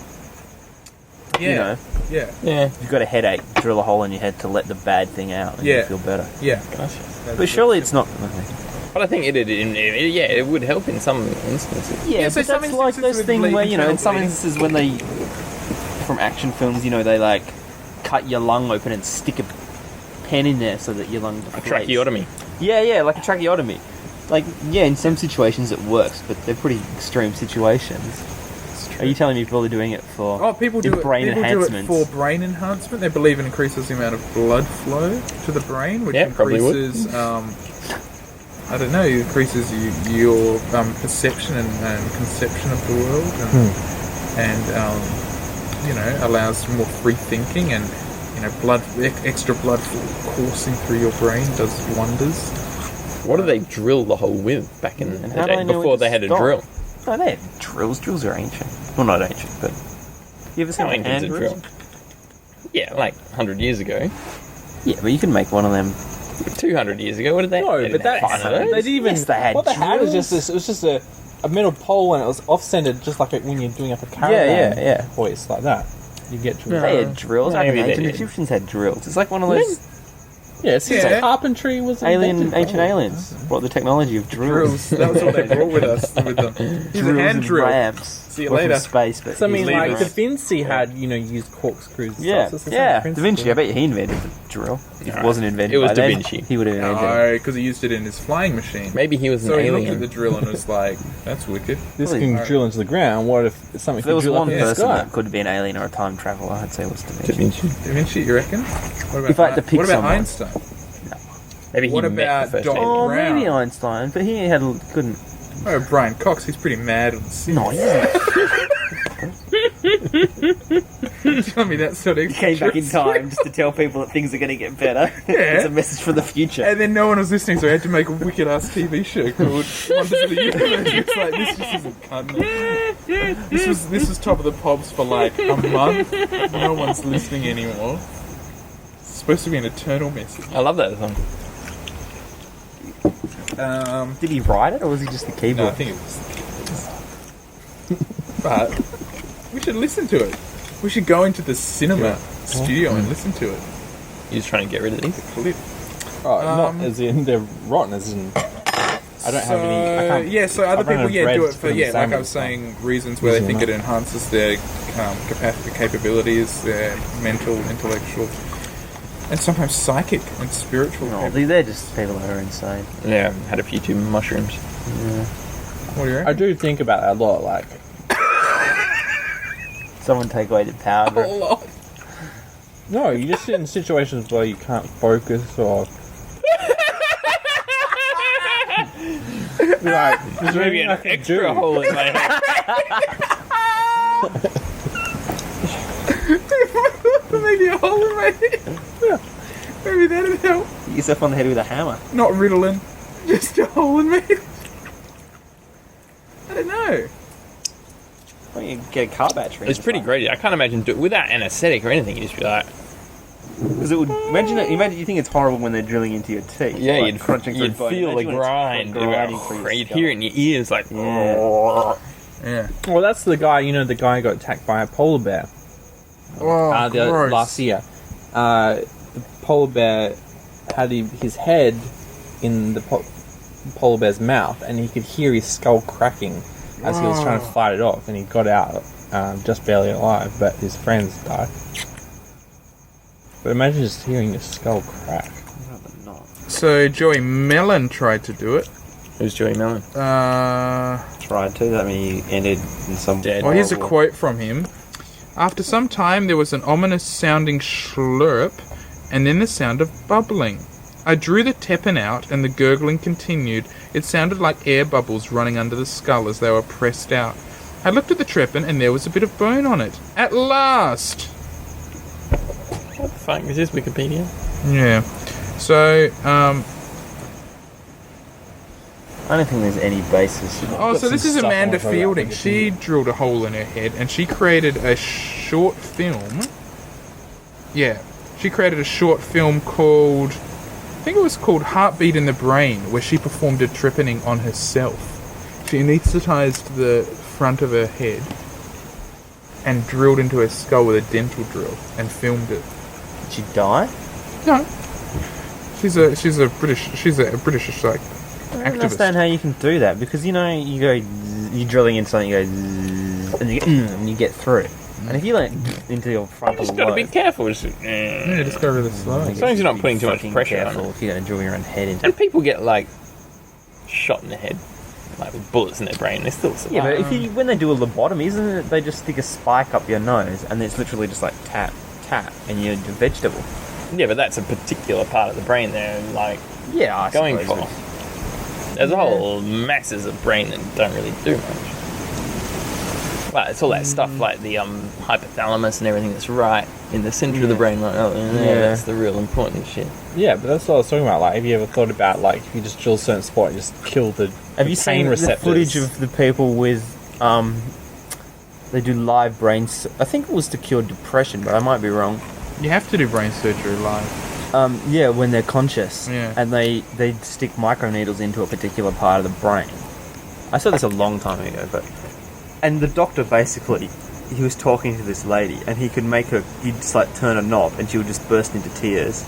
Yeah, You know, yeah, Yeah. you've got a headache, drill a hole in your head to let the bad thing out, and Yeah. you feel better. yeah. But surely it's not. But I think it would help in some instances. Yeah, Yeah, so but some that's like instances those with things where, you know, in some bleeding. instances when they, from action films, you know, they like cut your lung open and stick a pen in there so that your lung A deflates. tracheotomy. Yeah, like a tracheotomy. Like, yeah, in some situations it works, but they're pretty extreme situations. Are you telling me people are doing it for People do brain it. People do it enhancements? for brain enhancement. They believe it increases the amount of blood flow to the brain, which Yeah, probably would. increases. I don't know. It increases your perception and conception of the world, and allows more free thinking, and extra blood coursing through your brain does wonders. What do they drill the hole with back in the how do day I know before when they to had a stop? drill? No, they had drills. Drills are ancient. Well, not ancient, but... You ever seen How a ancient's hand a drill? drill? Yeah, like 100 years ago. Yeah, but you can make one of them. 200 years ago, what did they No, they but didn't have that's one of those. they didn't even. Yes, they had what they had was drills. just this. It was just a metal pole, and it was off-centered, just like when you're doing up a caravan. yeah. Hoist like that. You get drills. They had drills. I Maybe think they ancient did. Egyptians had drills. It's like one of those Yeah, since Yeah. carpentry was invented, ancient probably. aliens brought the technology of drills. Drills. That was what they brought with us. With them. Here's a Drills hand and drill. ramps. See you Were from later. space, but So I mean, Leave like us. Da Vinci had, used corkscrews. And yeah, stuff, so it's the same Da principle. Vinci. I bet you he invented the drill. If it wasn't invented It was by Da then, Vinci. he would have invented it. No, because he used it in his flying machine. Maybe he was an So he looked alien. at the drill and was like, "That's wicked." This Well, can alright. drill into the ground. What if something If there could was drill one up in the person sky? that could be an alien or a time traveler, I'd say it was Da Da Vinci. Vinci. Da Vinci, you reckon? What about If I had to pick what about someone. Einstein? Maybe he What met about the first Dr. alien. Oh, Brown. maybe Einstein, but he couldn't. Oh, Brian Cox, he's pretty mad on the scene. No, he isn't. Tell me that sort of. He came back in time just to tell people that things are going to get better. Yeah. It's a message for the future. And then no one was listening, so I had to make a wicked ass TV show called Wonders of the Universe. It's like, this just isn't cunning. This was top of the pops for like a month. No one's listening anymore. It's supposed to be an eternal message. I love that song. Did he write it, or was he just the No, keyboard? I think it was. But we should listen to it. We should go into the cinema studio and listen to it. You're just trying to get rid of these? Clip. Oh, not as in they're rotten, as in I don't have any. I can't. Yeah, so other I've run people, out of do bread it to for, put in like I sandwich, was so- saying, reasons where they Easy think it enough. enhances their capacity, capabilities, their mental, intellectual, and sometimes psychic and spiritual. No, they're just people that are insane. Yeah, had a few too many mushrooms. What do you I reckon? do think about that a lot. Like, Someone take away the powder. no, you just sit in situations where you can't focus or. Like, there's Maybe nothing an I can extra do. hole in my head. Maybe a hole in my head. Maybe that'd help. Hit yourself on the head with a hammer. Not Ritalin, just a hole in my head. I don't know. Why don't you get a car battery? It's pretty great. I can't imagine without anesthetic or anything. You'd just be like, Because it would imagine you think it's horrible when they're drilling into your teeth. yeah, like you'd crunching through you'd bone. feel the Imagine when it's grind. grinding through your You'd skull. hear it in your ears, like, Yeah. Yeah. Well, that's the guy. The guy who got attacked by a polar bear Oh, last year. The polar bear had his head in the polar bear's mouth, and he could hear his skull cracking as he was trying to fight it off, and he got out just barely alive, but his friends died. But imagine just hearing your skull crack. So Joey Mellon tried to do it. who's Joey Mellon? Tried to. That mean he ended in some. Dead. Well, here's a horrible- quote from him. After some time, there was an ominous sounding slurp, and then the sound of bubbling. I drew the teppan out, and the gurgling continued. It sounded like air bubbles running under the skull as they were pressed out. I looked at the trepan, and there was a bit of bone on it. At last! What the fuck is this, Wikipedia? Yeah. So, I don't think there's any basis. oh, so this is stuff Amanda on her Fielding. lap. She drilled a hole in her head, and she created a short film. Yeah. She created a short film called... I think it was called Heartbeat in the Brain, where she performed a trepanning on herself. She anaesthetized the front of her head and drilled into her skull with a dental drill and filmed it. Did she die? No. She's a British like I don't activist. understand how you can do that because you're drilling in something, you go zzz, and you get through. And if you let into your frontal Just gotta be lobe, careful. Yeah, just go really slow. As long as you're not putting too much fucking pressure on careful it. if you're going to drill your own head into. And people get like shot in the head, like with bullets in their brain. They still survive. Yeah, but if you when they do a lobotomy, isn't it they just stick a spike up your nose and it's literally just like tap, tap, and you're a vegetable. Yeah, but that's a particular part of the brain they're like Yeah, I going suppose for. it's- There's a whole masses of brain that don't really do much. Well, it's all that stuff like the hypothalamus and everything that's right in the centre of the brain. Like, that's the real important shit. Yeah, but that's what I was talking about. Like, have you ever thought about, like, if you just drill a certain spot, you just kill the Have you pain seen receptors? the footage of the people with they do live brains? I think it was to cure depression, but I might be wrong. You have to do brain surgery live. Yeah, when they're conscious, Yeah. and they stick microneedles into a particular part of the brain. I saw this a long time ago, and the doctor basically, he was talking to this lady, and he could make her, he'd just like turn a knob, and she would just burst into tears.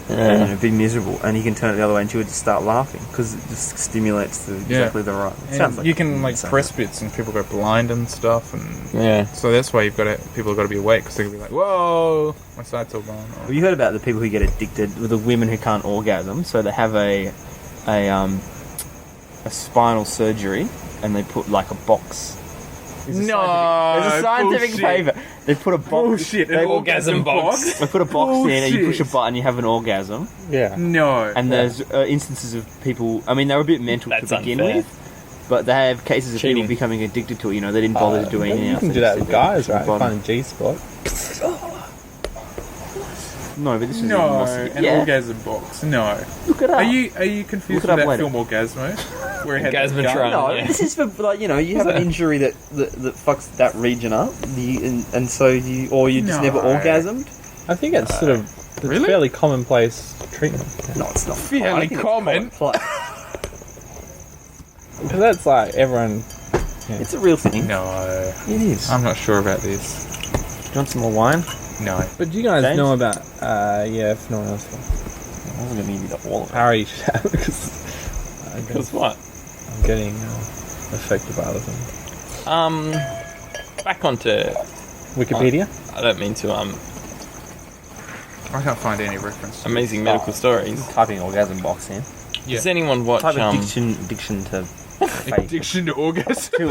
And you know, be miserable, and he can turn it the other way, and she would just start laughing because it just stimulates exactly the right. It sounds like you can like insane. press bits and people go blind and stuff, and Yeah. so that's why people have got to be awake because they can be like, "Whoa, my side's all gone." Have you heard about the people who get addicted with the women who can't orgasm? So they have a spinal surgery, and they put like a box. There's a scientific bullshit. paper. They put a box. Bullshit, an orgasm box. They put a box in, and you push a Bullshit. button, you have an orgasm. Yeah. No. And there's instances of people. I mean, they were a bit mental That's to begin unfair. with, but they have cases of Cheating. people becoming addicted to it. You know, they didn't bother to do anything You else. can They do just that with sit there guys, and right? push a Find a G-spot. No, but this is No, an an orgasm box. No. Look it up. Are you confused Look it with up that later. film Orgasmo? Where he had that Orgasmatron. gun? No, Yeah. this is for like you know you have an injury that fucks that region up, and so you just never No. orgasmed. I think it's sort of it's Really? fairly commonplace treatment. No, it's not. Fairly I think it's common. Because that's like everyone. It's a real thing. No, It is. I'm not sure about this. Do you want some more wine? No. But do you guys James? know about? Yeah, if no one else does. I wasn't going to give you the all of it. Harry should have because Because what? I'm getting affected by other things. Back onto. Wikipedia. I don't mean to. I can't find any reference. To Amazing medical stories. Typing orgasm box in. Yeah. Does anyone watch? Type addiction to fake, Addiction to orgasm. to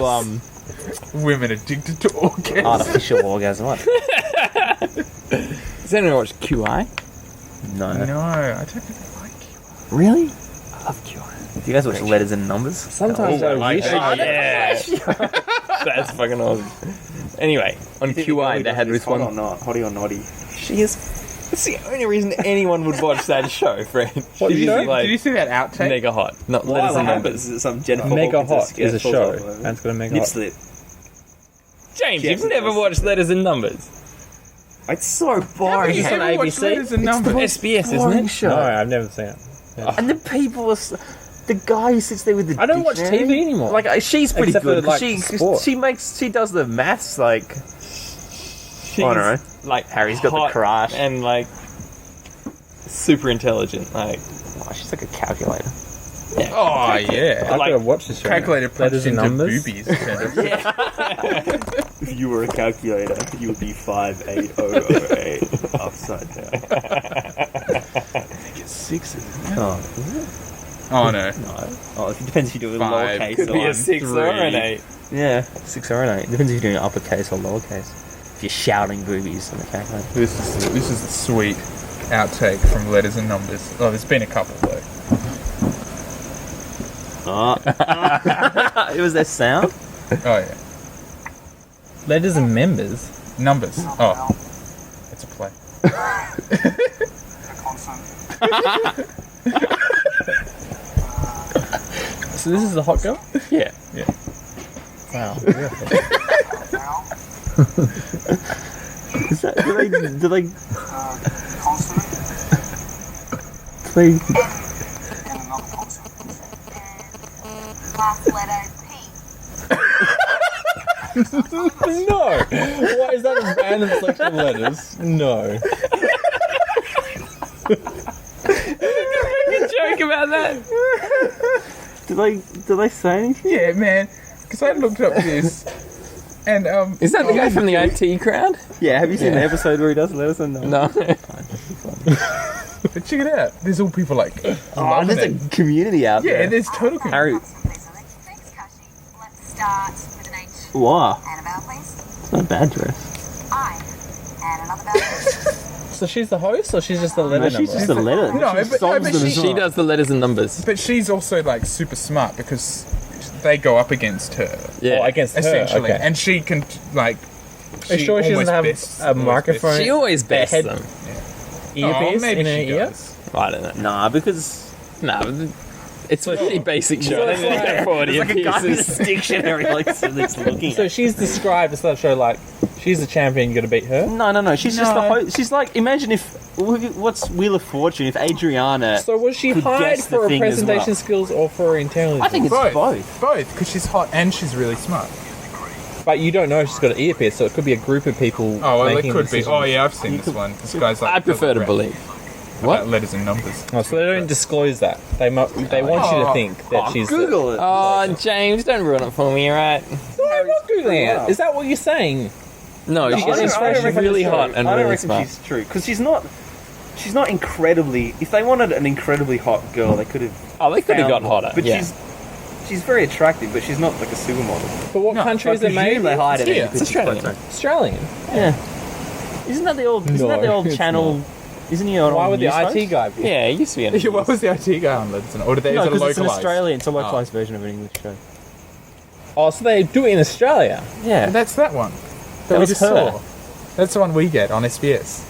Women addicted to orgasm. artificial orgasm. What? Does anyone watch QI? No. No, I don't think they like you. Really? I love QI. Do you guys watch Letters and Numbers? Sometimes I wish. Yeah. That's fucking awesome. Anyway, on QI, they had this one. Hottie or naughty. She is. That's the only reason anyone would watch that show, Fred. What She's show? like Did you see that outtake? mega hot. Not letters and numbers. Some Jennifer Mega Hawkins Hot is a falls show, off over. and it's got a mega Nip hot. slip. James, Yes, you've never yes. watched letters and numbers. It's so boring. You It's on ever watched ABC? Letters and Numbers? SBS, isn't it? show. No, I've never seen it. Yeah. And the people are. The guy who sits there with the. I don't watch dictionary, TV anymore. Like she's pretty Except for, good. 'Cause like, sport. she does the maths like. She's I don't know. like Harry's got the hot crush. and like super intelligent. Like Oh, she's like a calculator. Oh, yeah. I've like, got to watch this show. Calculator Letters punched and into numbers. boobies. Kind of. If you were a calculator, you would be 58008 upside down. It's 6, isn't it? Oh, is it? Oh, no. No. Oh, it depends if you do it with 5, lowercase. could be or a 6 or an 8. yeah, 6 or an 8. Depends if you're doing uppercase or lowercase. If you're shouting boobies on the calculator. This is the sweet outtake from Letters and Numbers. Oh, there's been a couple, though. Oh. It was that sound. Oh, yeah. Letters and members. Numbers. Oh. It's a play. So this is the hot girl. Yeah. Wow. Is that, do they Last letter P. No. Why is that a random selection of letters? No. Joke about that. do they say anything? Yeah, man. Because I looked up this And Is that the guy from the IT crowd? Yeah, have you seen the episode where he does let us know? No. but check it out. There's all people like Oh, loving there's it. a community out Yeah, there. there's total Harry, Thanks, Kashi. Let's start with an H. wow, Annabelle, please. it's not a bad dress. I. And another bell, please. So she's the host, or she's just the letter No, she's number? just a letter. No, She but- solves but them as she- She well. does the letters and numbers. But she's also like super smart because they go up against her Yeah. Oh, against her. essentially, Okay. and she can like. Are you sure she doesn't have bests- a almost microphone? She always bests head- them. bests- Earpiece maybe in her she ear? does. I don't know. Nah, because Nah, but it's a pretty basic show. I don't think they can afford it's like a guy with earpieces. a dictionary like that's looking So at. she's described as that show like she's the champion. You got to beat her. No. She's just the No. host. She's like, imagine if what's Wheel of Fortune if Adriana. So was she could hired guess the for her thing as presentation well. skills or for her intelligence? I think it's both. Both, because she's hot and she's really smart. But you don't know if she's got an earpiece, so it could be a group of people. Oh, well, it making could be. decisions. Oh, yeah, I've seen this one. This guy's like. I prefer to does believe. about letters and numbers. Oh, so they don't disclose that. They want you to think that she's. Google it. Oh, James, don't ruin it for me, alright? No, I'm not googling it. Is that what you're saying? No, I she's don't reckon really it's hot true. and I don't really reckon smart. she's true because she's not incredibly. If they wanted an incredibly hot girl, they could have. Oh, they could have found got one. hotter. But yeah. she's very attractive, but she's not like a supermodel. But what No, country is I it made? presume they hide it. Yeah, in it's Australian. Australian. Yeah. Isn't that the old? Isn't that the No, old it's channel? Isn't he an Why old would the news host? IT guy be? Yeah, it used to be an Yeah, what was the IT guy on Letters and or did they No, is it because it's an localized? Australian. It's a localized version of an English show. Oh, so they do it in Australia. Yeah. That's that one. That we was just her. saw. That's the one we get on SBS.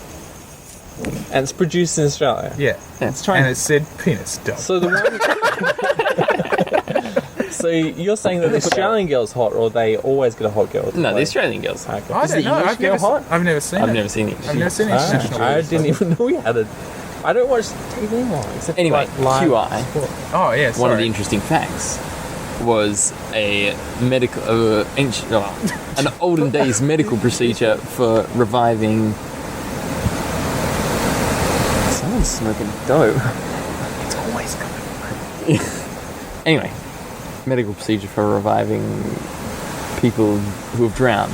And it's produced in Australia. Yeah. It's And it said penis dump. So the one. So you're saying that the Australian girl's hot, or they always get a hot girl? to No, the play? Australian girls. Okay. I Is don't the know. English girl hot? I've never seen it. I've never seen it. I've never seen international. I Letters. didn't even know we had it. I don't watch TV anymore. Except Anyway, like live QI. sport. Oh yeah, sorry. One of the interesting facts was a medical, an olden days medical procedure for reviving. Someone's smoking dope. It's always coming. Anyway, medical procedure for reviving people who have drowned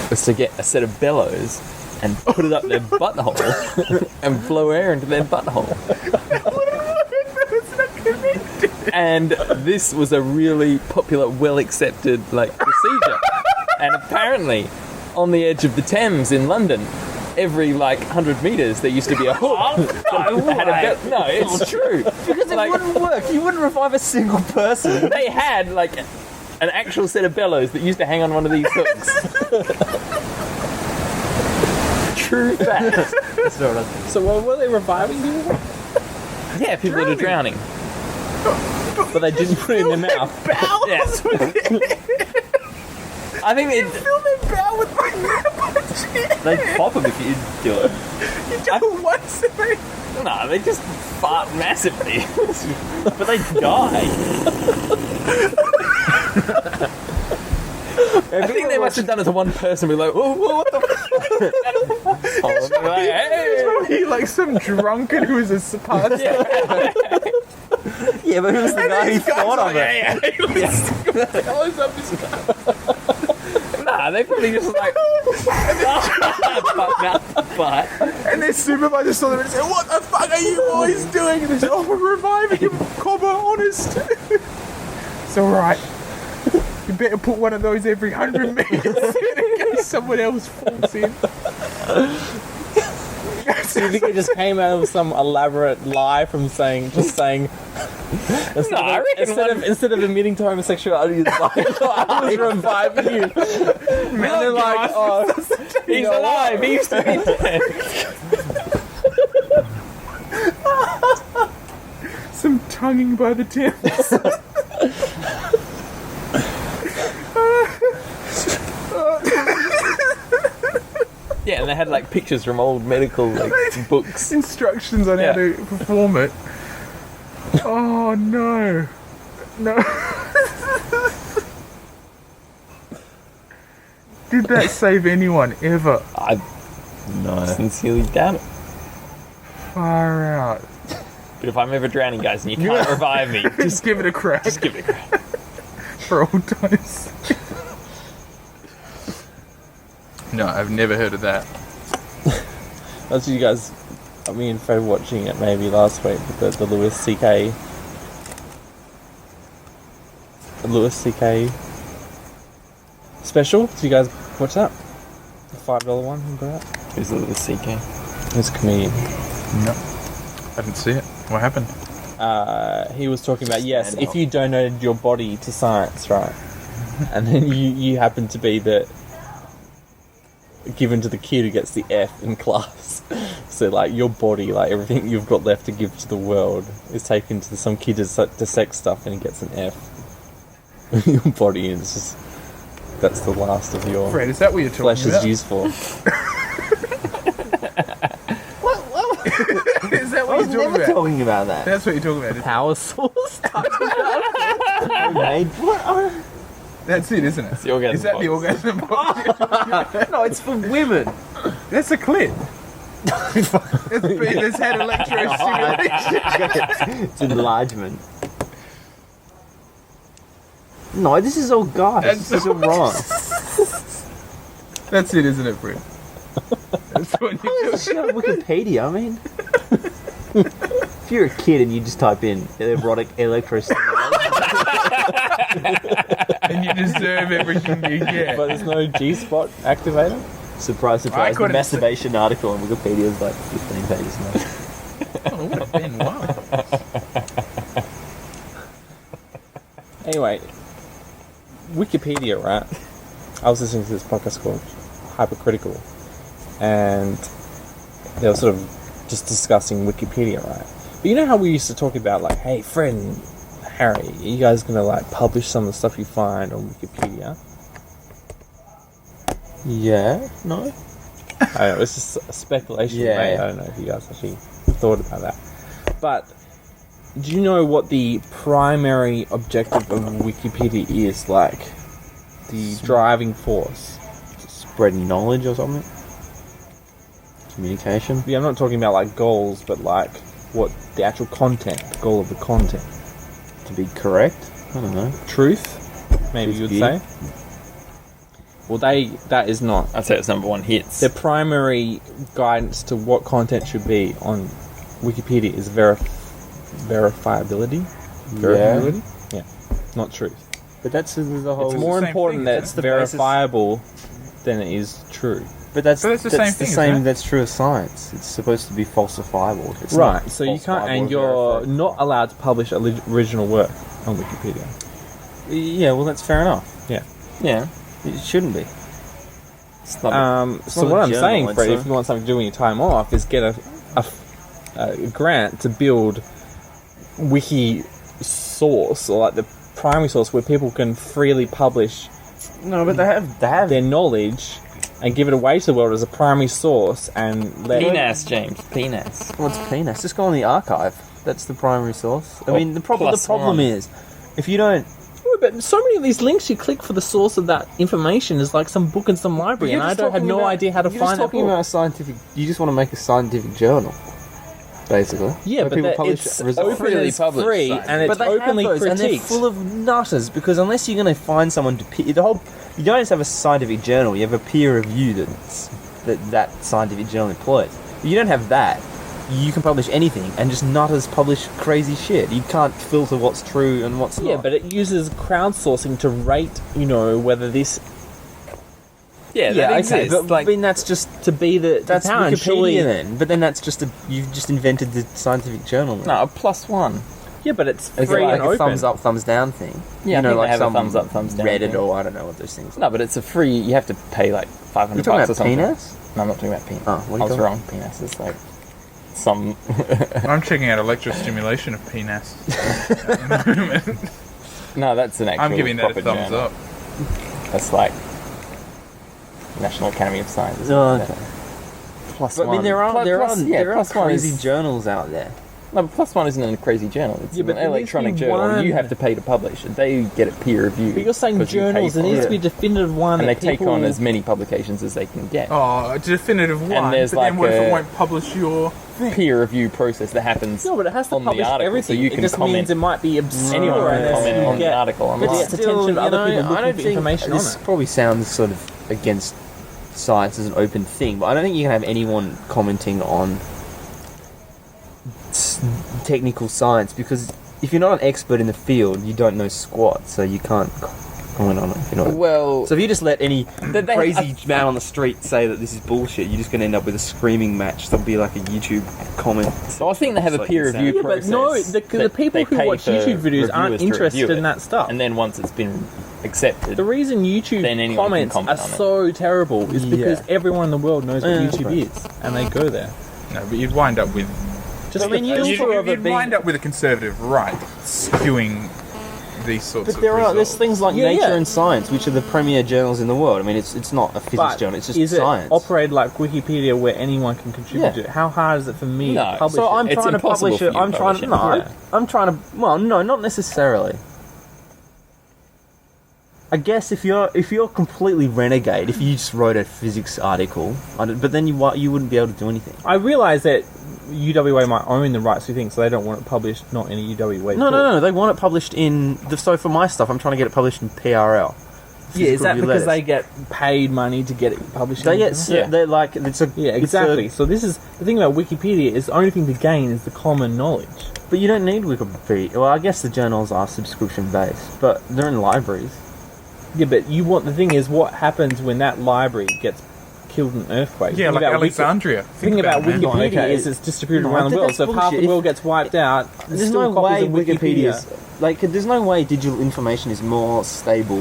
was to get a set of bellows and put it up their butthole and blow air into their butthole. And this was a really popular, well accepted procedure. And apparently, on the edge of the Thames in London, every 100 meters there used to be a hook. that had a no, it's true. Because it wouldn't work. You wouldn't revive a single person. They had an actual set of bellows that used to hang on one of these hooks. True fact. So what were they reviving people? Yeah, people that are drowning. But they didn't put it in their mouth. Yeah. I think it. They'd pop them if you do it. No, they just fart massively. But they'd die. I think they must have done it to one person. Be like, oh, what the fuck? Like, hey. Probably like some drunken who was a party. Yeah, but who was the guy who thought of it? Nah, they probably just butt mouth to butt. And their supervisor saw them and said, "What the fuck are you boys doing?" And they said, "Oh, we're reviving him, Cobber, honest." It's alright. You better put one of those every 100 meters in case someone else falls in. Do you think it just came out of some elaborate lie from saying I reckon instead of admitting to homosexuality, it's like, I was reviving you. And they're like, oh, he's alive. He used to be dead. Some tonguing by the Thames. Yeah, and they had pictures from old medical books. Instructions on how to perform it. Oh no. No. Did that save anyone ever? I sincerely doubt it. Far out. But if I'm ever drowning, guys, and you can't revive me, Just give it a crack just give it a crack. for old times. No, I've never heard of that. That's you guys. Me and Fred watching it maybe last week with the Louis C.K. special. Did you guys watch that? The $5 one. Remember that? Who's the CK? It's a comedian. No, I didn't see it. What happened? He was talking about if you donated your body to science, right, and then you happen to be given to the kid who gets the F in class. So like your body, like everything you've got left to give to the world, is taken to some kid to sex stuff, and he gets an F. Your body is just that's the last of your Fred, is that what you're talking flesh about? is used for. Is that I what was you're talking never about? talking about that. That's what you're talking about. Power source. Made what? That's it, isn't it? the orgasm Is that the box. orgasm box? No, it's for women. That's a clit. It's had electrostimulation. It's enlargement. No, this is all guys. This is all wrong. That's it, isn't it, Fred? That's what you're It's doing. on Wikipedia, I mean. If you're a kid and you just type in erotic electrostimulation, And you deserve everything you get. But there's no G-spot activator. surprise, surprise, the couldn't masturbation article on Wikipedia is like 15 pages long. Oh, it would have been one. Anyway, Wikipedia, right? I was listening to this podcast called Hypercritical, and they were sort of just discussing Wikipedia, right? But you know how we used to talk about, like, hey, Fred and Harry, are you guys gonna, like, publish some of the stuff you find on Wikipedia? Yeah, no? I don't know, it's just a speculation, Yeah. mate. I don't know if you guys actually thought about that. But do you know what the primary objective of Wikipedia is? Like, the driving force? Spreading knowledge or something? Communication? Yeah, I'm not talking about, like, goals, but, like, what the actual content, the goal of the content. To be correct? I don't know. Truth, maybe you would Truth, say? Well, that is not. I'd say it's number one hits. Their primary guidance to what content should be on Wikipedia is verifiability. Verifiability? Yeah. Not truth. But that's the whole... It's more same important thing, that isn't it's it? That's the basis. verifiable than it is true. But that's the same thing, isn't it? That's true as science. It's supposed to be falsifiable. It's Right, not so you can't, falsifiable and or you're verifiable. not allowed to publish original work on Wikipedia. Yeah, well, that's fair enough. Yeah. Yeah, it shouldn't be. It's not So not what a I'm journal, saying, it's Fred, a- if you want something to do in your time off, is get a grant to build wiki source, or like the primary source where people can freely publish No, but they have their knowledge and give it away to the world as a primary source, and let Penis, James. Penis. What's penis? Just go on the archive. That's the primary source. I Or mean, the problem plus problem one. is, if you don't, Oh, but so many of these links you click for the source of that information is like some book in some library, and I don't have no idea how to you're find just that talking book. about a scientific. You just want to make a scientific journal, basically. Yeah, where but people publish it's results. open, Freely it's published free, science. and it's But they openly have those, and they're critiqued. full of nutters. Because unless you're going to find someone to you don't just have a scientific journal. You have a peer review that scientific journal employs. If you don't have that, you can publish anything, and just nutters publish crazy shit. You can't filter what's true and what's Yeah, not. but it uses crowdsourcing to rate, whether this Yeah, yeah, that okay, exists. but I mean that's just to be the that's town. Wikipedia Surely, then. But then that's just you've just invented the scientific journal. Then. No, a +1. yeah, but it's Is it free like and a open. thumbs up, thumbs down thing? Yeah, I think they have a thumbs up, thumbs down Reddit thing. or I don't know what those things. No, but it's a free. You have to pay like $500 You're talking or about something. penis? No, I'm not talking about penis. Oh, what are you I was talking wrong. Penis is like some. I'm checking out electrostimulation of penis. No, that's an actual. I'm giving that a proper thumbs journal. up. That's like National Academy of Sciences. Oh, okay. Plus But I mean, one. there are plus one crazy is- journals out there. No, but +1 isn't a crazy journal. It's Yeah, but an there needs to electronic be journal. one- You have to pay to publish it. They get it peer reviewed. But you're saying 'cause you pay journals. There for needs it. to be a definitive one, And they that take people... on as many publications as they can get. Oh, a definitive one. there's but then like what if a- it won't publish your thing? Peer review process that happens. No, but it has to on the publish article, everything. so you it can just comment. means it might be obscure. Anyone can unless comment you on the get article the online. attention of other people I looking don't for think information on this it. probably sounds sort of against science as an open thing, but I don't think you can have anyone commenting on technical science, because if you're not an expert in the field, you don't know squat, so you can't comment on it. You know. Well, So if you just let any they- crazy man on the street say that this is bullshit, you're just going to end up with a screaming match. There'll be like a YouTube comment. so I think they have a It's like peer insane. review Yeah, but process. no, the that people they who pay watch for YouTube videos aren't reviewers to interested review in it. that stuff. And then once it's been accepted, The reason YouTube Then anyone can comments comment are on it. so terrible is because Yeah. everyone in the world knows what Yeah, YouTube right. is, and they go there. No, but you'd wind up with Just I mean, the you- filter of it you'd being. wind up with a conservative right skewing these sorts But of there's results. things like Yeah, Nature yeah. and Science, which are the premier journals in the world. I mean, it's not a physics But journal; it's just is science. it operated like Wikipedia where anyone can contribute Yeah. to it? How hard is it for me No. to publish So it? I'm It's trying to impossible publish for it. you I'm to trying to. No, publish it. Yeah. I'm trying to. Well, no, not necessarily. I guess if you're completely renegade, if you just wrote a physics article, but then you wouldn't be able to do anything. I realise that UWA might own the rights to things, so they don't want it published not in a UWA. No. They want it published in. So for my stuff, I'm trying to get it published in PRL. Yeah, is that Physical because letters. they get paid money to get it published? They in get. the journal? They're like it's a. Yeah, it's exactly. a- So this is the thing about Wikipedia is the only thing to gain is the common knowledge. but you don't need Wikipedia. Well, I guess the journals are subscription based, but they're in libraries. Yeah, but the thing is, what happens when that library gets killed in an earthquake? Yeah, The thing like about Alexandria. The thing about it, man. Wikipedia Okay. is it's distributed No, around the world. that's So if half the bullshit. world gets wiped out, There's still no copies way of Wikipedia is like. There's no way digital information is more stable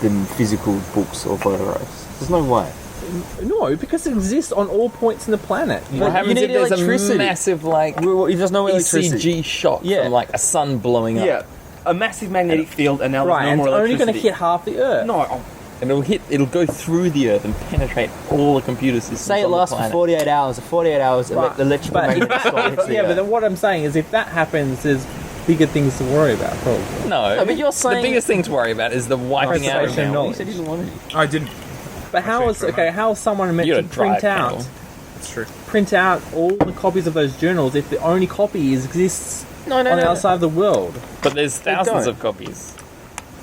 than physical books or photographs. There's no way. No, because it exists on all points in the planet. what But happens you if need there's electricity. a massive There's no electricity. ECG shock Yeah. from like a sun blowing up? Yeah, a massive magnetic field, and now Right, there's and no it's more only electricity. going to hit half the Earth. No, And it'll go through the earth and penetrate all the computer systems. Say it on the lasts for planet. 48 hours. 48 hours, Right, electrical but- magnetic storm hits the Yeah, but Earth. then what I'm saying is, if that happens, there's bigger things to worry about. Probably. No, but you're the saying- biggest thing to worry about is the wiping out of Preservation now. knowledge. You said you didn't want any. I didn't. But how is how is someone meant You to gotta drive, print out Carol. That's true. all the copies of those journals if the only copy exists No, on the outside of the world But there's thousands don't. of copies.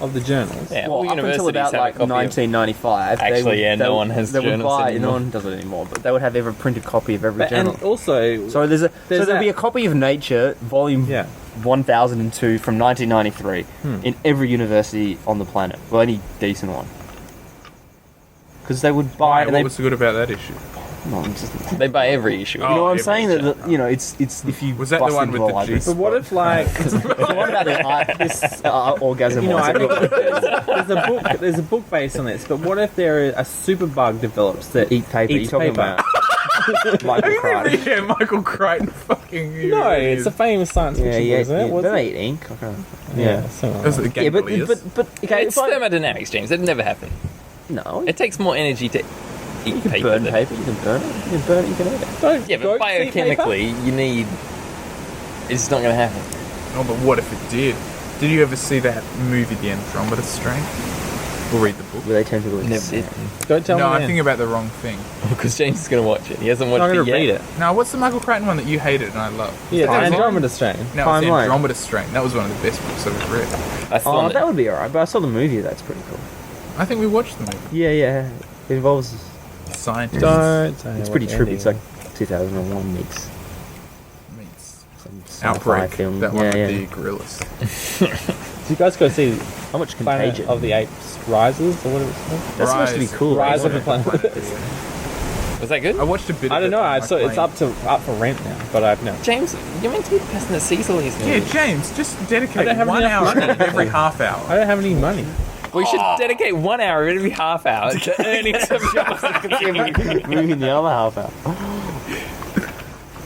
of the journals? Yeah, Well, all up until universities about have like a copy of- 1995. Actually, yeah, no one has They would journals buy. anymore. No one does it anymore. But they would have every printed copy of every But, journal. and also, So there'd that- be a copy of Nature, volume Yeah. 1002 from 1993 Hmm. in every university on the planet. Well, any decent one. Because they would buy. Why? and What they, was good about that issue? no, I'm just, They buy every issue. you know what I'm every saying? issue. That it's if you Was that the bust one into with a the library- G but what if like what about this orgasm? you know, I one? think there's a book based on this. But what if a super bug develops that Eat paper. eats You're talking paper? about Michael Crichton. Yeah, Michael Crichton fucking. No, it's a famous science Yeah, fiction yeah, book, isn't it? yeah. What's Don't it? they eat ink? Okay. Yeah, something That's like the Yeah, ganglions. but okay. It's if I- thermodynamics, James. That'd never happen. no, It takes more energy to eat you can paper. burn than- paper. You can burn it. You can burn it. You can eat it. that. Don't Yeah, but goats eat paper? biochemically, you need. It's not going to happen. Oh, but what if it did? Did you ever see that movie, The Andromeda Strain? Or read the book? Were they tentacles? Never did. Don't tell No, me. I think about the wrong thing. Because James is going to watch it. He hasn't watched I'm it gonna yet. read it. Now, what's the Michael Crichton one that you hated and I love? Yeah, the Timeline? Andromeda Strain. No, it's The Timeline. Andromeda Strain. That was one of the best books I've ever read. That's the Oh, one that would be alright. But I saw the movie. That's pretty cool. I think we watched the movie. Yeah, yeah. It involves. Scientists. Don't say It's what pretty the trippy. ending It's like 2001 meets Meets some sci-fi Outbreak. film. That one yeah, with yeah. the gorillas. Did you guys go see How much Planet Contagion? of the Apes Rises or whatever it's called? That's supposed to be cool. Rise right? of the Planet. Was that good? I watched a bit. I of don't it know. on I my saw it's plane. up for rent now, but I've no. James, you're meant to be the person that sees all these Yeah, movies. James, just I dedicate don't have 1 enough hour money. every half I hour. don't have any money. We should dedicate 1 hour every half hour to earning some jobs. Moving the other half out.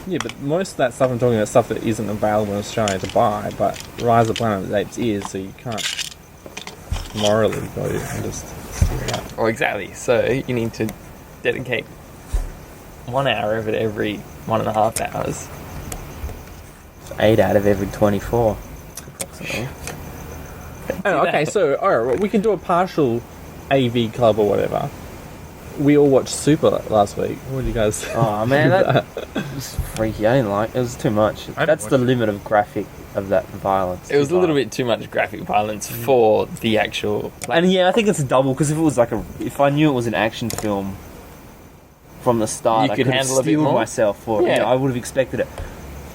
Yeah, but most of that stuff I'm talking about is stuff that isn't available in Australia to buy, but Rise of the Planet of the Apes is, so you can't morally go and just steal that. Oh, exactly. So you need to dedicate 1 hour of it every 1.5 hours. 8 out of every 24. Approximately. Oh, okay, so alright, well, we can do a partial AV club or whatever. We all watched Super last week. What did you guys? Oh man, that was freaky. I didn't like it. It was too much. didn't That's the watch it. limit of graphic of that violence. It was a little bit too much graphic violence for the actual. And yeah, I think it's a double because if it was like if I knew it was an action film, from the start. You I could could have handle a bit steeled more? myself for it. Yeah. You know, I would have expected it.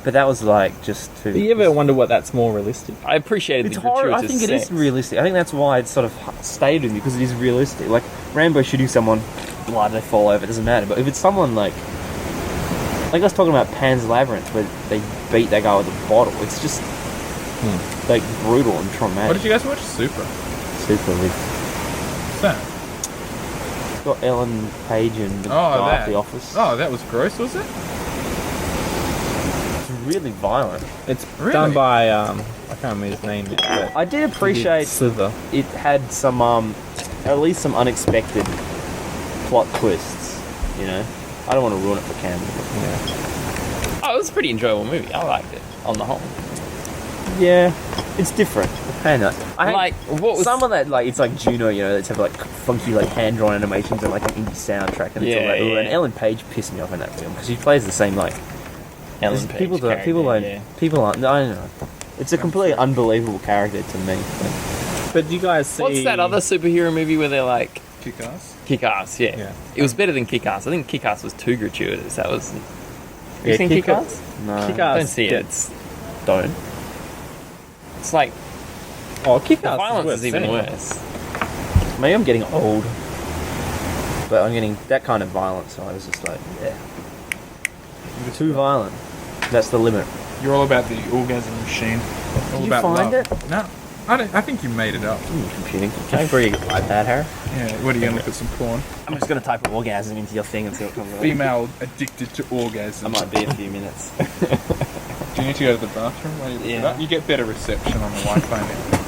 But that was like just too. Do you ever wonder what that's more realistic? I appreciated It's the horror. gratuitous I think it is sex. realistic. I think that's why it sort of stayed with me because it is realistic. Like Rambo shooting someone, blood, they fall over. It doesn't matter. But if it's someone like I was talking about Pan's Labyrinth, where they beat that guy with a bottle, it's just like brutal and traumatic. What did you guys watch? Super. Super with What's that? got Ellen Page and the Oh, guy that. off The Office. Oh, that was gross, was it? It's really violent. It's Really? done by I can't remember his name. But I did appreciate Slither. it had some at least some unexpected plot twists. You know, I don't want to ruin it for Cam. Yeah. Oh, it was a pretty enjoyable movie. I liked it on the whole. Yeah, it's different. I know. I hate Like, what was some of that, like it's like Juno, you know, it's have like funky like hand drawn animations and like an indie soundtrack, and it's all Yeah, like, ooh, and yeah. Ellen Page pissed me off in that film because she plays the same like Ellen Page people character, people aren't. No, I don't know. It's a completely unbelievable character to me. But you guys see What's that other superhero movie where they're like Kick-Ass. Kick-Ass? Yeah. Yeah. It was better than Kick-Ass. I think Kick-Ass was too gratuitous. That was. Have you Yeah, seen Kick-Ass- Kick-Ass? No, Kick-Ass Don't see it. gets- don't. It's like Oh, the Kick-Ass violence worth is even seeing. worse. Maybe I'm getting old, but I'm getting that kind of violence. So I was just like, yeah, too violent. That's the limit. You're all about the orgasm machine. All you about find love. it? No, I don't. I think you made it up. Computing. Can I bring your iPad, Harry? Yeah. What are you gonna look at some porn? I'm just gonna type orgasm into your thing and see what comes up. Female addicted to orgasm. I might be a few minutes. Do you need to go to the bathroom while you look it Yeah. up? You get better reception on the Wi-Fi now.